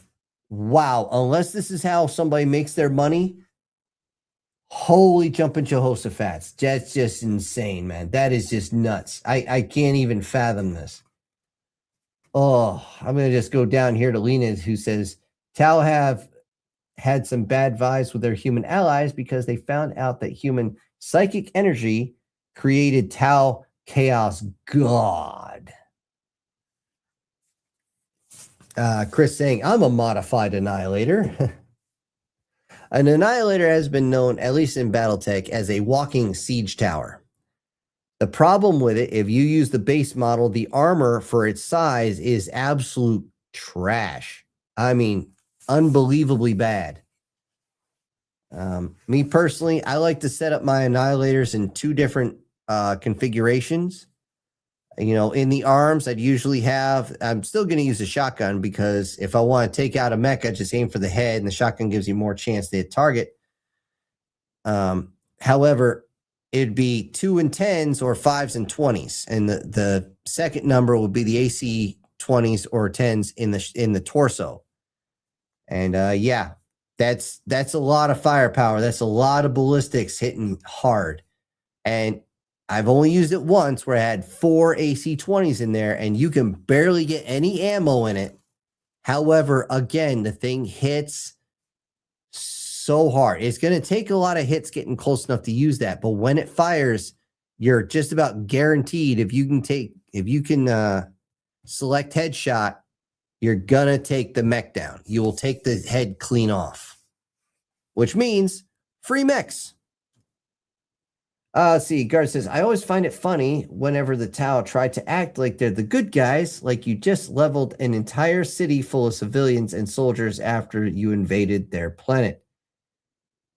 Wow. Unless this is how somebody makes their money. Holy jumping Jehoshaphat. That's just insane, man. That is just nuts. I can't even fathom this. Oh, I'm going to just go down here to Lena, who says, Tau have had some bad vibes with their human allies because they found out that human psychic energy created Tau Chaos God. Chris saying, I'm a modified annihilator. An annihilator has been known, at least in Battletech, as a walking siege tower. The problem with it, if you use the base model, the armor for its size is absolute trash. I mean, unbelievably bad. Me personally, I like to set up my annihilators in 2 different configurations. You know, in the arms, I'm still going to use a shotgun because if I want to take out a mech, I just aim for the head and the shotgun gives you more chance to hit target. However, it'd be 2 and 10s or 5s and 20s. And the second number would be the AC 20s or 10s in the torso. And yeah, that's a lot of firepower. That's a lot of ballistics hitting hard. And I've only used it once where I had 4 AC-20s in there and you can barely get any ammo in it. However, again, the thing hits so hard. It's going to take a lot of hits getting close enough to use that. But when it fires, you're just about guaranteed if you can select headshot, you're going to take the mech down. You will take the head clean off, which means free mechs. Let's see, Guard says, I always find it funny whenever the Tau try to act like they're the good guys, like you just leveled an entire city full of civilians and soldiers after you invaded their planet.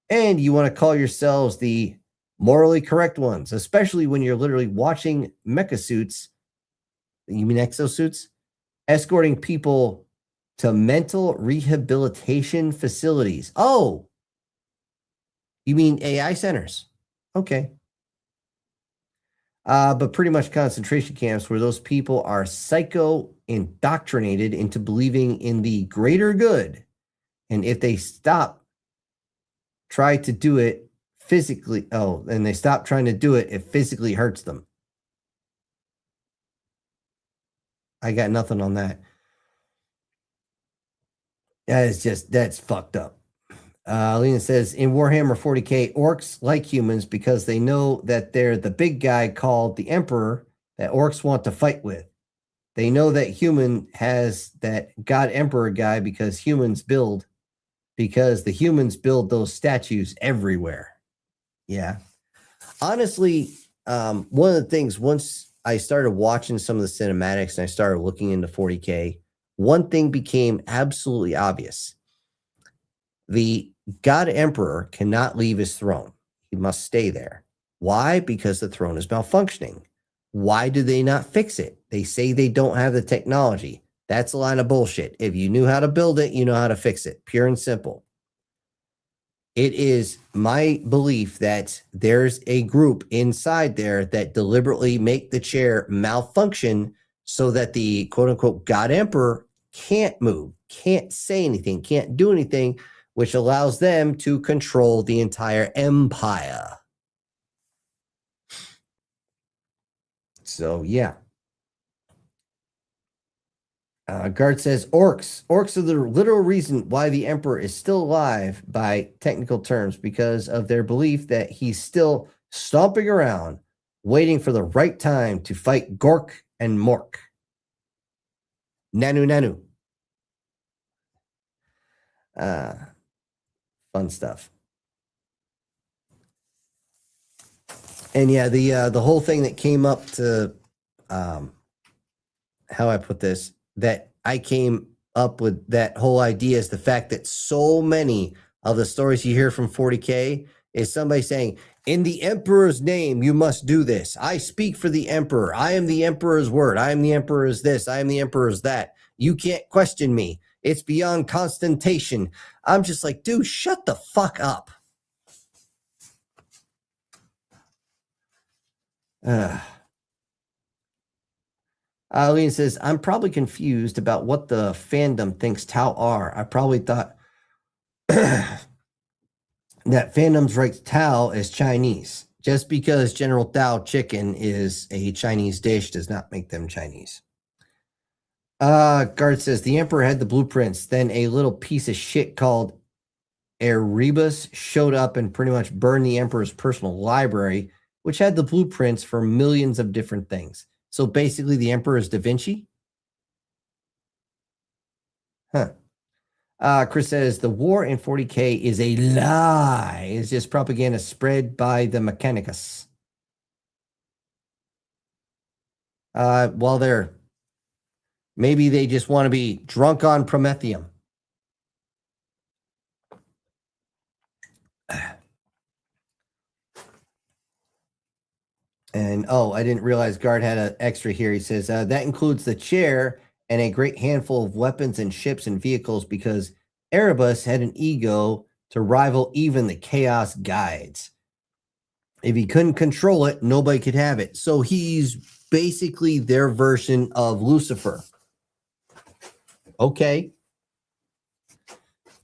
And you want to call yourselves the morally correct ones, especially when you're literally watching mecha suits, you mean exosuits, escorting people to mental rehabilitation facilities. Oh, you mean AI centers. Okay. But pretty much concentration camps where those people are psycho-indoctrinated into believing in the greater good. And if they try to do it physically, and they stop trying to do it, it physically hurts them. I got nothing on that. That's fucked up. Lena says, in Warhammer 40K, orcs like humans because they know that they're the big guy called the Emperor that orcs want to fight with. They know that human has that God Emperor guy because the humans build those statues everywhere. Yeah. Honestly, one of the things, once I started watching some of the cinematics and I started looking into 40K, one thing became absolutely obvious. The God Emperor cannot leave his throne. He must stay there. Why? Because the throne is malfunctioning. Why do they not fix it? They say they don't have the technology. That's a line of bullshit. If you knew how to build it, you know how to fix it. Pure and simple. It is my belief that there's a group inside there that deliberately make the chair malfunction so that the quote-unquote God Emperor can't move, can't say anything, can't do anything, which allows them to control the entire empire. So, yeah. Guard says, orcs. Orcs are the literal reason why the Emperor is still alive by technical terms, because of their belief that he's still stomping around, waiting for the right time to fight Gork and Mork. Nanu. Fun stuff. And yeah, the whole thing that came up to how I put this, that I came up with that whole idea is the fact that so many of the stories you hear from 40K is somebody saying, in the Emperor's name, you must do this. I speak for the Emperor. I am the Emperor's word. I am the Emperor's this. I am the Emperor's that. You can't question me. It's beyond constantation. I'm just like, dude, shut the fuck up. Aline says, I'm probably confused about what the fandom thinks Tau are. I probably thought that fandoms writes Tau as Chinese. Just because General Tao chicken is a Chinese dish does not make them Chinese. Guard says, the Emperor had the blueprints. Then a little piece of shit called Erebus showed up and pretty much burned the Emperor's personal library, which had the blueprints for millions of different things. So basically, the Emperor is Da Vinci? Huh. Chris says, the war in 40K is a lie. It's just propaganda spread by the Mechanicus. While they're Maybe they just want to be drunk on promethium. And oh, I didn't realize Guard had an extra here. He says that includes the chair and a great handful of weapons and ships and vehicles because Erebus had an ego to rival even the Chaos Guides. If he couldn't control it, nobody could have it. So he's basically their version of Lucifer. Okay.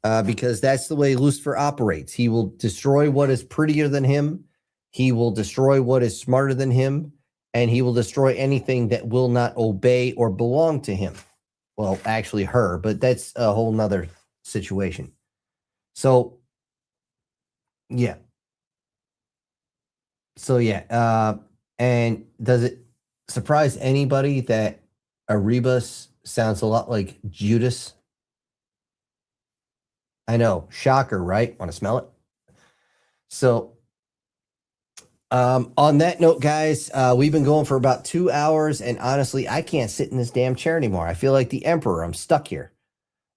Because that's the way Lucifer operates. He will destroy what is prettier than him. He will destroy what is smarter than him. And he will destroy anything that will not obey or belong to him. Well, actually her, but that's a whole nother situation. So, yeah. So, yeah. And does it surprise anybody that Erebus sounds a lot like Judas? I know. Shocker, right? Want to smell it? So, on that note, guys, we've been going for about 2 hours, and honestly, I can't sit in this damn chair anymore. I feel like the Emperor. I'm stuck here.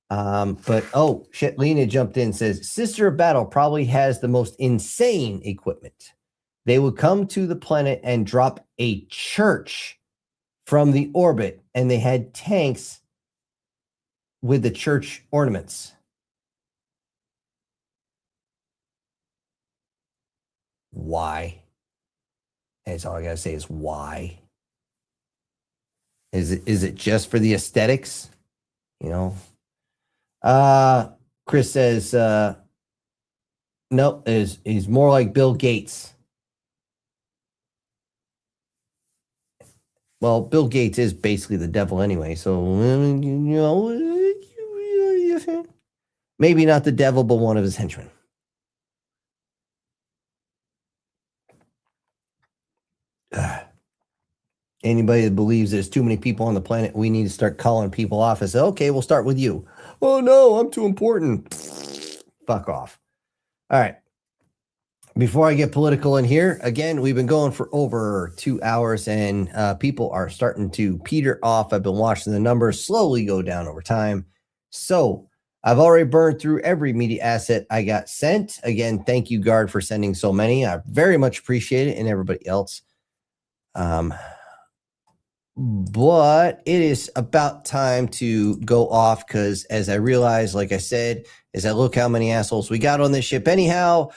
But, oh, shit, Lena jumped in and says, Sister of Battle probably has the most insane equipment. They would come to the planet and drop a church from the orbit, and they had tanks with the church ornaments. Why? That's all I gotta say is why. Is it just for the aesthetics? You know? Chris says no, he's more like Bill Gates. Well, Bill Gates is basically the devil anyway, so you know, maybe not the devil, but one of his henchmen. Anybody that believes there's too many people on the planet, we need to start calling people off and say, okay, we'll start with you. Oh, no, I'm too important. Fuck off. All right. Before I get political in here, again, we've been going for over 2 hours and people are starting to peter off. I've been watching the numbers slowly go down over time. So I've already burned through every media asset I got sent. Again, thank you, Guard, for sending so many. I very much appreciate it, and everybody else. But it is about time to go off because as I realize, like I said, as I look how many assholes we got on this ship anyhow,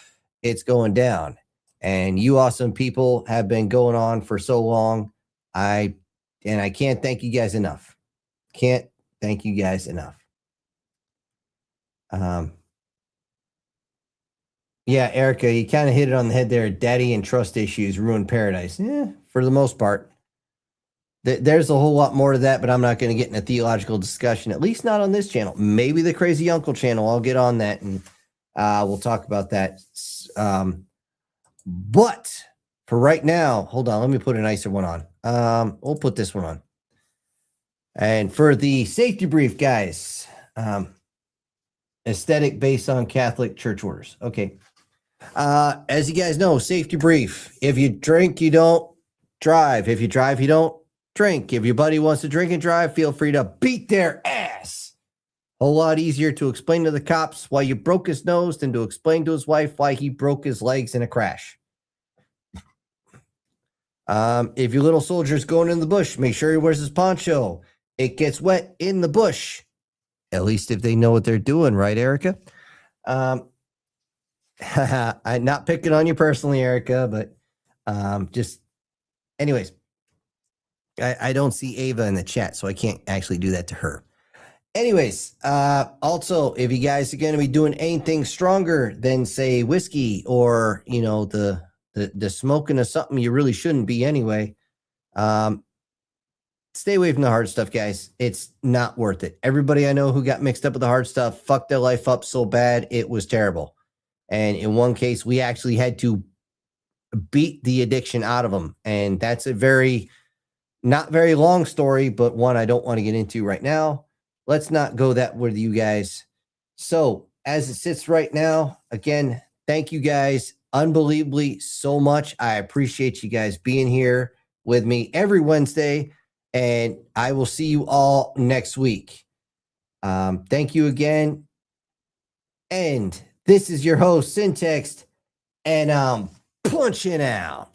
it's going down. And you awesome people have been going on for so long. I can't thank you guys enough. Can't thank you guys enough. Yeah, Erica, you kind of hit it on the head there. Daddy and trust issues ruin paradise. Yeah, for the most part. There's a whole lot more to that, but I'm not going to get in a theological discussion, at least not on this channel. Maybe the Crazy Uncle channel. I'll get on that and we'll talk about that. But for right now, hold on. Let me put a nicer one on. We'll put this one on. And for the safety brief, guys, aesthetic based on Catholic church orders. Okay. As you guys know, safety brief. If you drink, you don't drive. If you drive, you don't drink. If your buddy wants to drink and drive, feel free to beat their ass. A whole lot easier to explain to the cops why you broke his nose than to explain to his wife why he broke his legs in a crash. If your little soldier's going in the bush, make sure he wears his poncho. It gets wet in the bush. At least if they know what they're doing, right, Erica? I'm not picking on you personally, Erica, but just anyways. I don't see Ava in the chat, so I can't actually do that to her. Anyways, also, if you guys are going to be doing anything stronger than, say, whiskey or, you know, the smoking of something you really shouldn't be anyway, stay away from the hard stuff, guys. It's not worth it. Everybody I know who got mixed up with the hard stuff fucked their life up so bad, it was terrible. And in one case, we actually had to beat the addiction out of them. And that's a not very long story, but one I don't want to get into right now. Let's not go that with you guys. So as it sits right now, again, thank you guys unbelievably so much. I appreciate you guys being here with me every Wednesday. and I will see you all next week. Thank you again. And this is your host, Syntext, and I'm punching out.